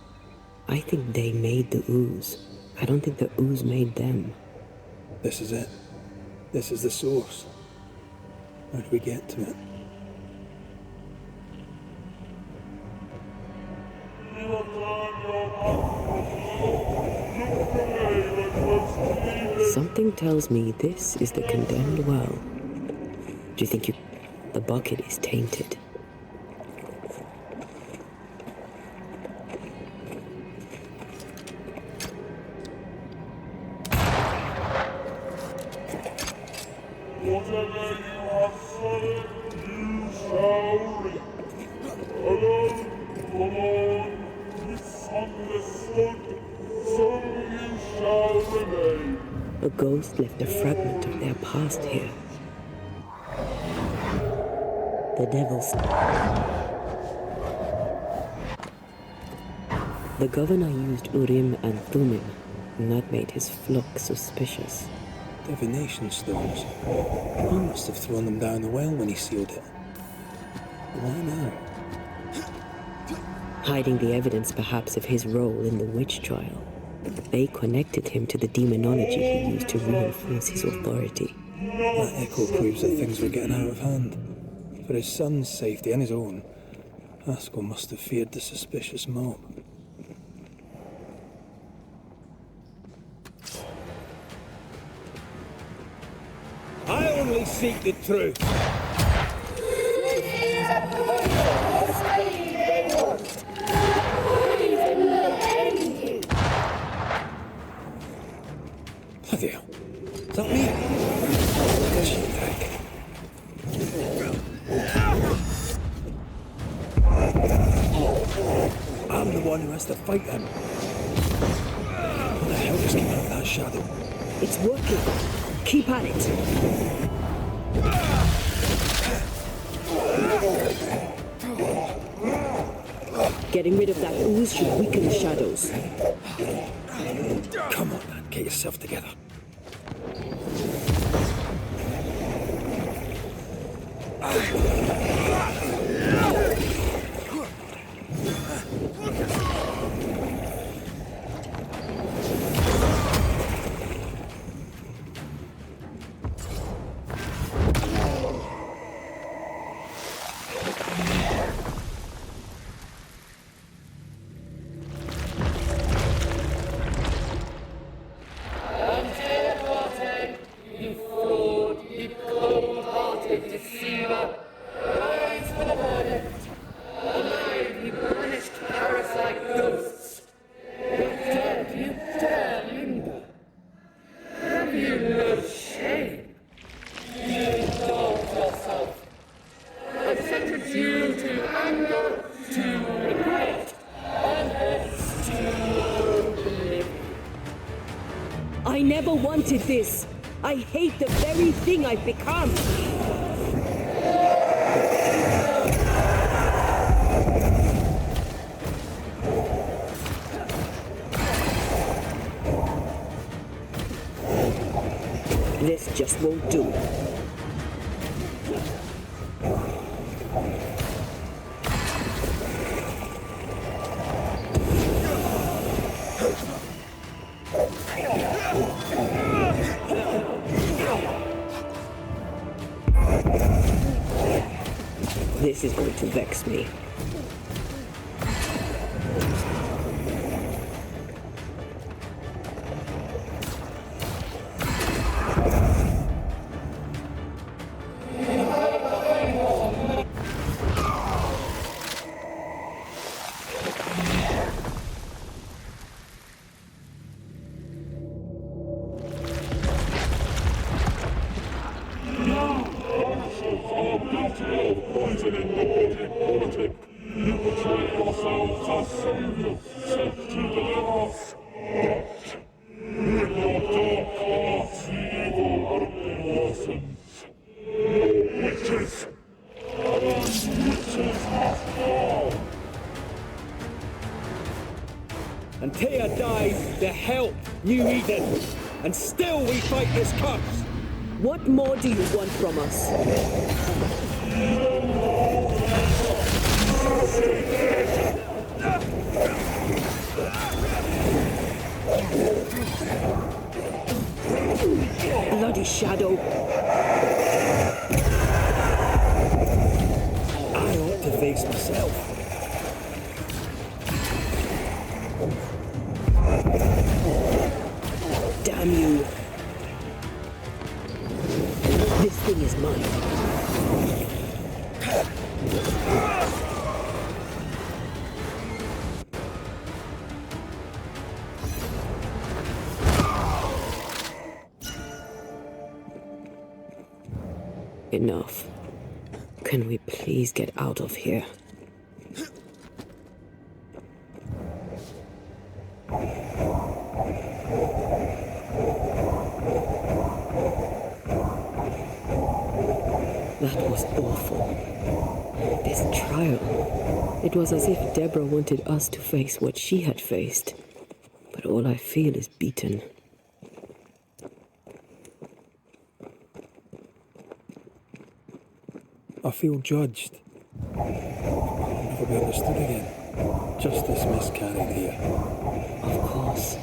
I think they made the ooze. I don't think the ooze made them. This is it. This is the source. How do we get to it? Something tells me this is the condemned well. Do you think the bucket is tainted? Whatever you have sown, you shall reap. Alone, forlorn, misunderstood, so you shall remain. A ghost left a fragment of their past here. The devil's... The governor used Urim and Thummim, and that made his flock suspicious. Divination stones. He must have thrown them down the well when he sealed it. Why now? Hiding the evidence perhaps of his role in the witch trial. They connected him to the demonology he used to reinforce his authority. That echo proves that things were getting out of hand. For his son's safety and his own, Haskell must have feared the suspicious mob. I only seek the truth. Bloody hell. Is that me? Cheap I'm the one who has to fight him. What the hell just came out of that shadow? It's working. Keep at it. Getting rid of that ooze should weaken the shadows. Come on, man. Get yourself together. I never wanted this. I hate the very thing I've become. This just won't do. This is going to vex me. Until dies, the help New Eden, and still we fight this curse. What more do you want from us? Bloody shadow. I ought to face myself. Damn you. This thing is mine. Enough. Can we please get out of here? That was awful. This trial. It was as if Deborah wanted us to face what she had faced. But all I feel is beaten. I feel judged. I'll never be understood again. Justice miscarried here. Of course.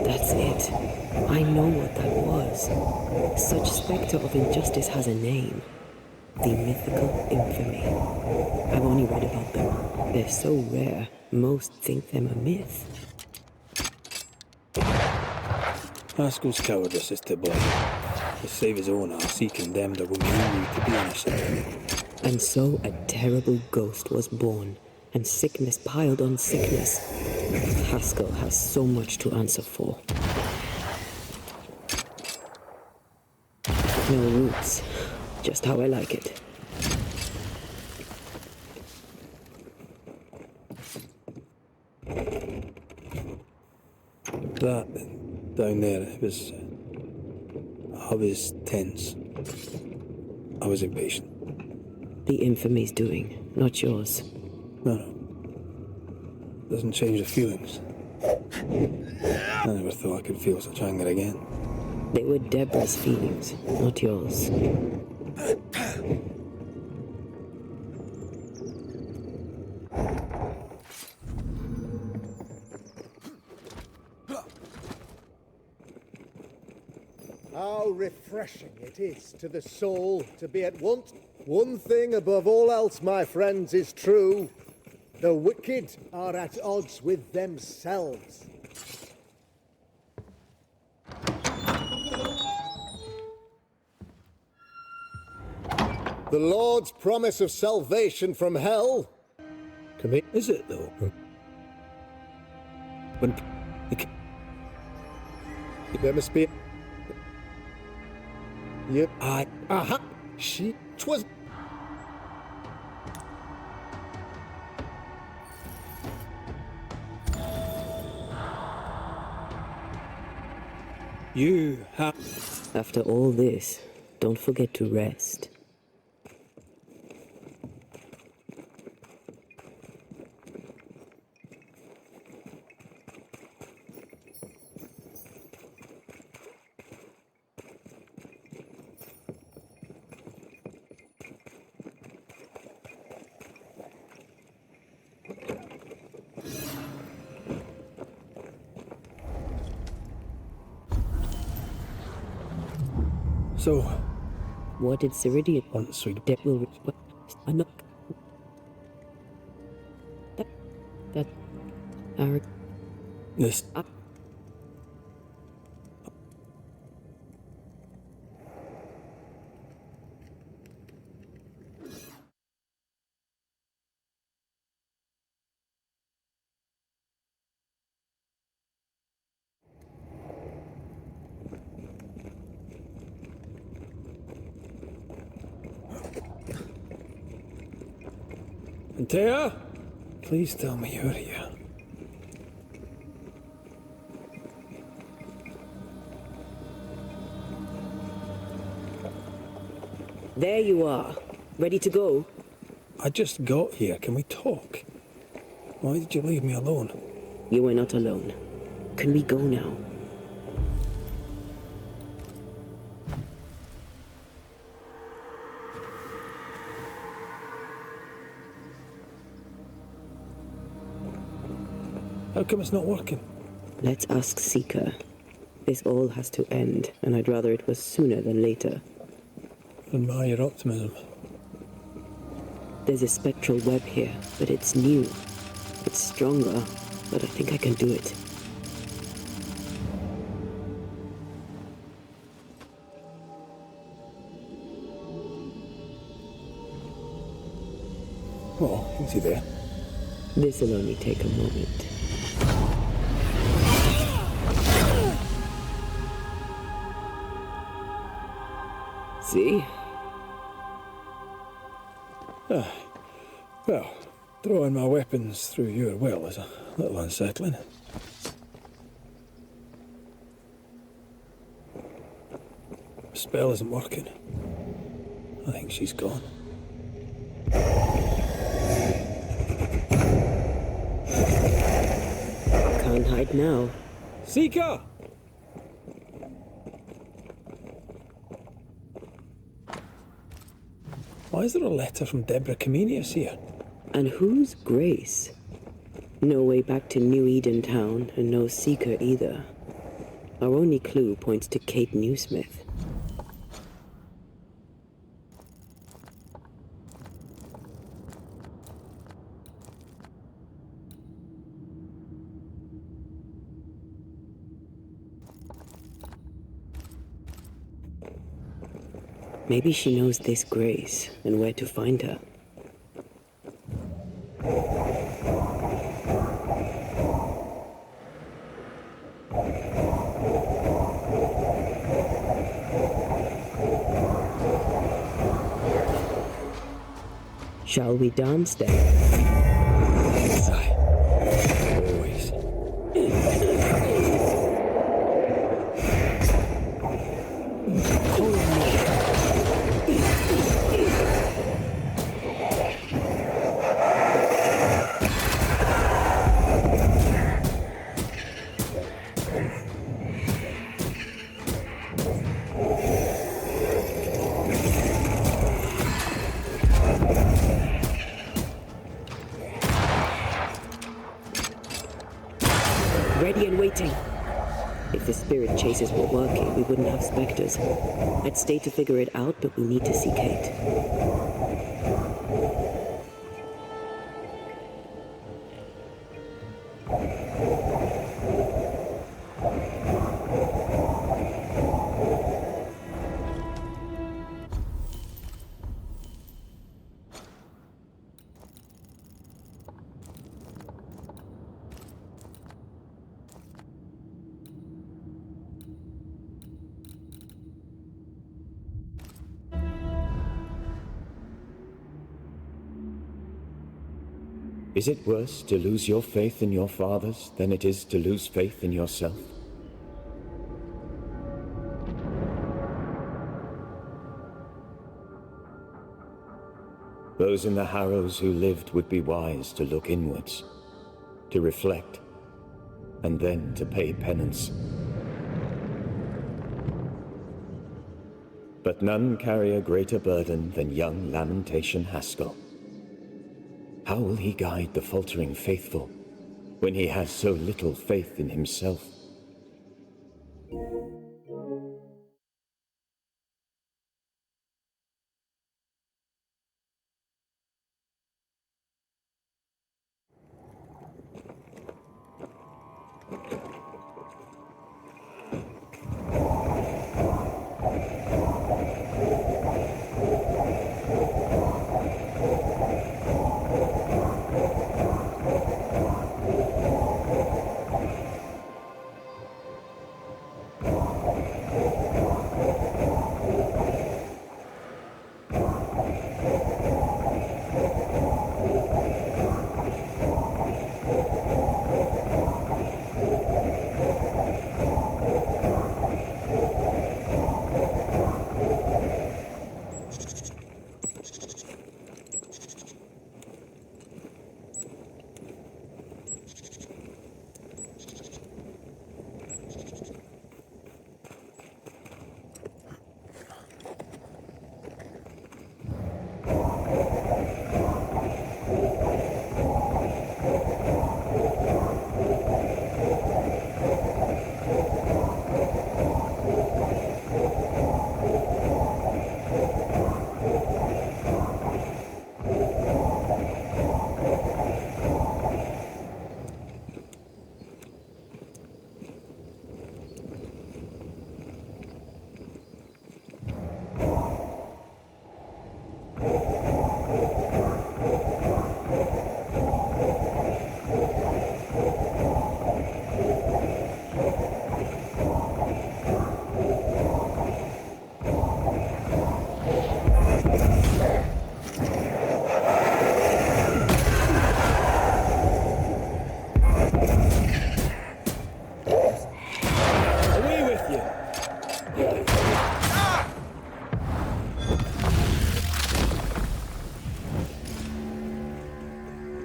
That's it. I know what that was. Such spectre of injustice has a name. The mythical infamy. I've only read about them. They're so rare, most think them a myth. Haskell's cowardice is to blame. To save his own ass, he condemned a woman he knew to be innocent. And so a terrible ghost was born, and sickness piled on sickness. Haskell has so much to answer for. No roots, just how I like it. That down there, I was tense. I was impatient. The infamy's doing, not yours. No. Doesn't change the feelings. I never thought I could feel such anger again. They were Deborah's feelings, not yours. refreshing it is to the soul to be at once. One thing above all else, my friends, is true. The wicked are at odds with themselves. The Lord's promise of salvation from hell. Is it though? When there must be. Yep. Aha. She. 'Twas. You have. After all this, don't forget to rest. So, what did Ceridian want? Sweet that will I'm not that our this. Antea, please tell me you're here. There you are, ready to go. I just got here. Can we talk? Why did you leave me alone? You were not alone. Can we go now? How come it's not working? Let's ask Seeker. This all has to end, and I'd rather it was sooner than later. Admire your optimism. There's a spectral web here, but it's new. It's stronger, but I think I can do it. Oh, easy there. This'll only take a moment. See? Well, throwing my weapons through your will is a little unsettling. The spell isn't working. I think she's gone. Can't hide now. Seeker! Why is there a letter from Deborah Comenius here? And who's Grace? No way back to New Eden Town, and no Seeker either. Our only clue points to Kate Newsmith. Maybe she knows this Grace and where to find her. Shall we dance then? Always. Ready and waiting. If the spirit chases were working, we wouldn't have specters. I'd stay to figure it out, but we need to see Kate. Is it worse to lose your faith in your fathers than it is to lose faith in yourself? Those in the Harrows who lived would be wise to look inwards, to reflect, and then to pay penance. But none carry a greater burden than young Lamentation Haskell. How will he guide the faltering faithful when he has so little faith in himself?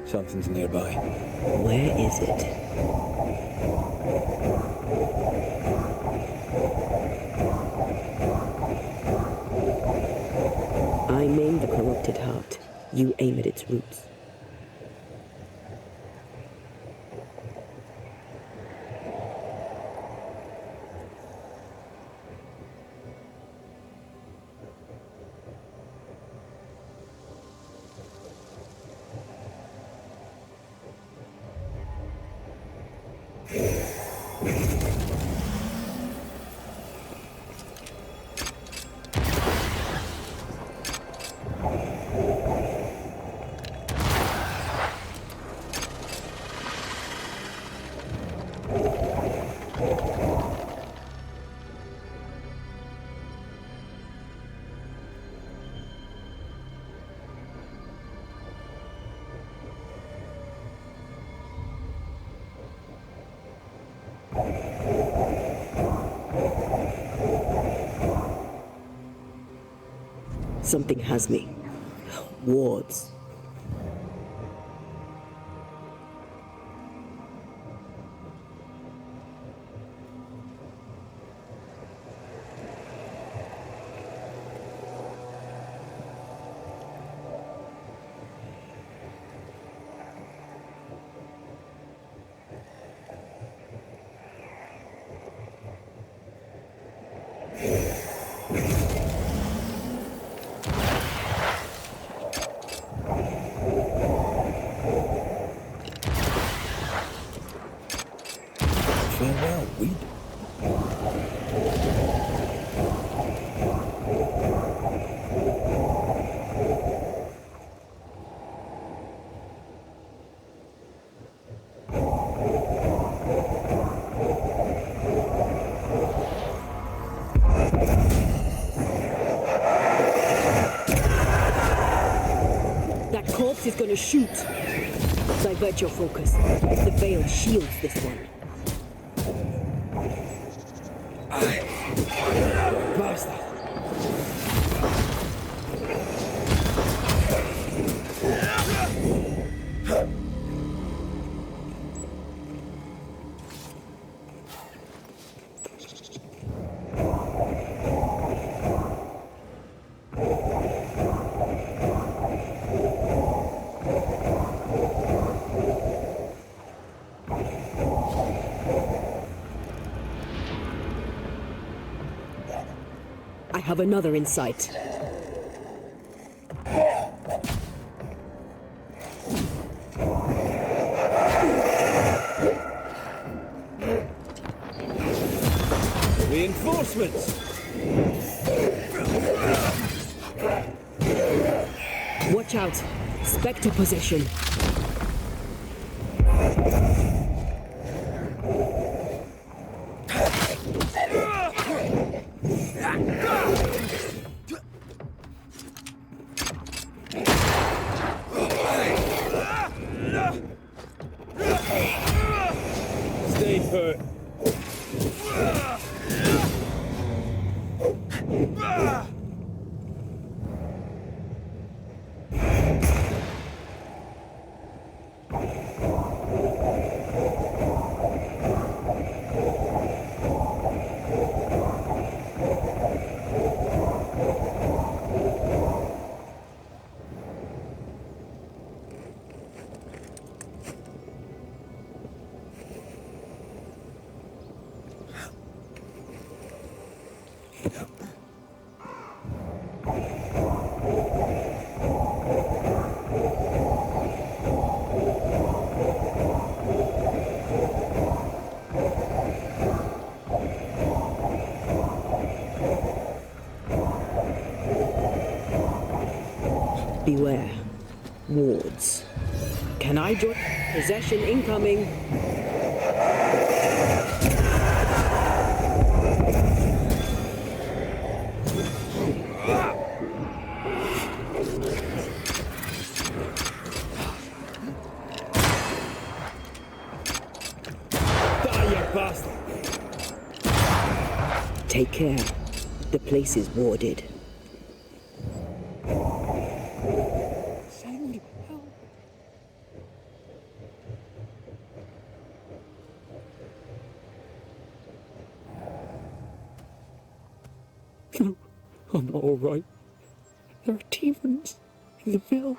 Something's nearby. Where is it? I maim the corrupted heart. You aim at its roots. Something has me. Wards. Grace is gonna shoot. Divert your focus. The veil shields this one. Bastard! I have another in sight. Reinforcements! Watch out. Spectre position. Stay put. Beware. Wards. Can I join? Possession incoming. Die, you bastard! Take care. The place is warded. Send help. No, I'm not all right. There are demons in the mill.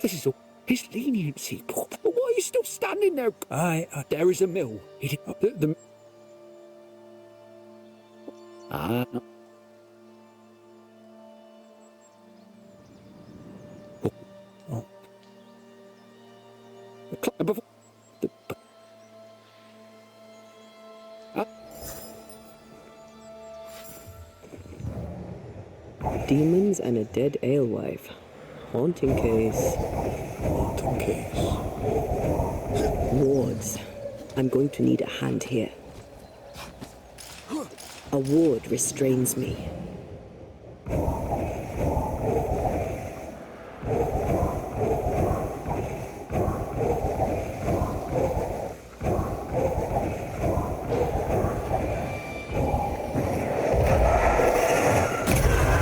This is all his leniency. But why are you still standing there? There is a mill. No. Demons and a dead alewife. Haunting case. Haunting case. Wards. I'm going to need a hand here. A ward restrains me.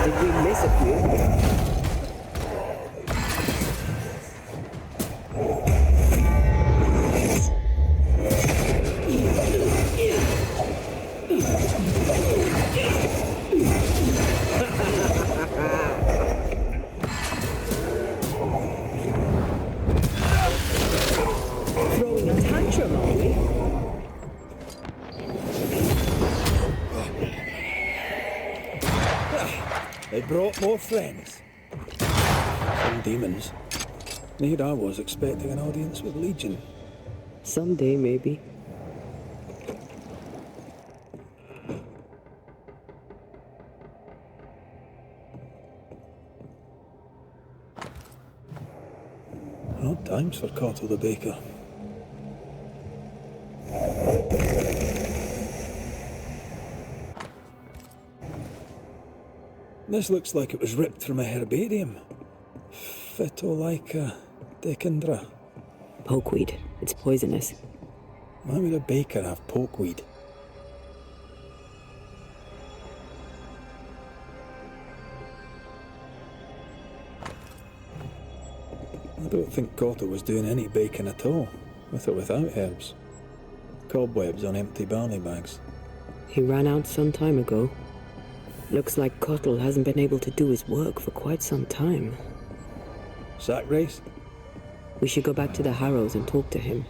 Did we miss a few? Throwing a tantrum, are we? They brought more friends. Some demons. Here I was expecting an audience with Legion. Someday, maybe. Odd times for Cottle the Baker. This looks like it was ripped from a herbarium. Phytolaica Dickendra? Pokeweed. It's poisonous. Why would a baker have pokeweed? I don't think Cotto was doing any baking at all, with or without herbs. Cobwebs on empty barley bags. He ran out some time ago. Looks like Cottle hasn't been able to do his work for quite some time. Sack race? We should go back to the Harrows and talk to him.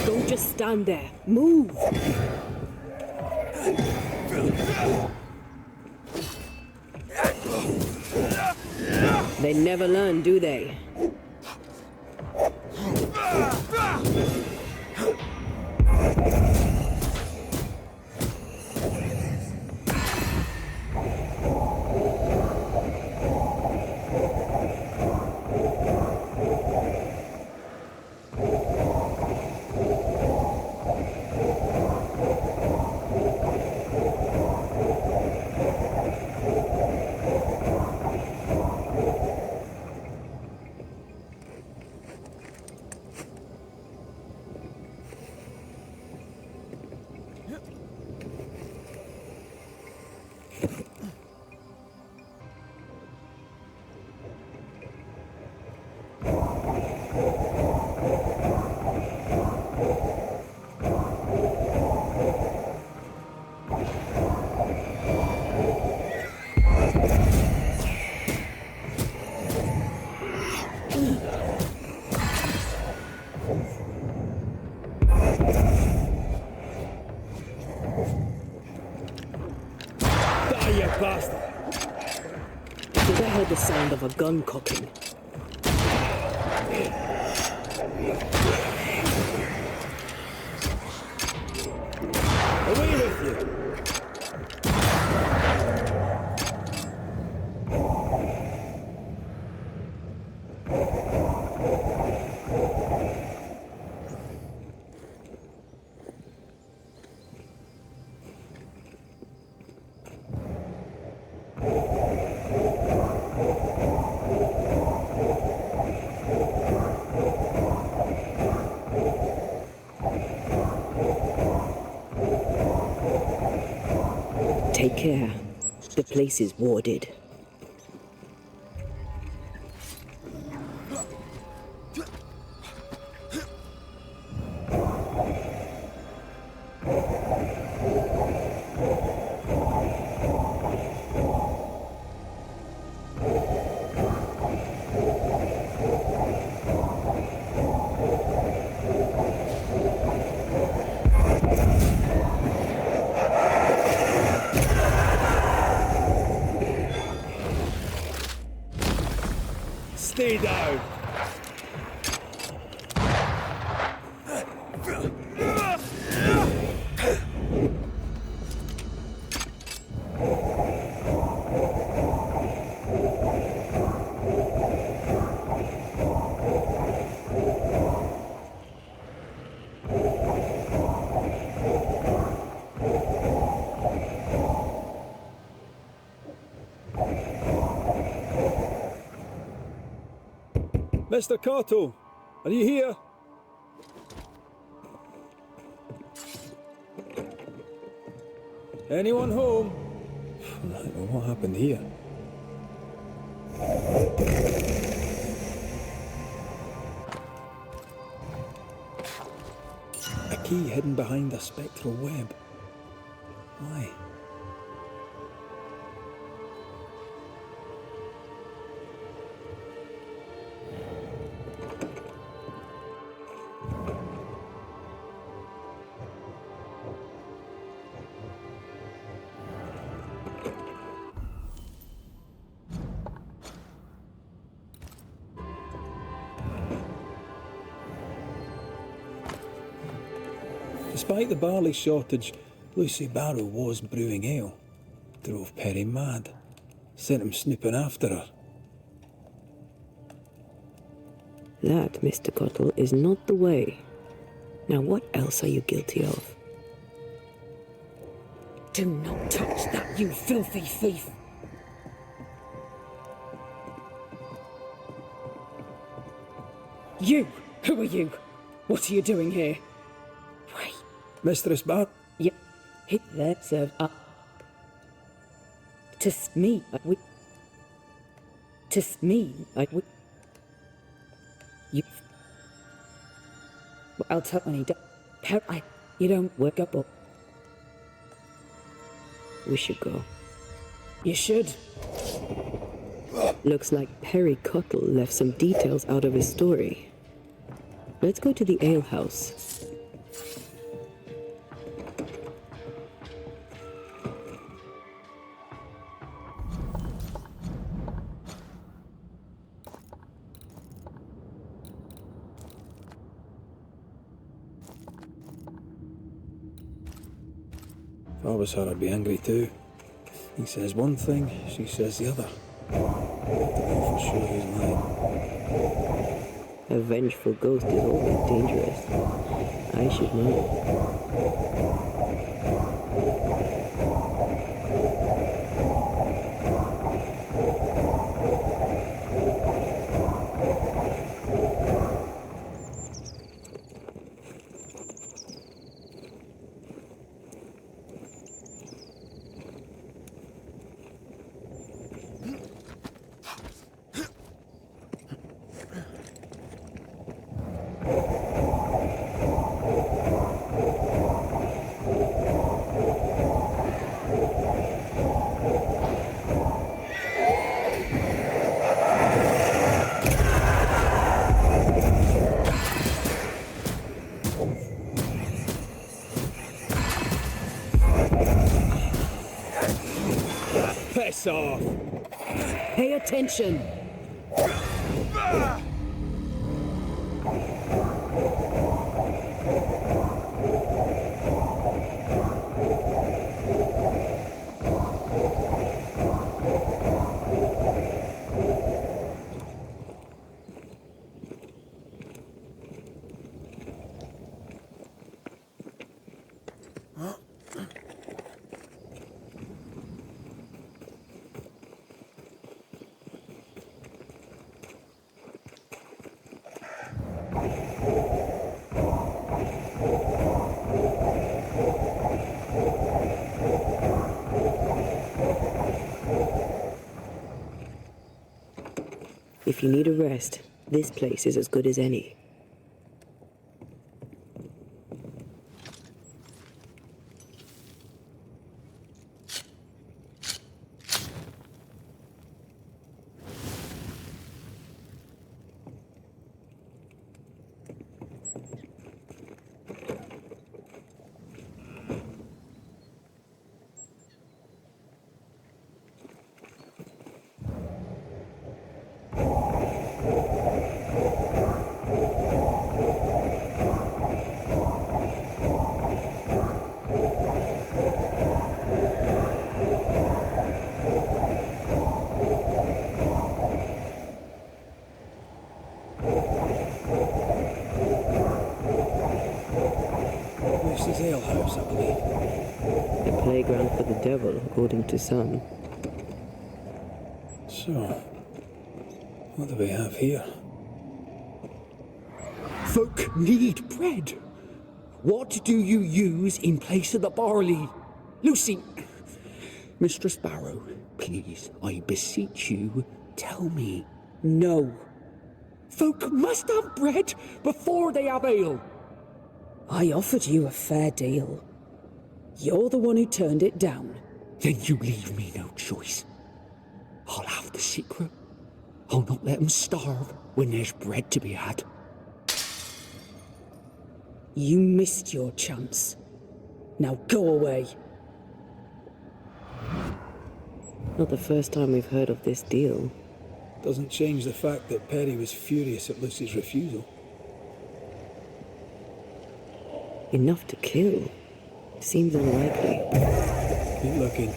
Don't just stand there. Move! They never learn, do they? I heard the sound of a gun cocking. Away with you! Take care. The place is warded. Stay down! Mr. Cotto, are you here? Anyone home? Right, well, what happened here? key hidden behind a spectral web. Why? Despite the barley shortage, Lucy Barrow was brewing ale. Drove Perry mad. Sent him snooping after her. That, Mr. Cottle, is not the way. Now what else are you guilty of? Do not touch that, you filthy thief! You! Who are you? What are you doing here? Wait. Mistress Barrow? Yep. Hit that served up. To me, you. I'll tell when he does. You don't work up. We should go. You should. Looks like Perry Cottle left some details out of his story. Let's go to the alehouse. If I was her, I'd be angry too. He says one thing, she says the other. I don't know for sure who's lying. A vengeful ghost is always dangerous. I should know. Piss off! Pay attention! If you need a rest, this place is as good as any. Lucy's alehouse, I believe. A playground for the devil, according to some. So, what do we have here? Folk need bread. What do you use in place of the barley? Lucy, Mistress Barrow, please, I beseech you, tell me. No. Folk must have bread before they have ale. I offered you a fair deal. You're the one who turned it down. Then you leave me no choice. I'll have the secret. I'll not let them starve when there's bread to be had. You missed your chance. Now go away. Not the first time we've heard of this deal. Doesn't change the fact that Perry was furious at Lucy's refusal. Enough to kill? Seems unlikely. Keep looking.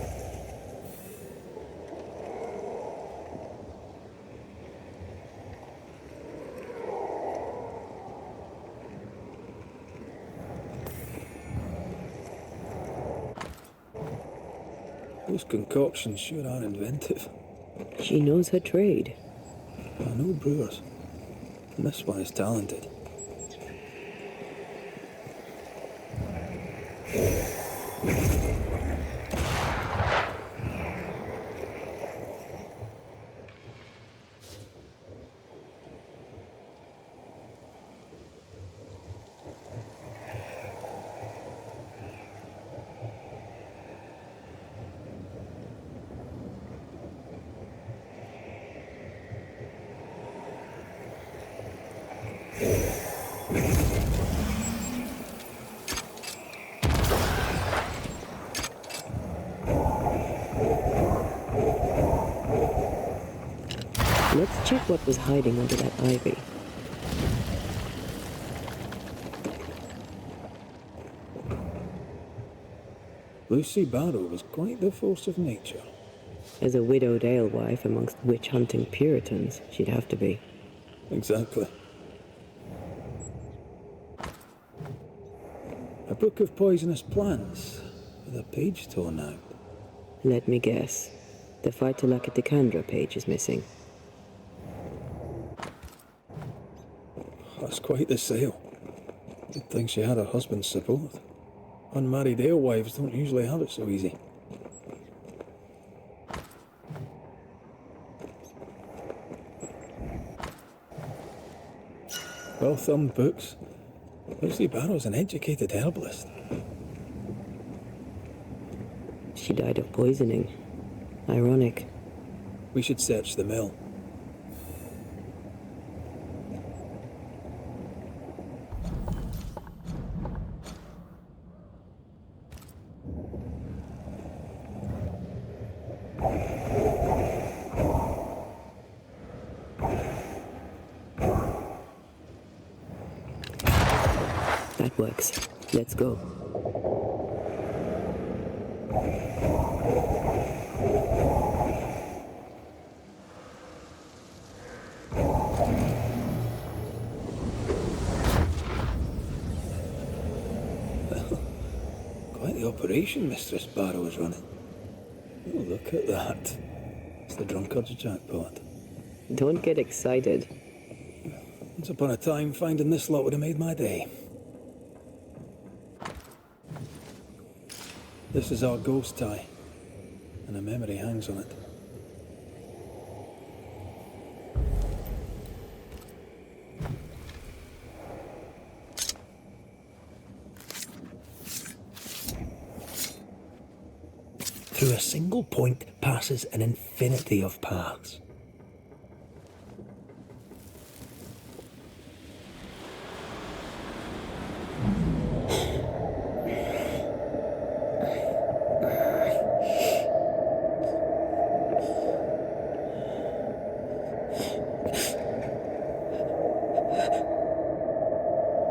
Those concoctions sure are inventive. She knows her trade. I know brewers, and this one is talented. Let's check what was hiding under that ivy. Lucy Barrow was quite the force of nature. As a widowed alewife amongst witch-hunting Puritans, she'd have to be. Exactly. A book of poisonous plants, with a page torn out. Let me guess. The Phytolacticandra page is missing. That's quite the sale. Good thing she had her husband's support. Unmarried alewives don't usually have it so easy. Well-thumbed books. Lucy Barrow's an educated herbalist. She died of poisoning. Ironic. We should search the mill. That works. Let's go. Quite the operation Mistress Barrow is running. Oh, look at that. It's the drunkard's jackpot. Don't get excited. Once upon a time, finding this lot would have made my day. This is our ghost tie, and a memory hangs on it. Through a single point passes an infinity of paths.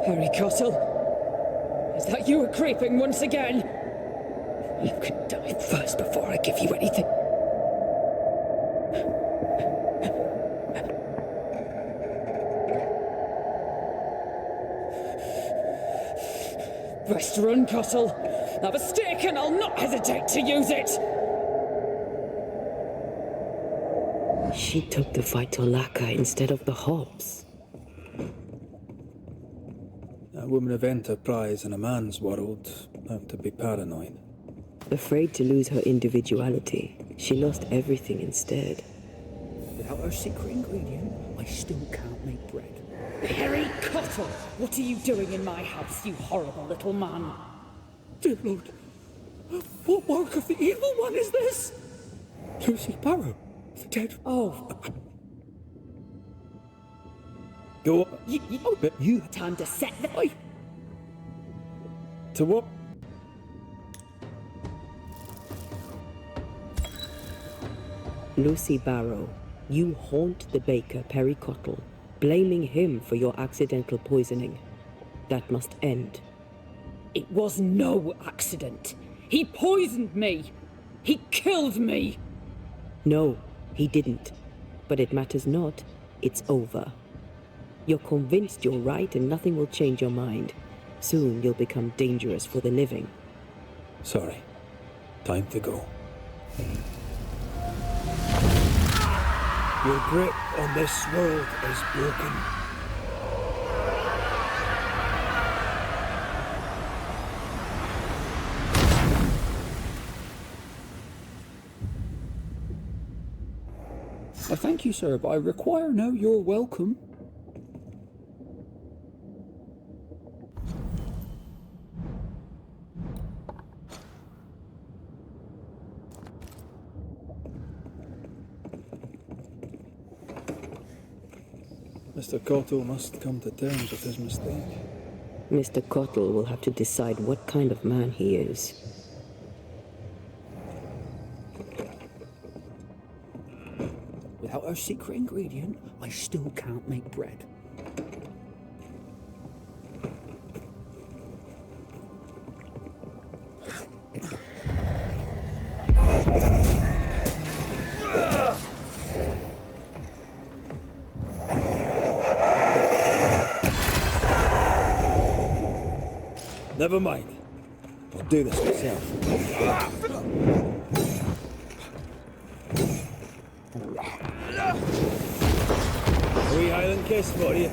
Harry Cottle? Is that you creeping once again? You could die first before I give you anything. Best run, Cottle. Have a stick and I'll not hesitate to use it. She took the Phytolacca instead of the hops. A woman of enterprise in a man's world have to be paranoid. Afraid to lose her individuality, she lost everything instead. Without our secret ingredient, I still can't make bread. Harry Cottle, what are you doing in my house, you horrible little man? Dear Lord, what mark of the evil one is this? Lucy Barrow, the dead. Oh. Go on. You time to set the... Oi. To what? Lucy Barrow, you haunt the baker, Perry Cottle, blaming him for your accidental poisoning. That must end. It was no accident. He poisoned me. He killed me. No, he didn't. But it matters not. It's over. You're convinced you're right and nothing will change your mind. Soon you'll become dangerous for the living. Sorry. Time to go. Your grip on this world is broken. I thank you, sir, but I require no you're welcome. Mr. Cottle must come to terms with his mistake. Mr. Cottle will have to decide what kind of man he is. Without our secret ingredient, I still can't make bread. Never mind. I'll do this myself. A wee Highland kiss for you.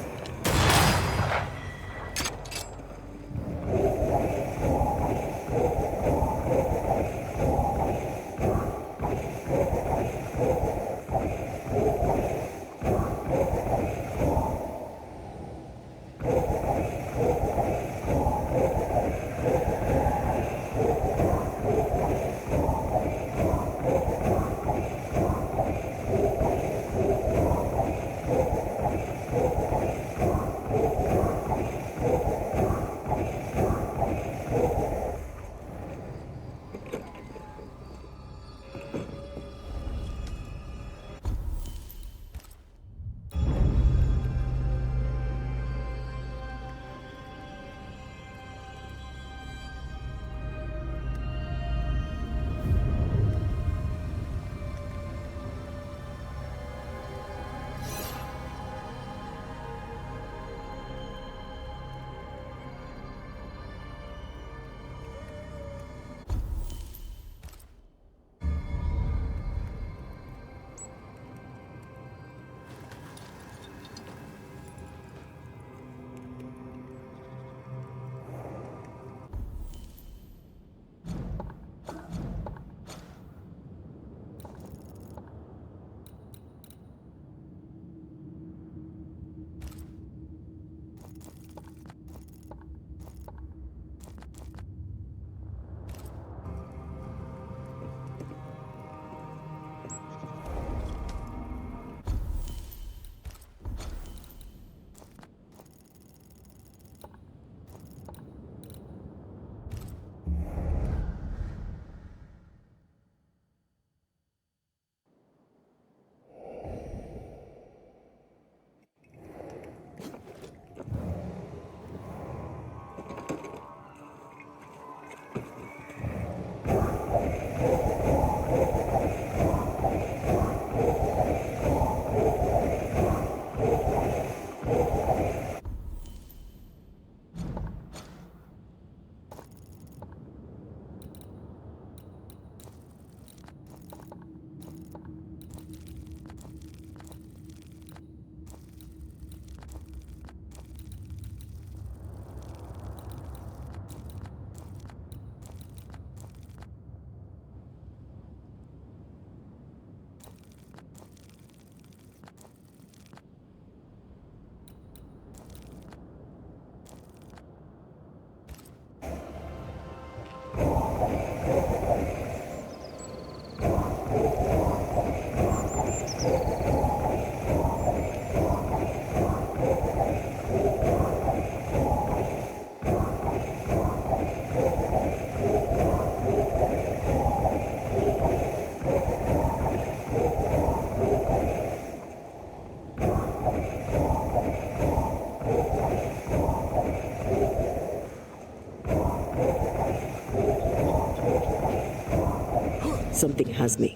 Something has me.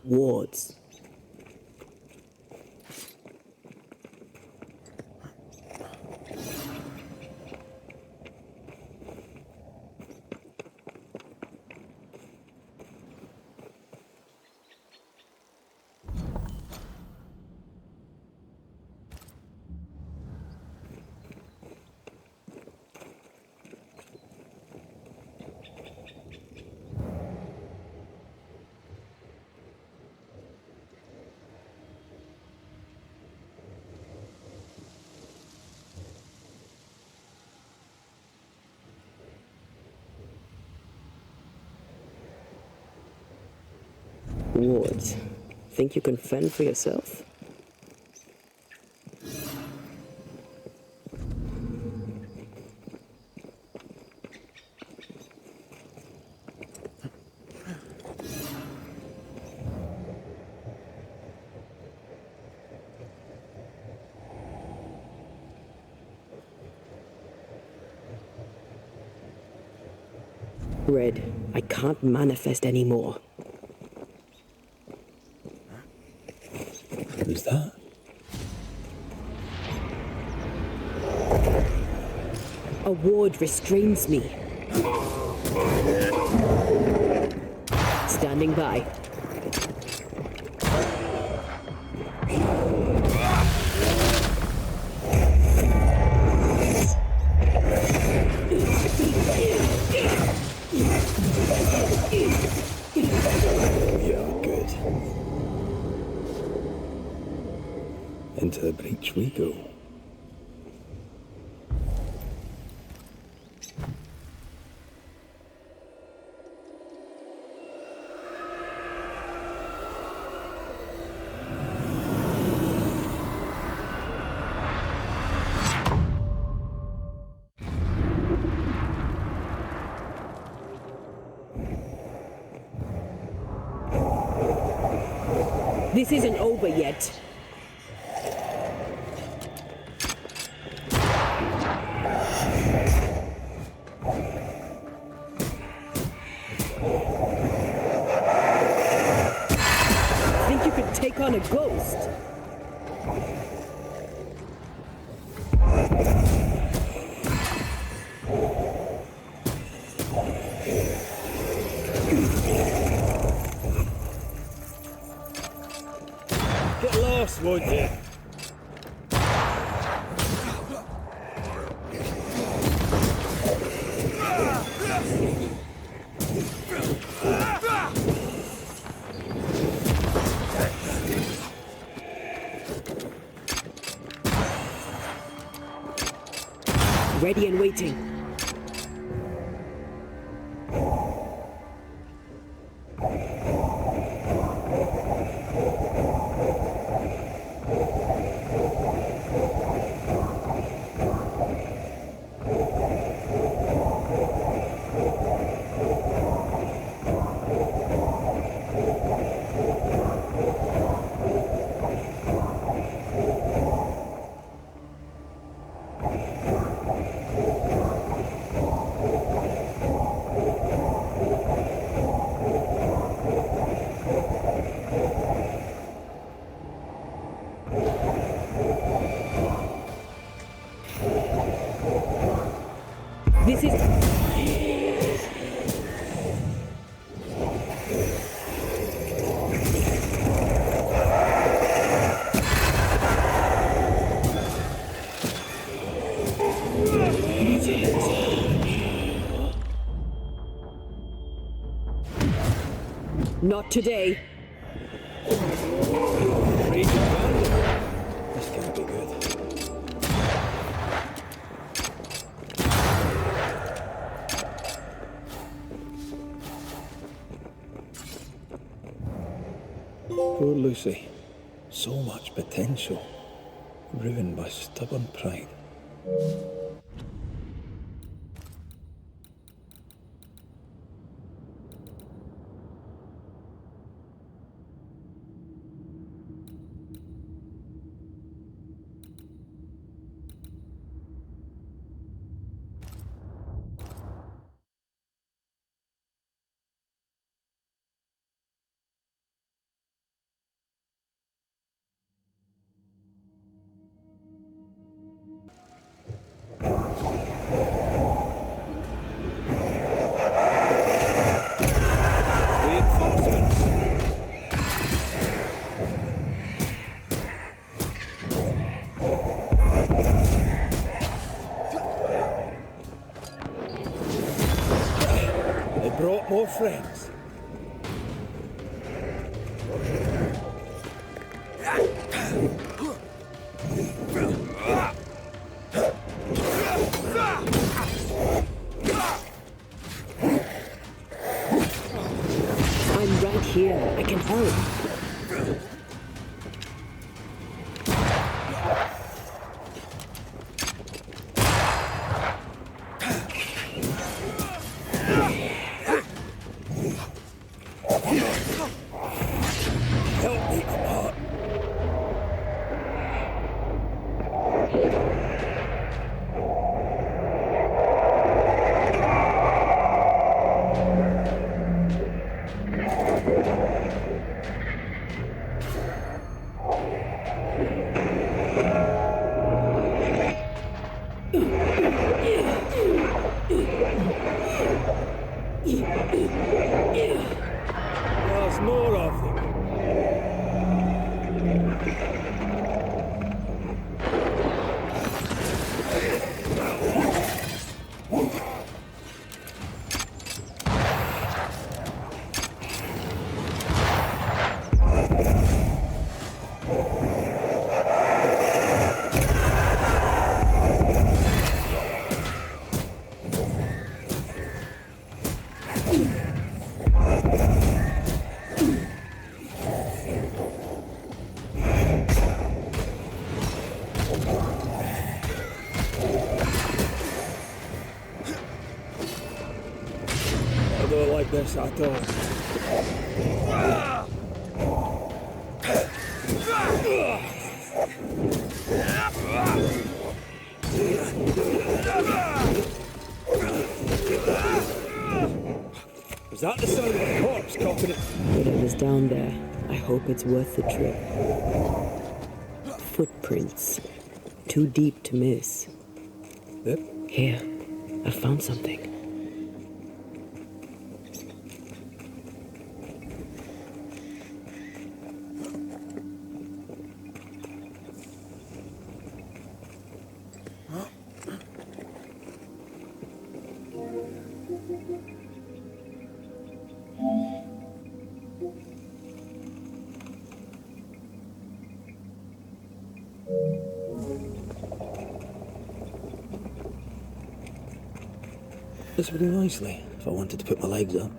Wards. Wards. Think you can fend for yourself? Red, I can't manifest anymore. Who's that? A ward restrains me. Standing by. Yeah, good. Into the breach we go. This isn't over yet. Think you could take on a ghost? Get lost, won't you? Ready and waiting. This is... Not today. This can't be good. Poor Lucy. So much potential. Ruined by stubborn pride. more friends. I'm right here. I can help. Help me, Amar. There's more of them. I don't like this at all. Is that the sound of a corpse coughing it? Whatever's down there, I hope it's worth the trip. Footprints. Too deep to miss. Yep. Here, I found something. This would do nicely if I wanted to put my legs up.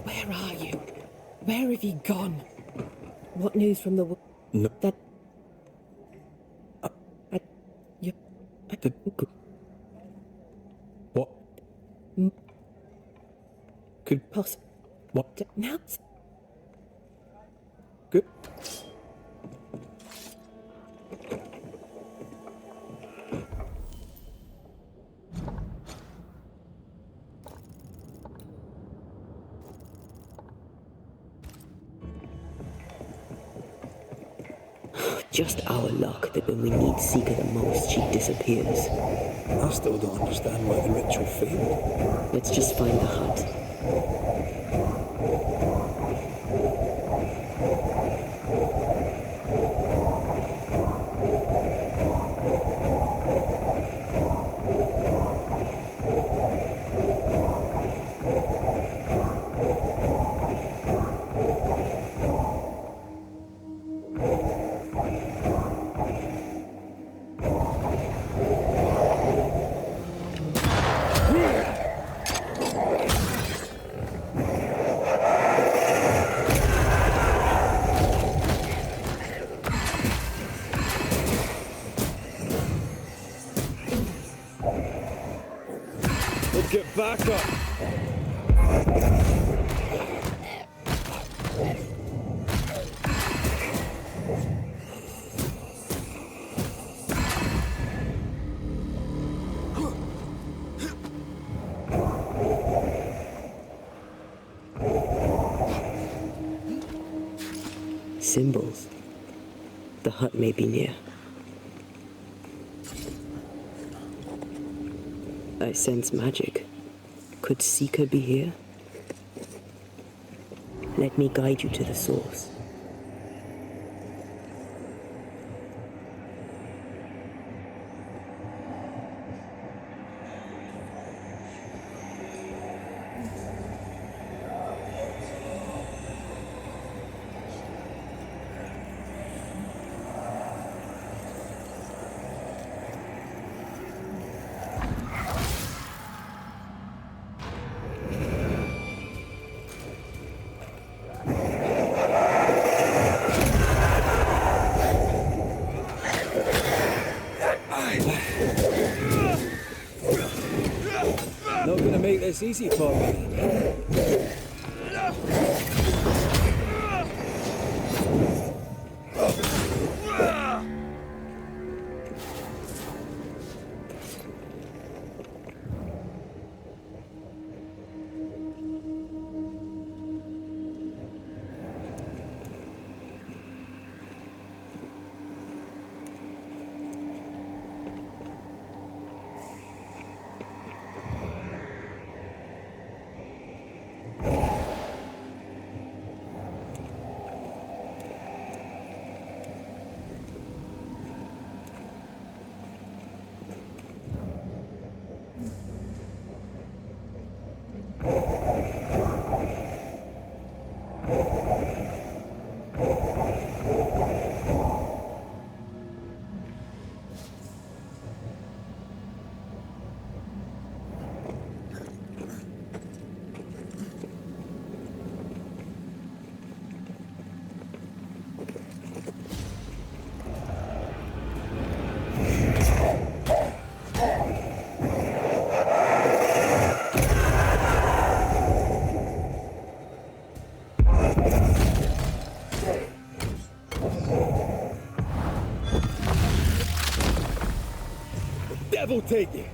Where are you? Where have you gone? What news from the... No. That... You... What? Could... What? Now... Good. Just our luck that when we need Seeker the most, she disappears. I still don't understand why the ritual failed. Let's just find the hut. back up. Symbols. The hut may be near. I sense magic. Could Seeker be here? Let me guide you to the source. Not gonna make this easy for me. Devil take you!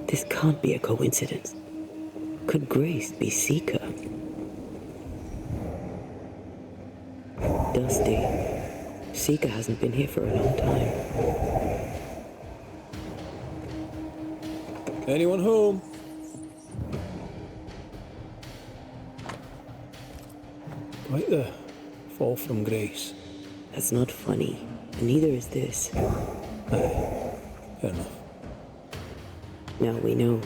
This can't be a coincidence. Could Grace be Seeker? Dusty. Seeker hasn't been here for a long time. Anyone home? Quite the fall from grace. That's not funny, and neither is this. Aye, fair enough. Now we know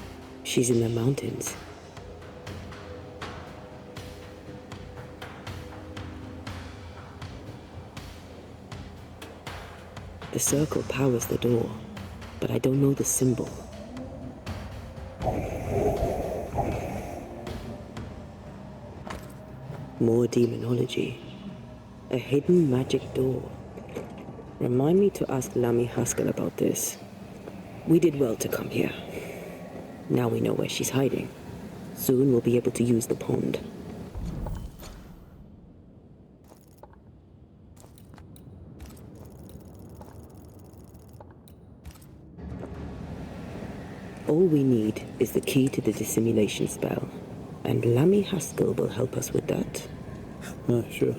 she's in the mountains. The circle powers the door, but I don't know the symbol. More demonology. A hidden magic door. Remind me to ask Lammy Haskell about this. We did well to come here. Now we know where she's hiding. Soon we'll be able to use the pond. All we need is the key to the dissimulation spell, and Lammy Haskell will help us with that. Sure.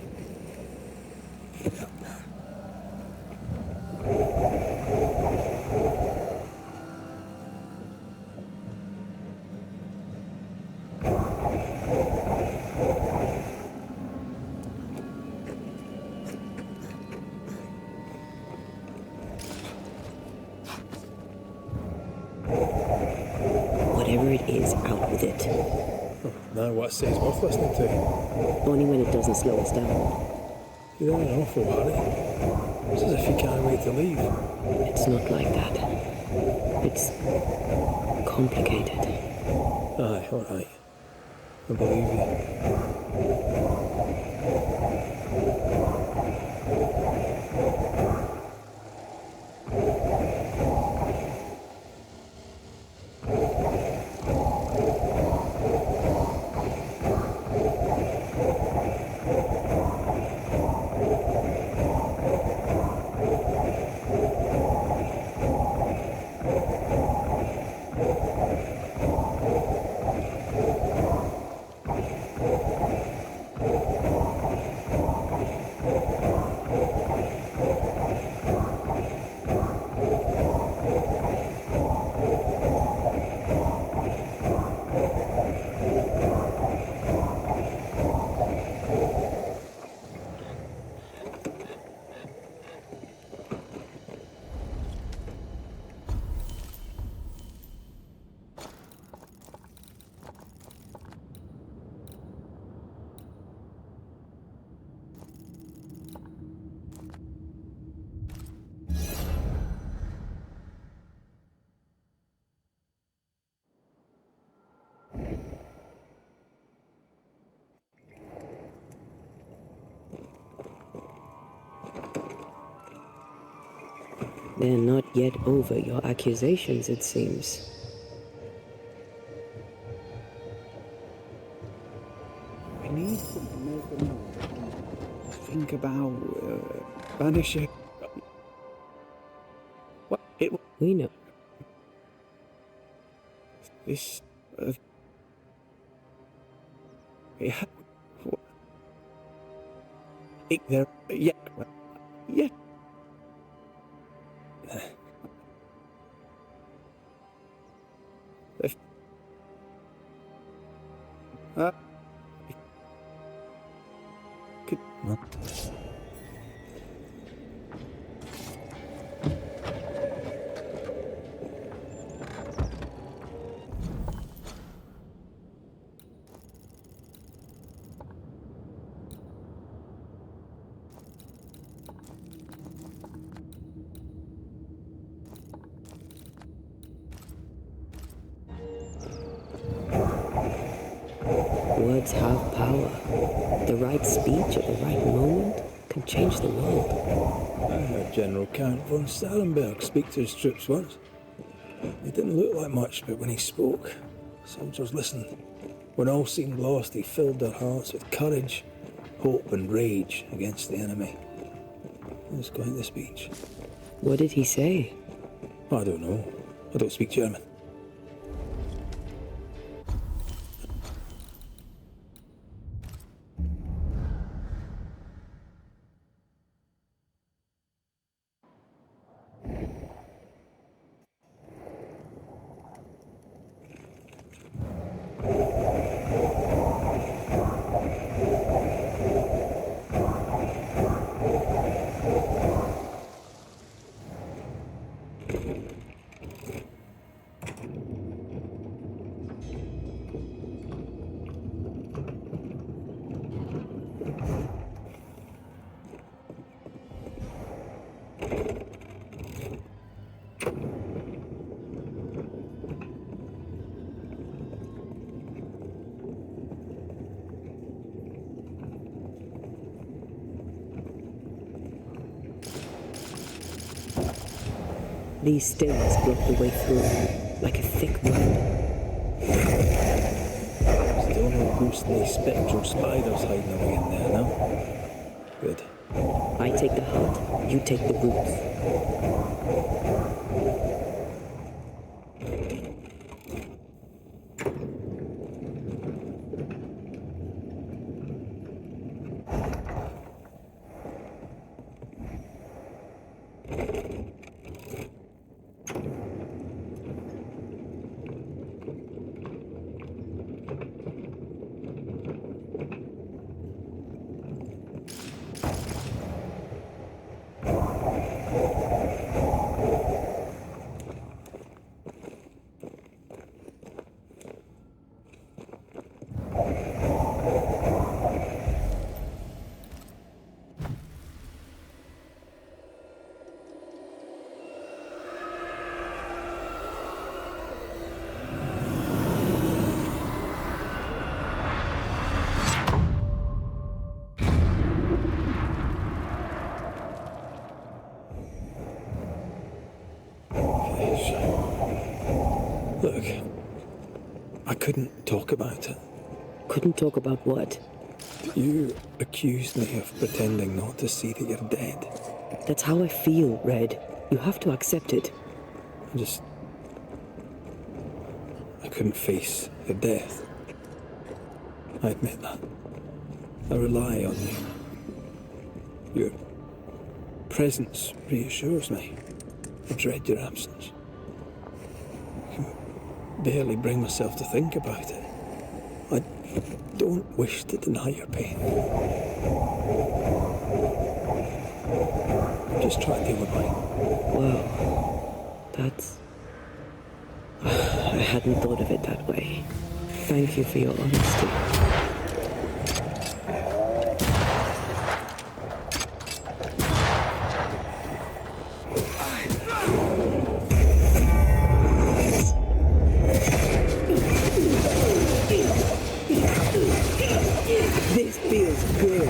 Whatever it is, out with it. Now what says worth listening to? Only when it doesn't slow us down. You're in an awful hurry. It's as if you can't wait to leave. It's not like that. It's complicated. Aye, alright. I believe you. They're not yet over your accusations, it seems. I need to think about Banisher. What? We know. This. Yeah. There. Yeah. Yeah. If. Could. Words have power. The right speech at the right moment can change the world. I heard General Count von Stalenberg speak to his troops once. He didn't look like much, but when he spoke, soldiers listened. When all seemed lost, he filled their hearts with courage, hope and rage against the enemy. It was quite the speech. What did he say? I don't know. I don't speak German. These stairs block the way through, like a thick web. Still no ghostly spectral spiders hiding away in there, no? Good. I take the heart, you take the roots. Look, I couldn't talk about it. Couldn't talk about what? You accused me of pretending not to see that you're dead. That's how I feel, Red. You have to accept it. I couldn't face your death. I admit that. I rely on you. Your presence reassures me. I dread your absence. I can barely bring myself to think about it. I don't wish to deny your pain. Just try to deal with mine. Wow. That's... I hadn't thought of it that way. Thank you for your honesty. This feels good.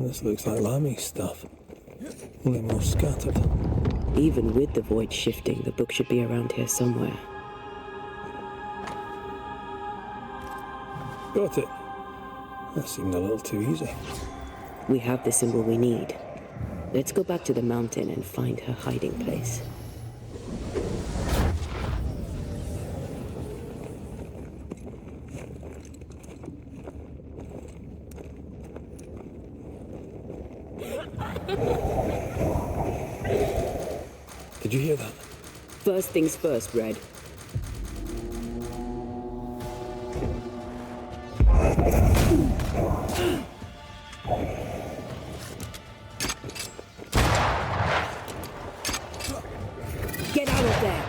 This looks like Lami's stuff, only more scattered. Even with the void shifting, the book should be around here somewhere. Got it. That seemed a little too easy. We have the symbol we need. Let's go back to the mountain and find her hiding place. Did you hear that? First things first, Red. Get out of there!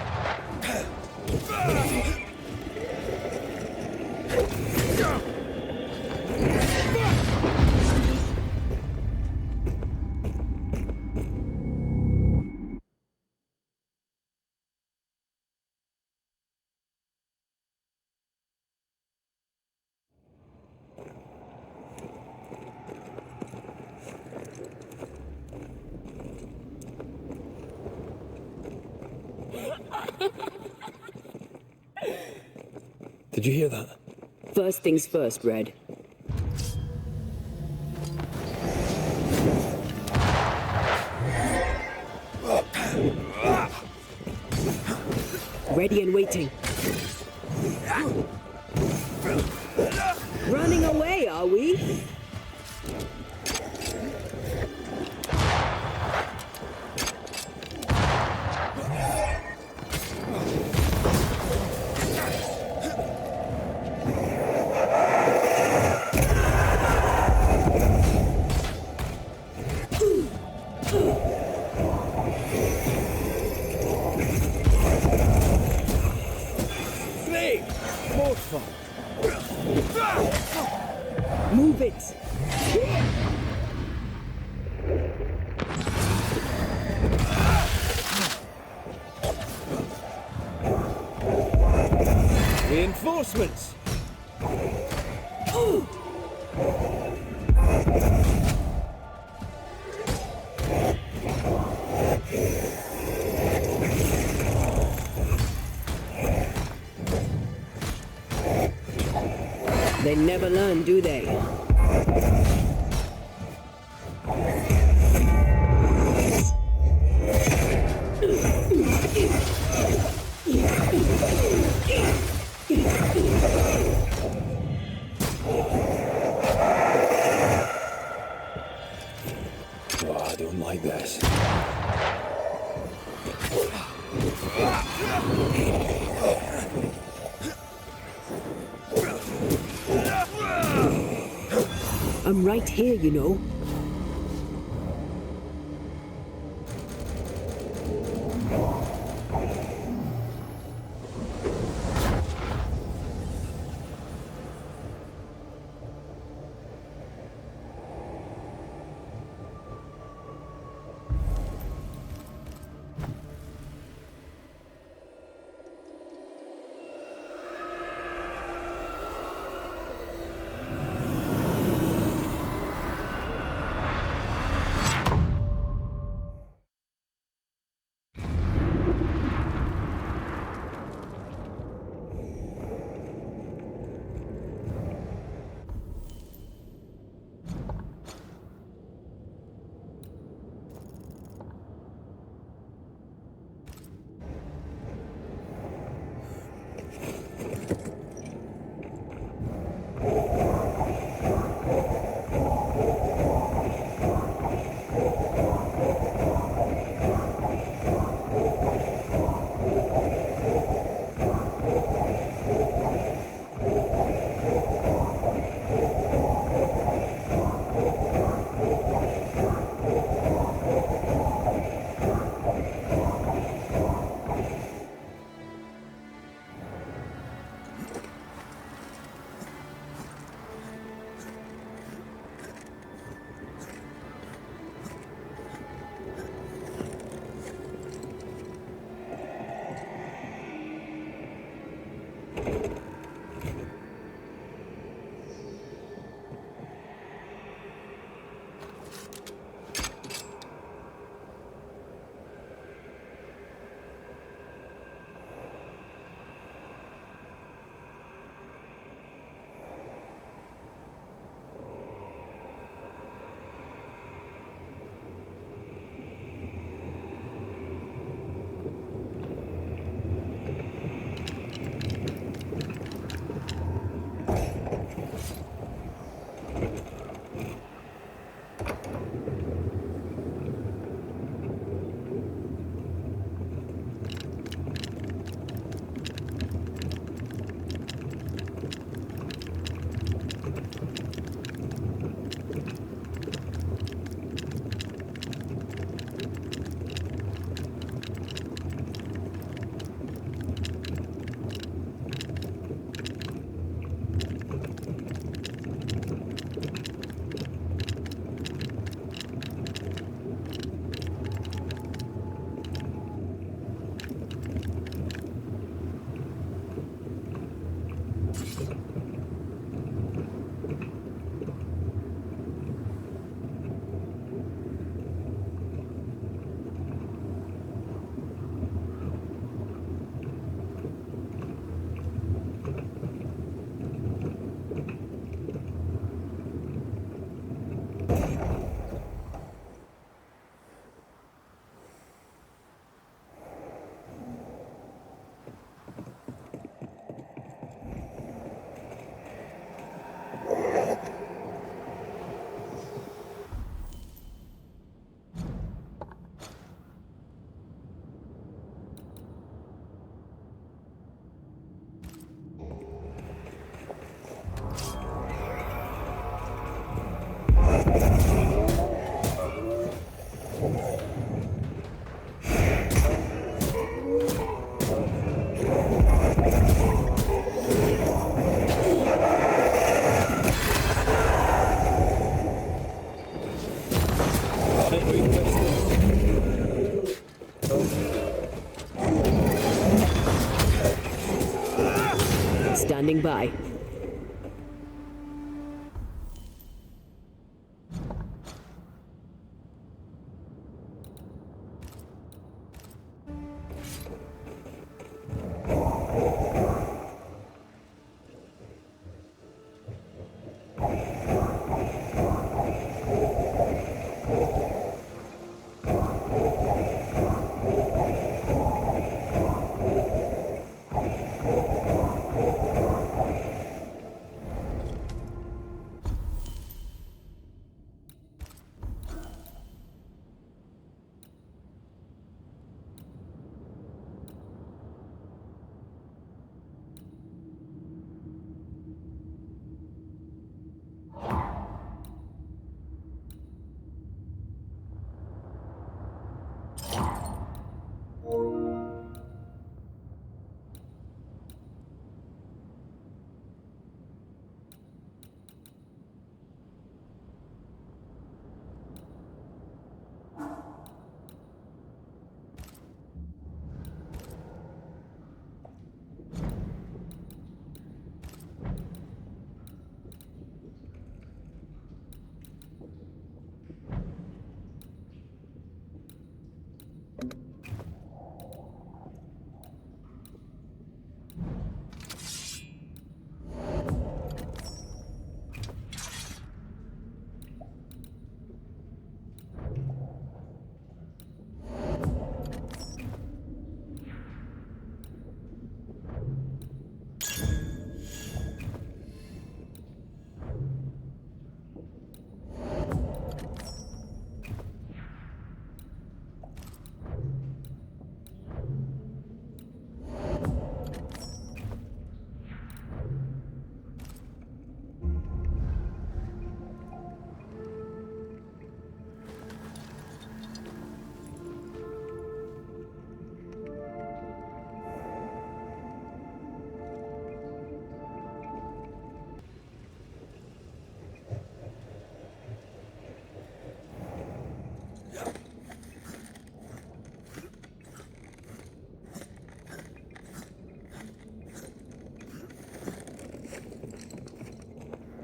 Did you hear that? First things first, Red. Ready and waiting. Running away, are we? Move it! Reinforcements! They never learn, do they? Oh, I don't like this. I'm right here, you know. Standing by.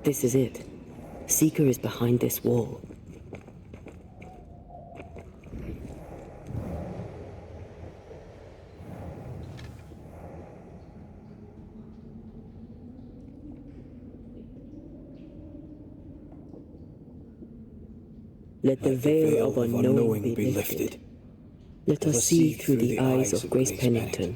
This is it. Seeker is behind this wall. Let the veil of unknowing be lifted. Let us see through the eyes of Grace Pennington.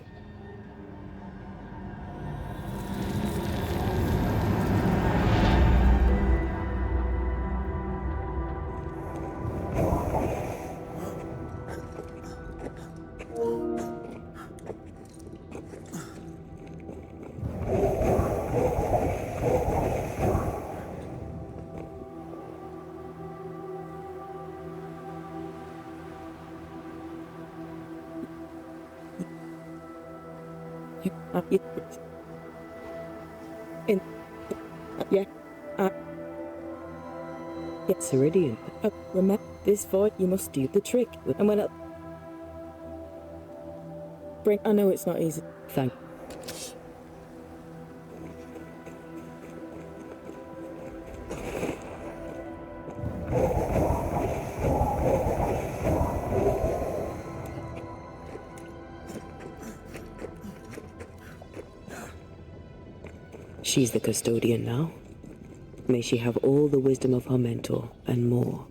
It's Ceridian. Remember this void, you must do the trick. And when I know it's not easy. Thank. She's the custodian now. May she have all the wisdom of her mentor, and more.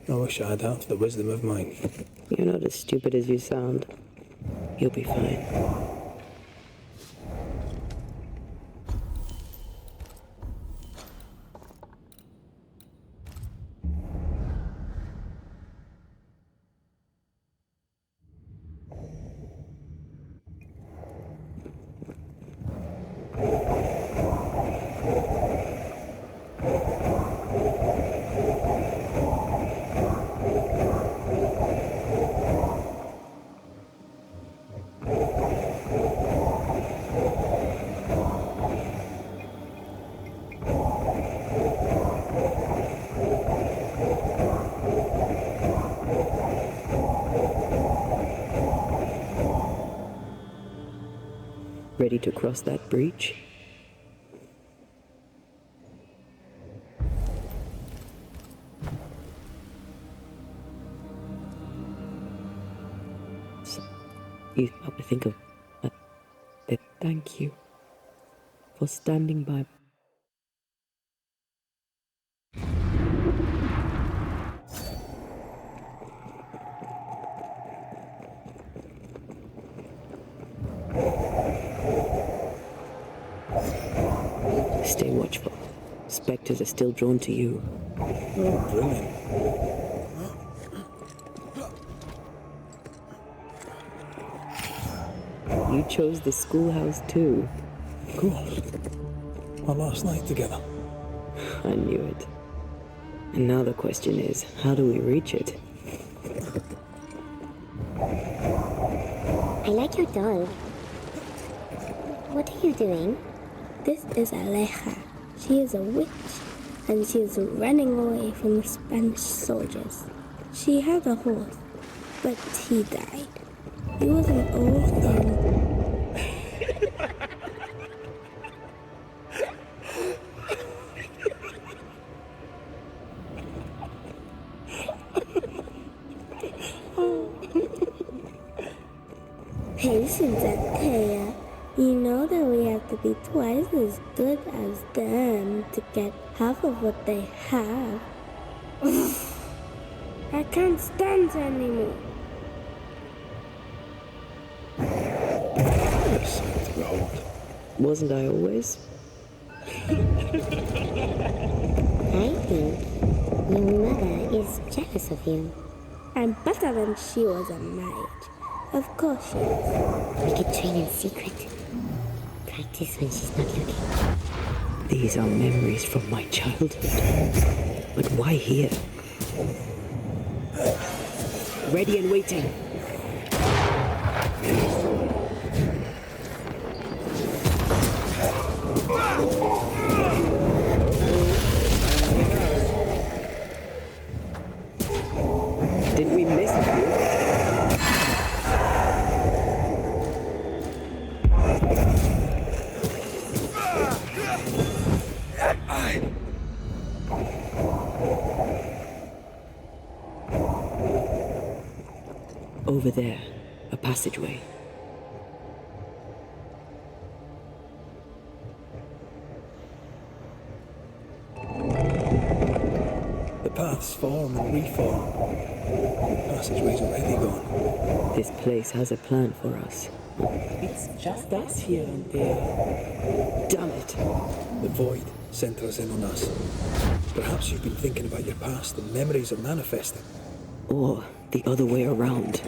I wish I had half the wisdom of mine. You're not as stupid as you sound. You'll be fine. Ready to cross that breach? You help me think of thank you for standing by. Stay watchful. Spectres are still drawn to you. Oh, brilliant. You chose the schoolhouse too. Of course. Our last night together. I knew it. And now the question is, how do we reach it? I like your dog. What are you doing? This is Aleja. She is a witch, and she is running away from the Spanish soldiers. She had a horse, but he died. He was an old thing. Patience, Ataya. You know that we have to be twice as good as them to get half of what they have. I can't stand it anymore. Sight to behold. Wasn't I always? I think your mother is jealous of you. I'm better than she was a mage. Of course she is. We could train in secret. Practice when she's not looking. These are memories from my childhood. But why here? Ready and waiting. Did we miss you? Over there, a passageway. The paths form and reform. The passageway's already gone. This place has a plan for us. It's just us here and there. Damn it! The void centres in on us. Perhaps you've been thinking about your past and memories are manifesting. Or the other way around.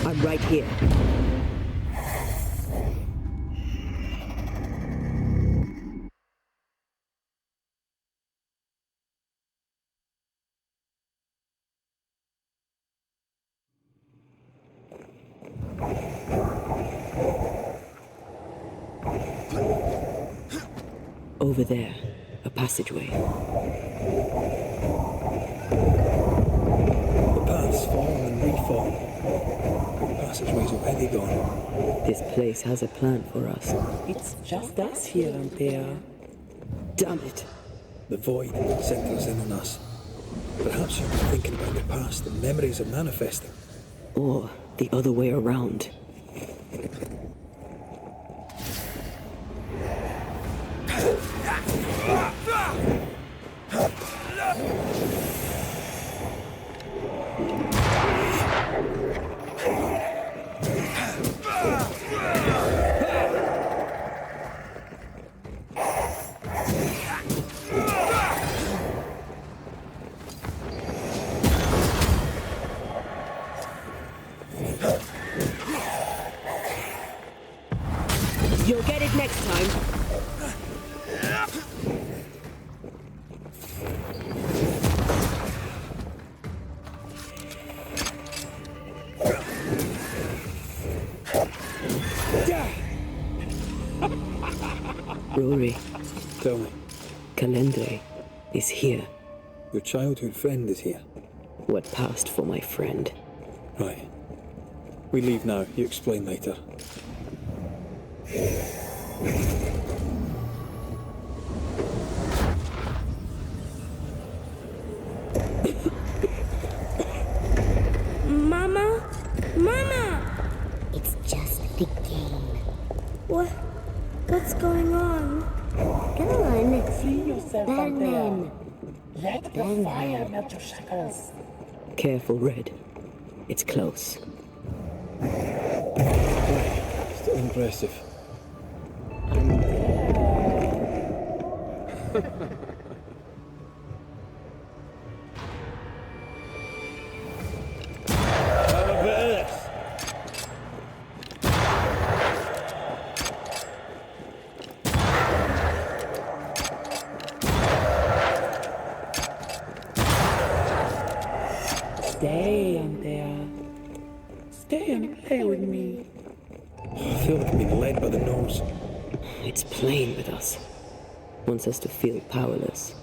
I'm right here. Over there, a passageway. The paths form and reform. The passageway's already gone. This place has a plan for us. It's just us here and there. Damn it! The void centres in on us. Perhaps you've been thinking about your past and memories are manifesting. Or the other way around. You'll get it next time. Rory. Tell me. Calendre is here. Your childhood friend is here. What passed for my friend. Right. We leave now. You explain later. Mama? Mama! It's just the game. What's going on? Go on. Free yourself out Burn there. them. Let the Burn fire them. melt your shackles. Careful, Red. It's close. Still impressive. Stay on there. Stay and play with me. I feel like I'm being led by the nose. It's playing with us. Wants us to feel powerless.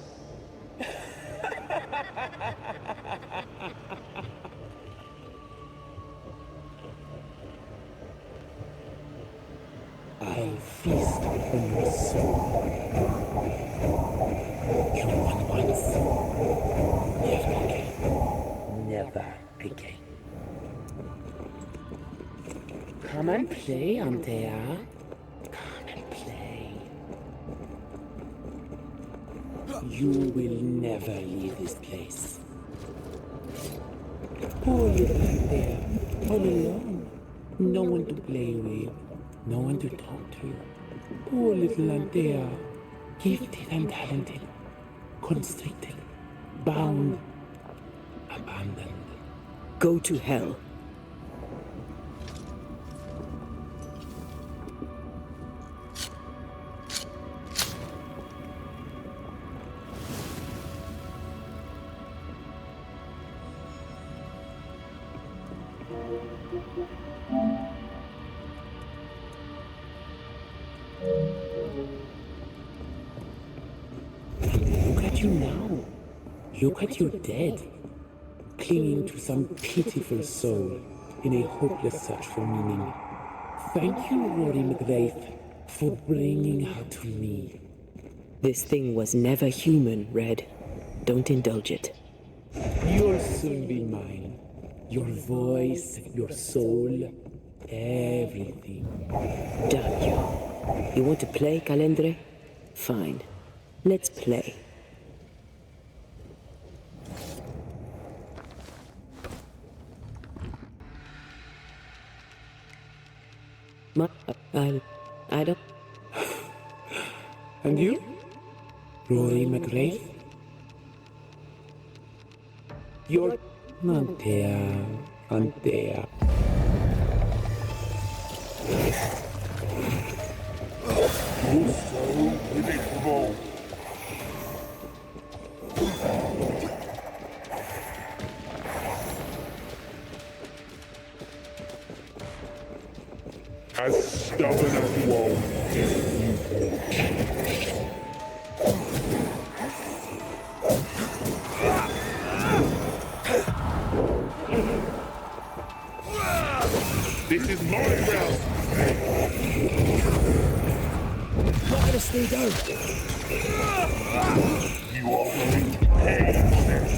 I'll feast on your soul. You won once. Never again. Never again. Come and play, Antea. Come and play. You will never leave this place. Poor little Antea, all alone. No one to play with. No one to talk to. Poor little Antea, gifted and talented, constricted, bound, abandoned. Go to hell. Look at you now. Look at you dead, clinging to some pitiful soul in a hopeless search for meaning. Thank you, Rory McGrath, for bringing her to me. This thing was never human, Red. Don't indulge it. You'll soon be mine. Your voice, your soul, everything. Damn you. You want to play, Calendre? Fine. Let's play. I don't... And you? Rory McGrath? You're... Antea. You're so predictable. As stubborn as you are. This is my realm. Not gonna stay down. You are going to pay for this.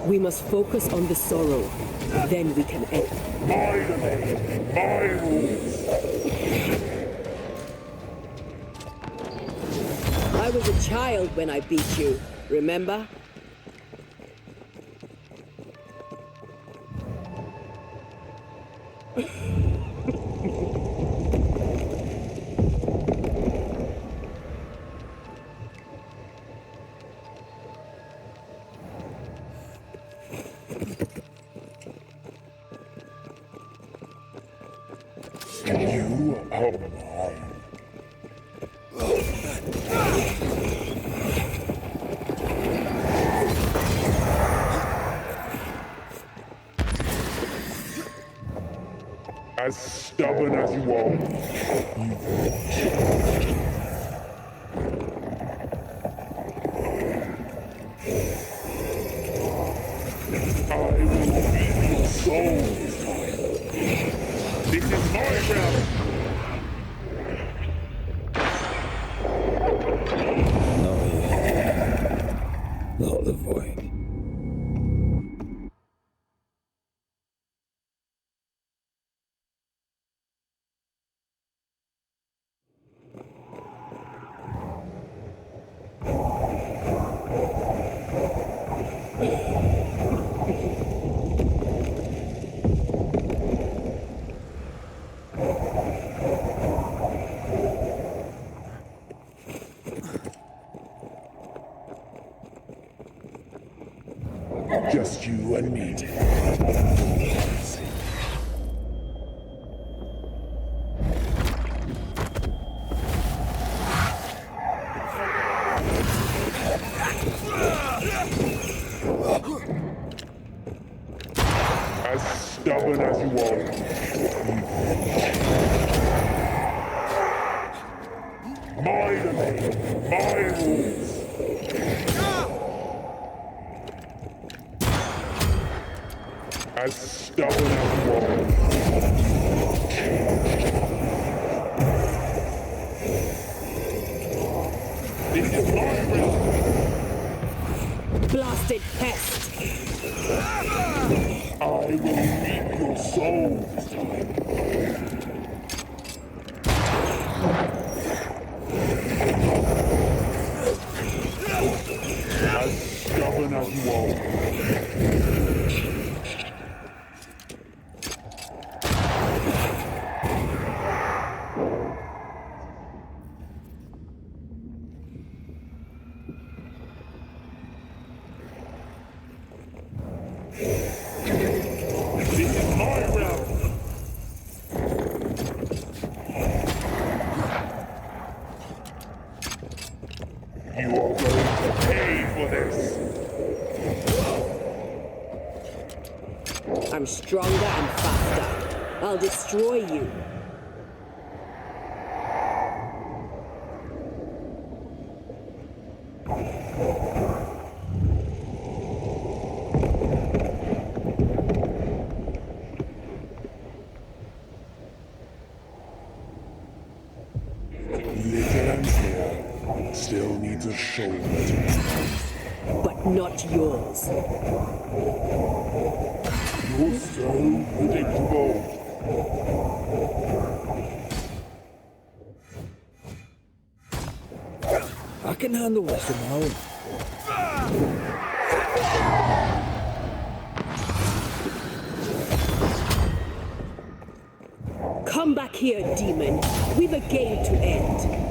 We must focus on the sorrow. Then we can end. My rules. I was a child when I beat you, remember? You are mine. As stubborn as you are, I will eat your soul this time. This is my realm. Not here. Not the void. Just you and me. As stubborn as you are. My domain, my rules. As stubborn as you are. This is my realm. Blasted pest! I will reap your soul this time. As stubborn as you are. This is my realm. You are going to pay for this. I'm stronger and faster. I'll destroy you. Little and clear. Still needs a shoulder to But not yours. You're so predictable. I can handle this on my own. Come back here, demon. We've a game to end.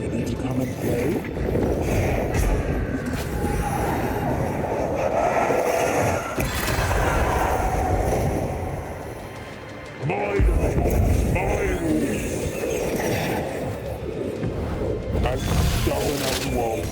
Ready to come and play? My domain, my rules. As stubborn as you are.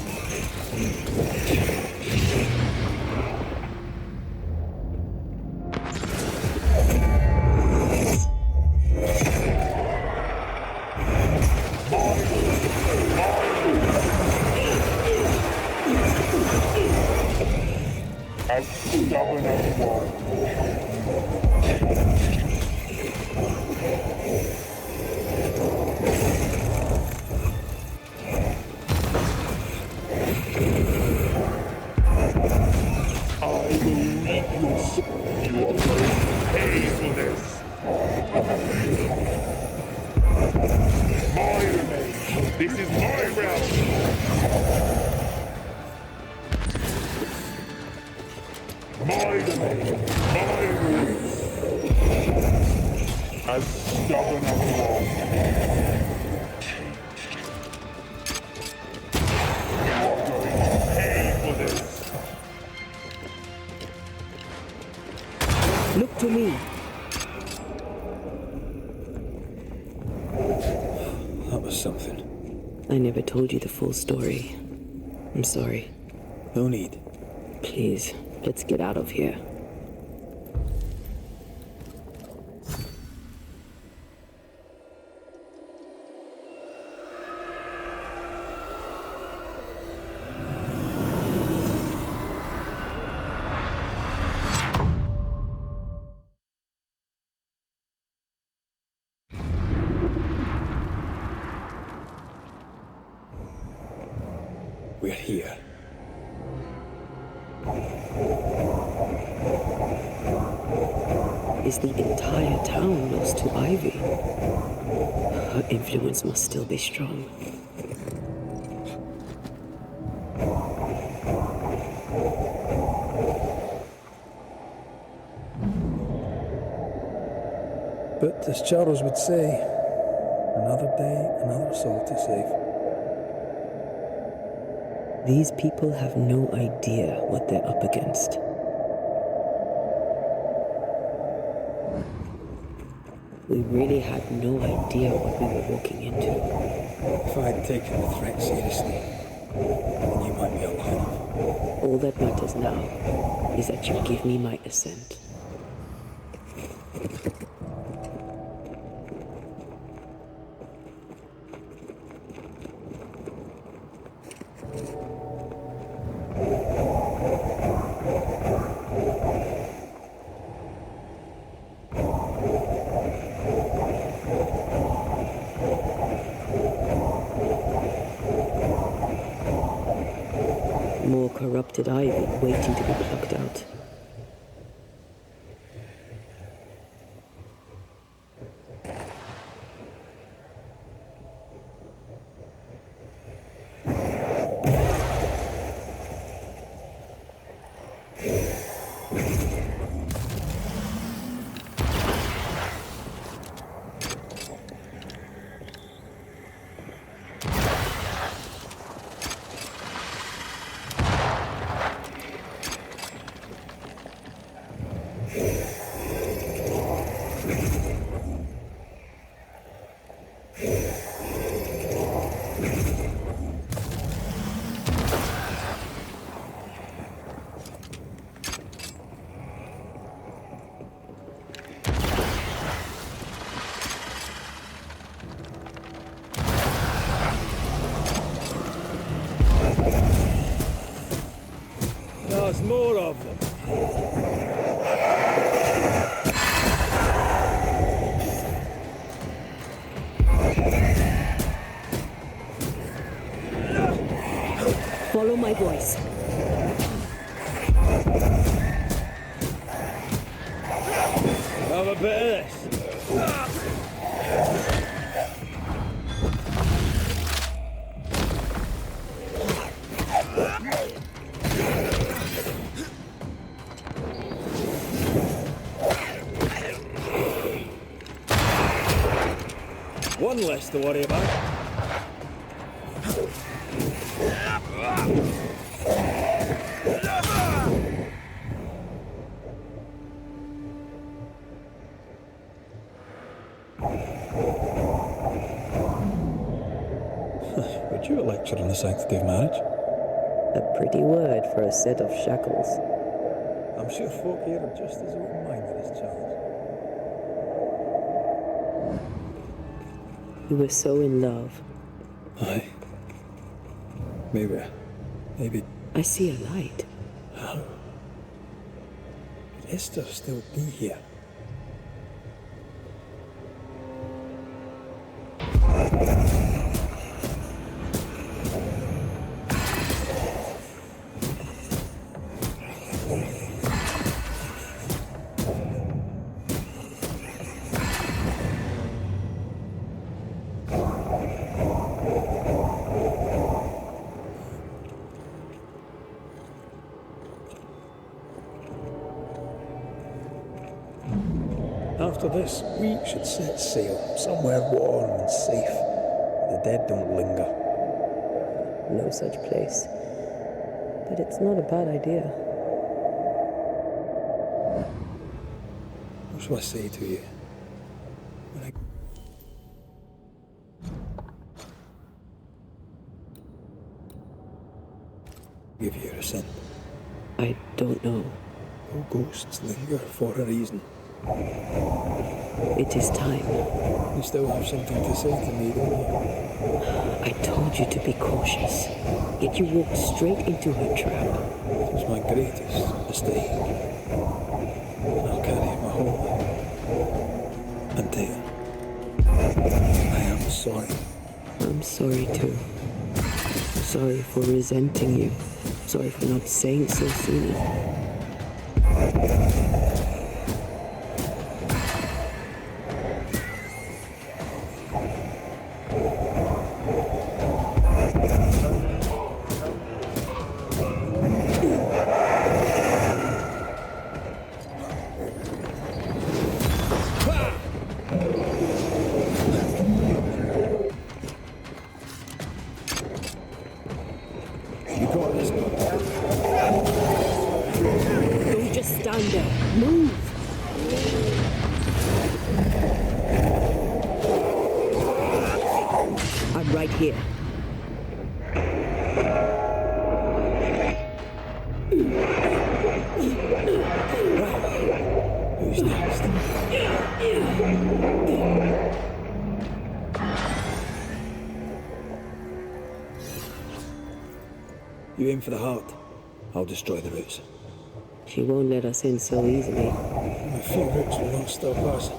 As stubborn as you are. I will reap your soul. You are going to pay for this. My domain. This is my realm. My domain, my rules. As stubborn as you are. You are going to pay for this. Look to me. something. I never told you the full story. I'm sorry. No need. Please, let's get out of here. We're here. Is the entire town lost to Ivy? Her influence must still be strong. But as Charles would say, another day, another soul to save. These people have no idea what they're up against. We really had no idea what we were walking into. If I had taken the threat seriously, then you might be alive. All that matters now is that you give me my assent. More corrupted ivy waiting to be plucked out. There's more of them. Follow my voice. Have a bit of this. One less to worry about. Would you lecture on the sanctity of marriage? A pretty word for a set of shackles. I'm sure folk here are just as open-minded as Charles. You were so in love. Aye. Maybe. I see a light. How? Could Esther still be here? After this, we should set sail somewhere warm and safe. The dead don't linger. No such place. But it's not a bad idea. What shall I say to you? ghosts linger for a reason. It is time. You still have something to say to me, don't you? I told you to be cautious, yet you walked straight into her trap. It was my greatest mistake. And I'll carry it my whole life. Until I am sorry. I'm sorry too. Sorry for resenting you. Sorry for not saying so sooner. Don't just stand there. Move! I'm right here. Who's next? You aim for the heart. I'll destroy the roots. She won't let us in so easily. A few roots will not stop us.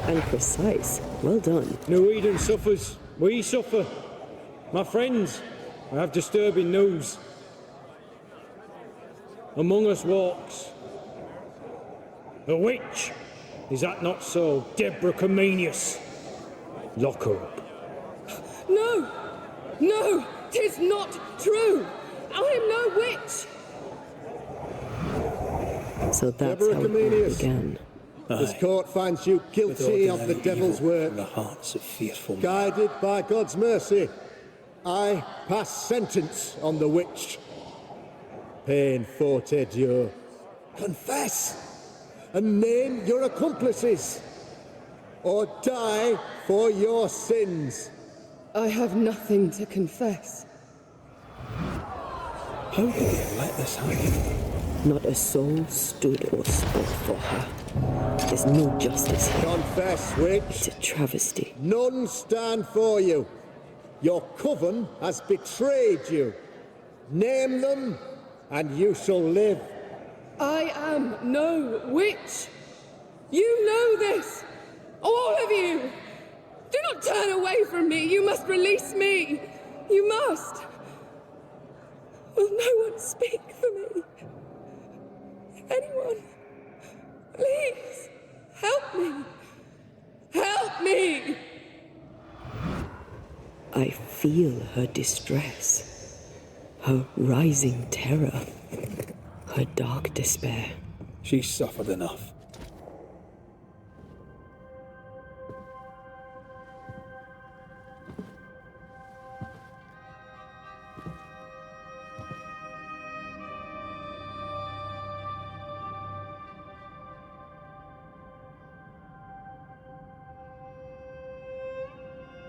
And precise. Well done. No Eden suffers. We suffer. My friends, I have disturbing news. Among us walks a witch. Is that not so, Deborah Comenius? Lock her up. No! No! 'Tis not true! I am no witch! So that's Deborah how it all Comenius. began. This court finds you guilty of the devil's work. The hearts of fearful men. Guided by God's mercy, I pass sentence on the witch. Pain forte Dieu. Confess and name your accomplices, or die for your sins. I have nothing to confess. How could they let this happen? Not a soul stood or spoke for her. There's no justice here. Confess, witch. It's a travesty. None stand for you. Your coven has betrayed you. Name them, and you shall live. I am no witch! You know this! All of you! Do not turn away from me! You must release me! You must! Will no one speak for me? Anyone? Please! Help me! Help me! I feel her distress, her rising terror, her dark despair. She's suffered enough.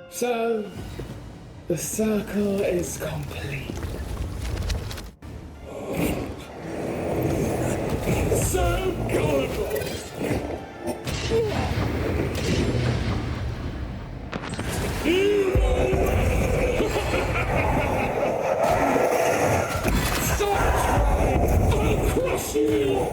So, the circle is complete. So gullible! You Stop trying! I'll crush you!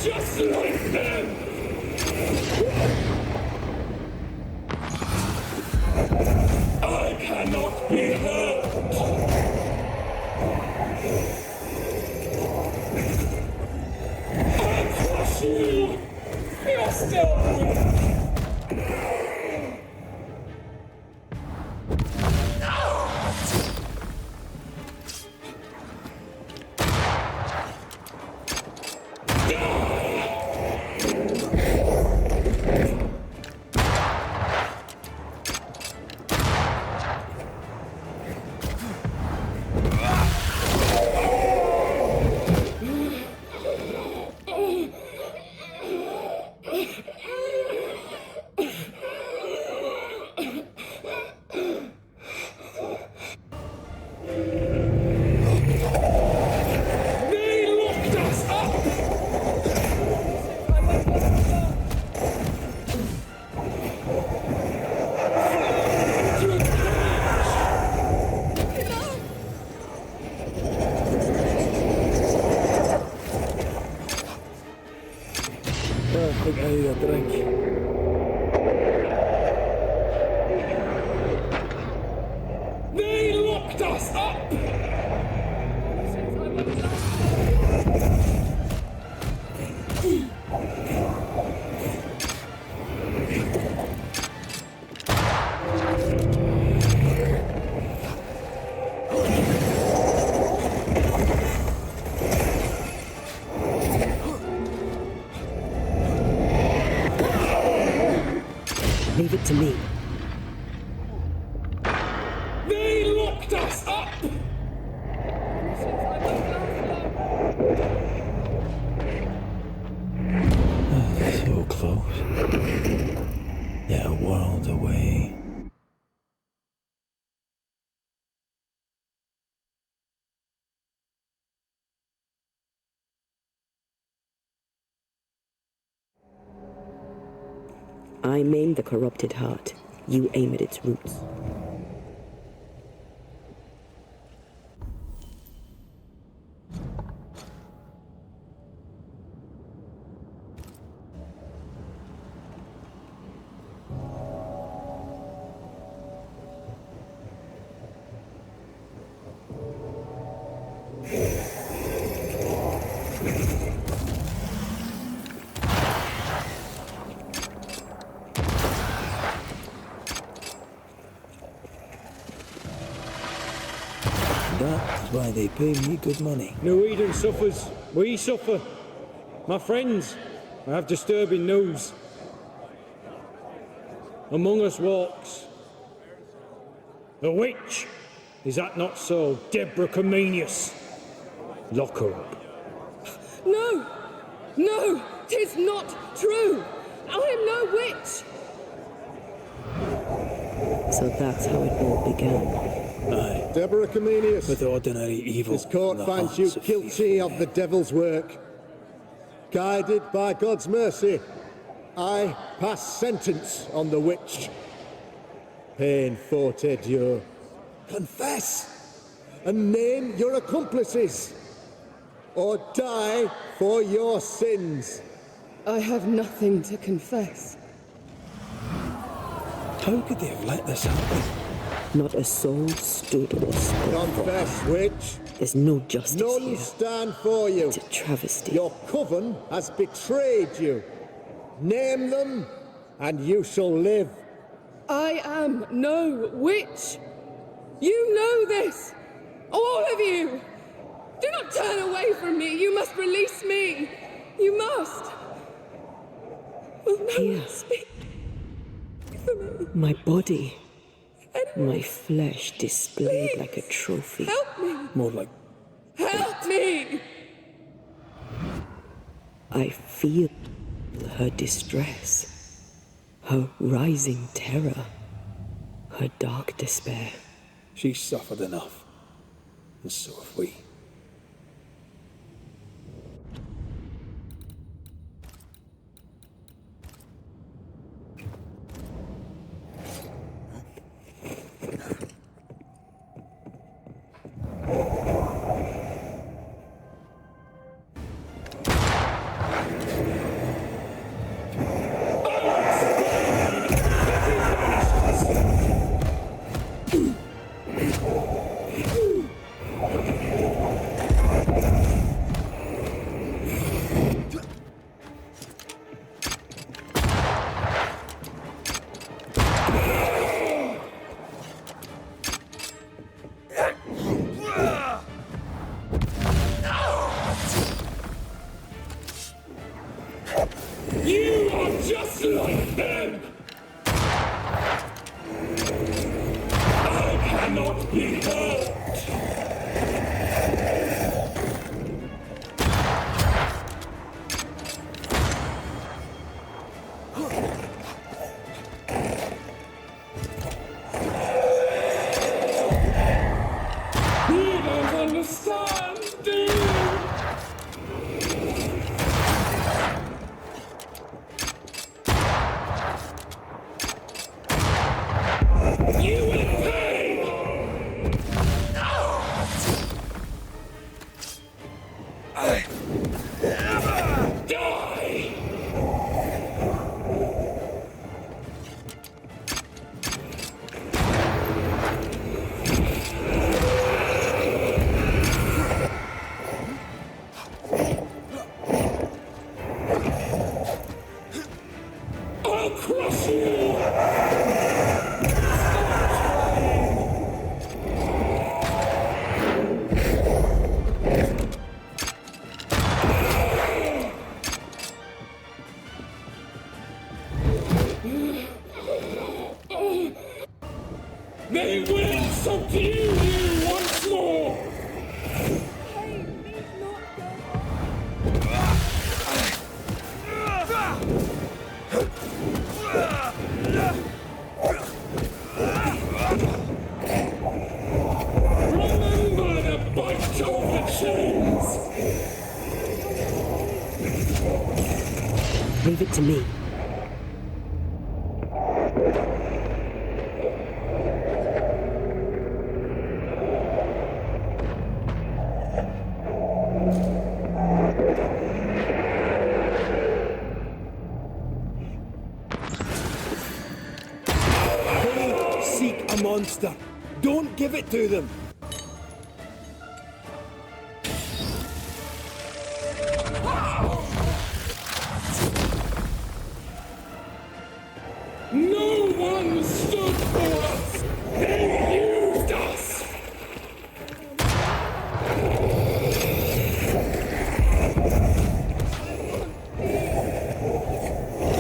just like them! I cannot be hurt! I crush you! You're still weak! I think I need a drink. They locked us up! Leave it to me. They locked us up! So close. Yet a world away. I maim the corrupted heart. You aim at its roots. That's why they pay me good money. New Eden suffers. We suffer. My friends, I have disturbing news. Among us walks a witch. Is that not so, Deborah Comenius? Lock her up. No! No! 'Tis not true! I am no witch! So that's how it all began. Aye. Deborah Comenius. With ordinary evil. This court finds you guilty of the devil's work. Guided by God's mercy, I pass sentence on the witch. Pain forte dure. Confess and name your accomplices, or die for your sins. I have nothing to confess. How could they have let this happen? Not a soul stood or spoke. Confess, witch. There's no justice None here. stand for you. It's a travesty. Your coven has betrayed you. Name them, and you shall live. I am no witch! You know this! All of you! Do not turn away from me! You must release me! You must! Will no one speak for me? My body, my flesh displayed like a trophy. Help me! More like... Help me! I feel her distress, her rising terror, her dark despair. She's suffered enough. And so have we. You are just like them! I cannot be hurt! You don't understand, do you? You will pay! Die! I'll crush you! They will subdue you once more! Remember the bite of the chains! Leave it to me. They seek a monster. Don't give it to them. No one stood for us! They used us!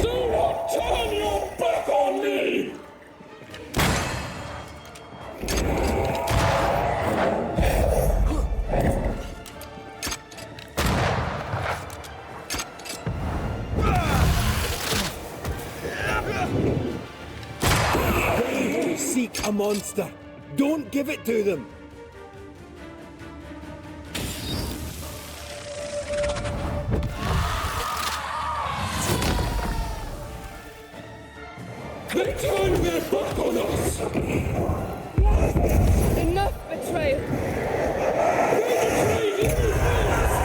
Do not turn your back on me! They seek a monster. Don't give it to them. They turned their back on us! Enough betrayal! They betrayed you first!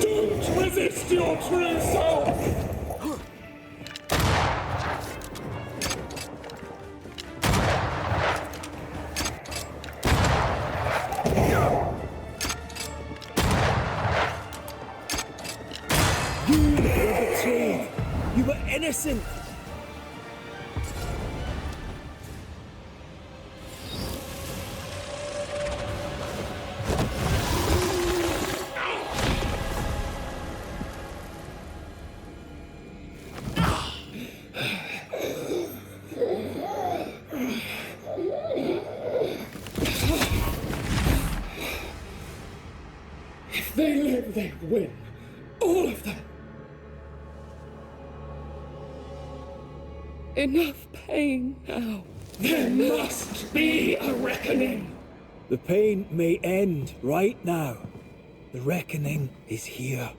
Don't resist your true self! You were betrayed. You were innocent. If they live, they win. All of them. Enough pain now. There must be a reckoning. The pain may end right now. The reckoning is here.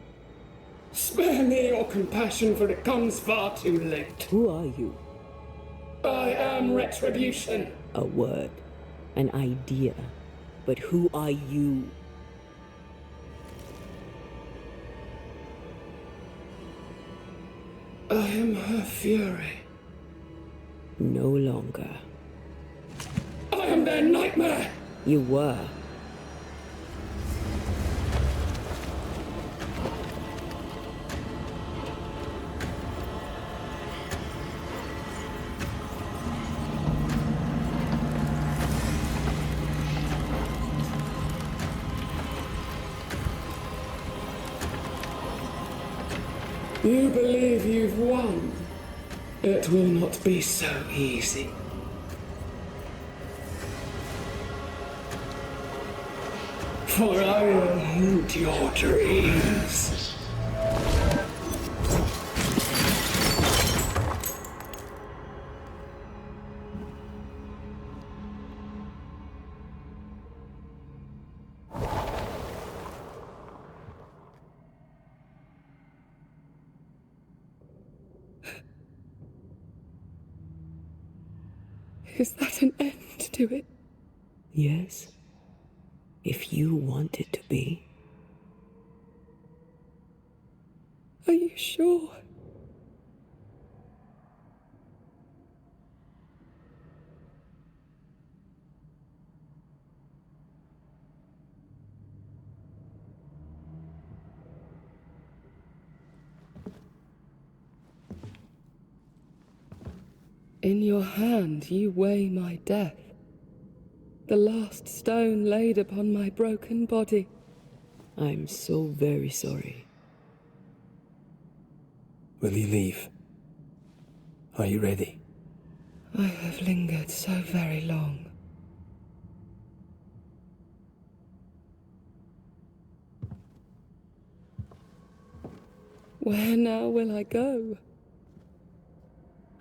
Spare me your compassion, for it comes far too late. Who are you? I am Retribution. A word. An idea. But who are you? I am her fury. No longer. I am their nightmare! You were. You believe you've won? It will not be so easy. For I will haunt your dreams. Is that an end to it? Yes. If you want it to be. Are you sure? In your hand you weigh my death, the last stone laid upon my broken body. I'm so very sorry. Will you leave? Are you ready? I have lingered so very long. Where now will I go?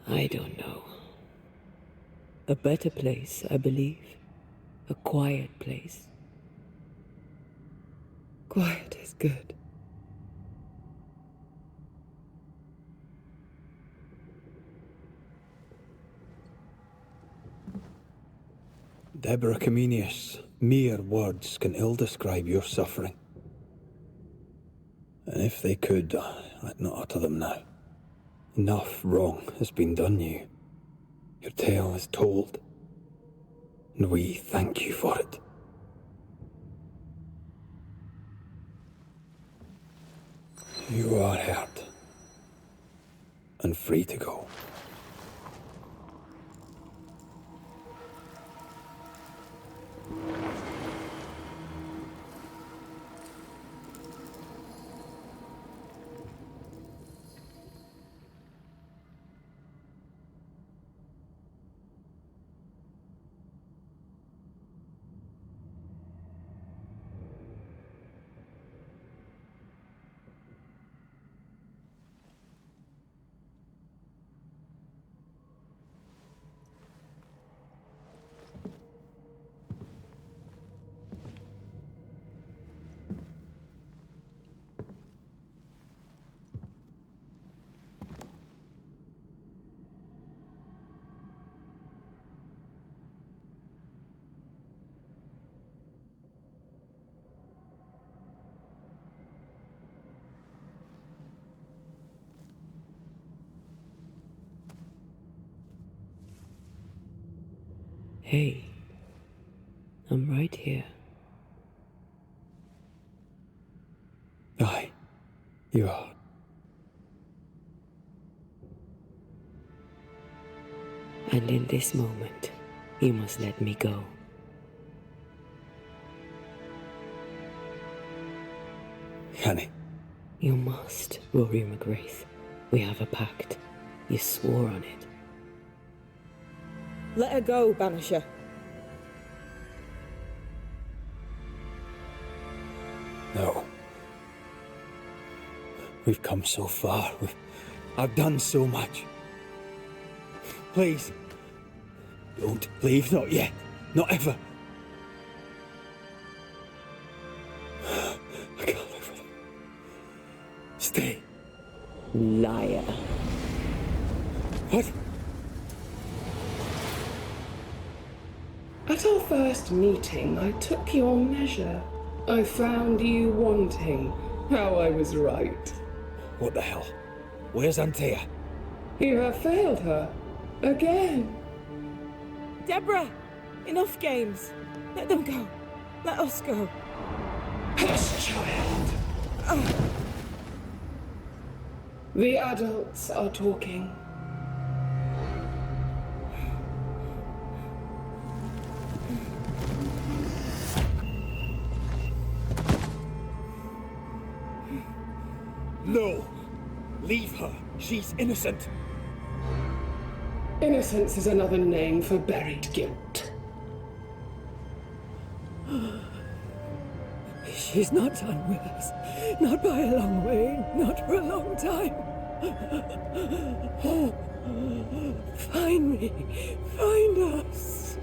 I don't know. A better place, I believe. A quiet place. Quiet is good. Deborah Comenius, mere words can ill describe your suffering. And if they could, I'd not utter them now. Enough wrong has been done you. Your tale is told, and we thank you for it. You are hurt, and free to go. Hey, I'm right here. Aye, you are. And in this moment, you must let me go. Honey. You must, Rory McGrath. We have a pact. You swore on it. Let her go, Banisher. No. We've come so far. I've done so much. Please. Don't leave, not yet. Not ever. I can't live with him. Stay. Liar. What? At our first meeting, I took your measure. I found you wanting. How I was right. What the hell? Where's Antea? You have failed her. Again. Deborah! Enough games. Let them go. Let us go. Hush, child. The adults are talking. No! Leave her. She's innocent. Innocence is another name for buried guilt. She's not done with us. Not by a long way. Not for a long time. Find me. Find us.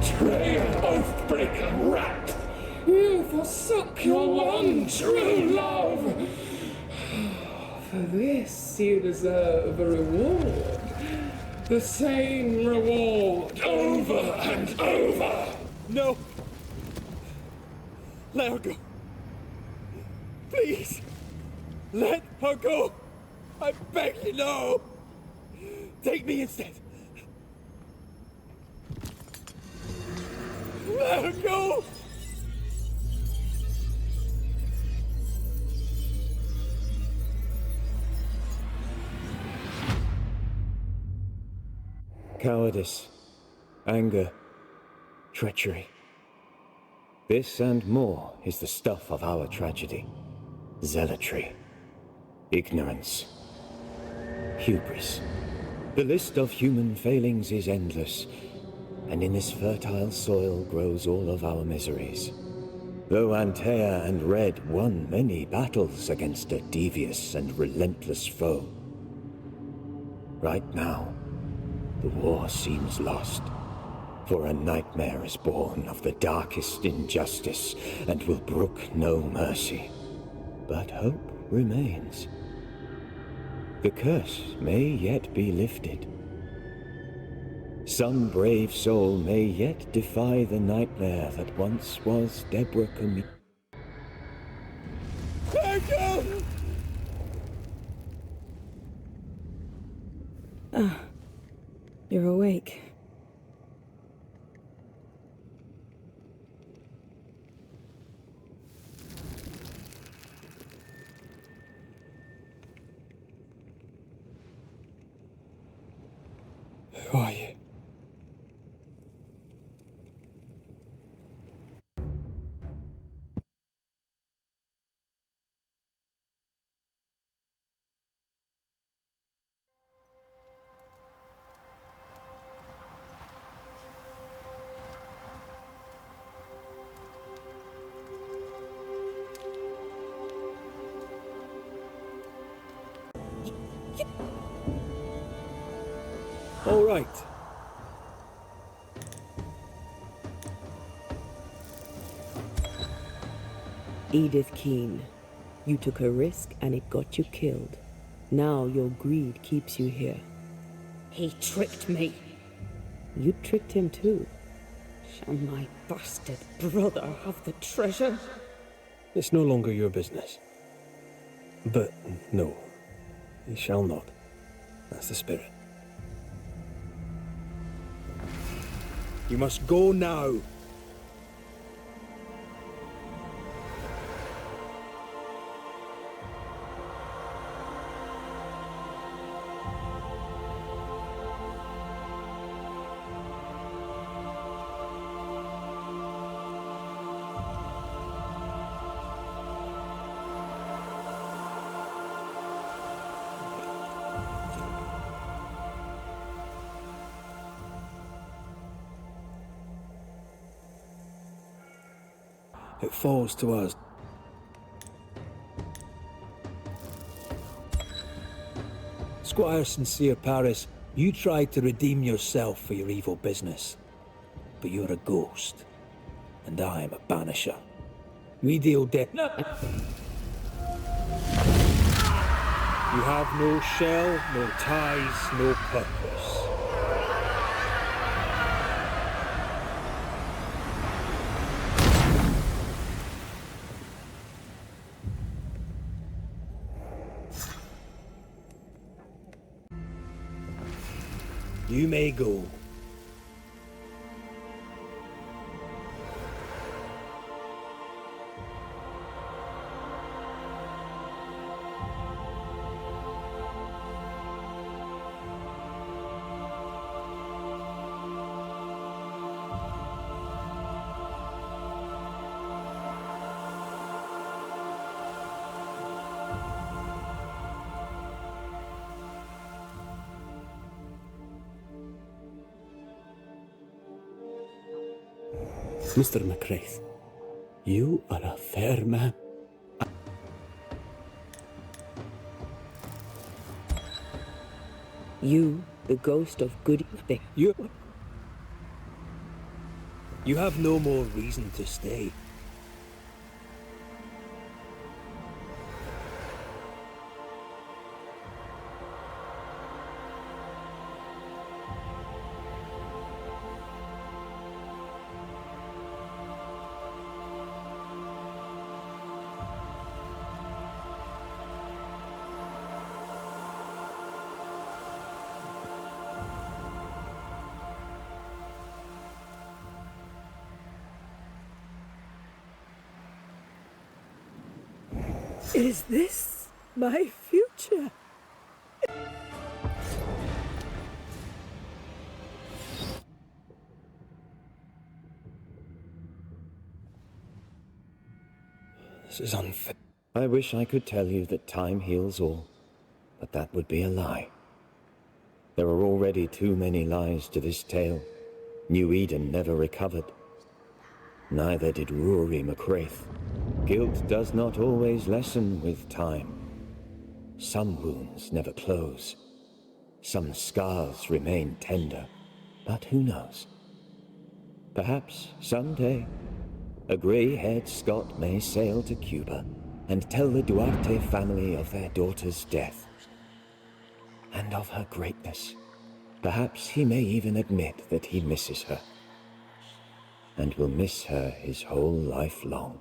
Trail oathbreaker rat! You forsook your one true love! For this you deserve a reward. The same reward over and over! No! Let her go. Please! Let her go! I beg you, no! Take me instead! Let her go! Cowardice, anger, treachery. This and more is the stuff of our tragedy. Zealotry, ignorance, hubris. The list of human failings is endless, and in this fertile soil grows all of our miseries. Though Antea and Red won many battles against a devious and relentless foe, right now, the war seems lost, for a nightmare is born of the darkest injustice and will brook no mercy. But hope remains. The curse may yet be lifted. Some brave soul may yet defy the nightmare that once was Deborah Comey. You're awake. Who are you? All right. Edith Keene, you took a risk and it got you killed. Now your greed keeps you here. He tricked me. You tricked him too. Shall my bastard brother have the treasure? It's no longer your business. But no, he shall not. That's the spirit. You must go now. It falls to us. Squire Sincere Paris, you tried to redeem yourself for your evil business. But you're a ghost, and I am a banisher. We deal death. No. You have no shell, no ties, no purpose. You may go. Mr. McCraith, you are a fair man. You, the ghost of good You have no more reason to stay. Is this my future? This is unfair. I wish I could tell you that time heals all, but that would be a lie. There are already too many lies to this tale. New Eden never recovered. Neither did Rory McCraith. Guilt does not always lessen with time. Some wounds never close. Some scars remain tender. But who knows? Perhaps someday, a grey-haired Scot may sail to Cuba and tell the Duarte family of their daughter's death and of her greatness. Perhaps he may even admit that he misses her and will miss her his whole life long.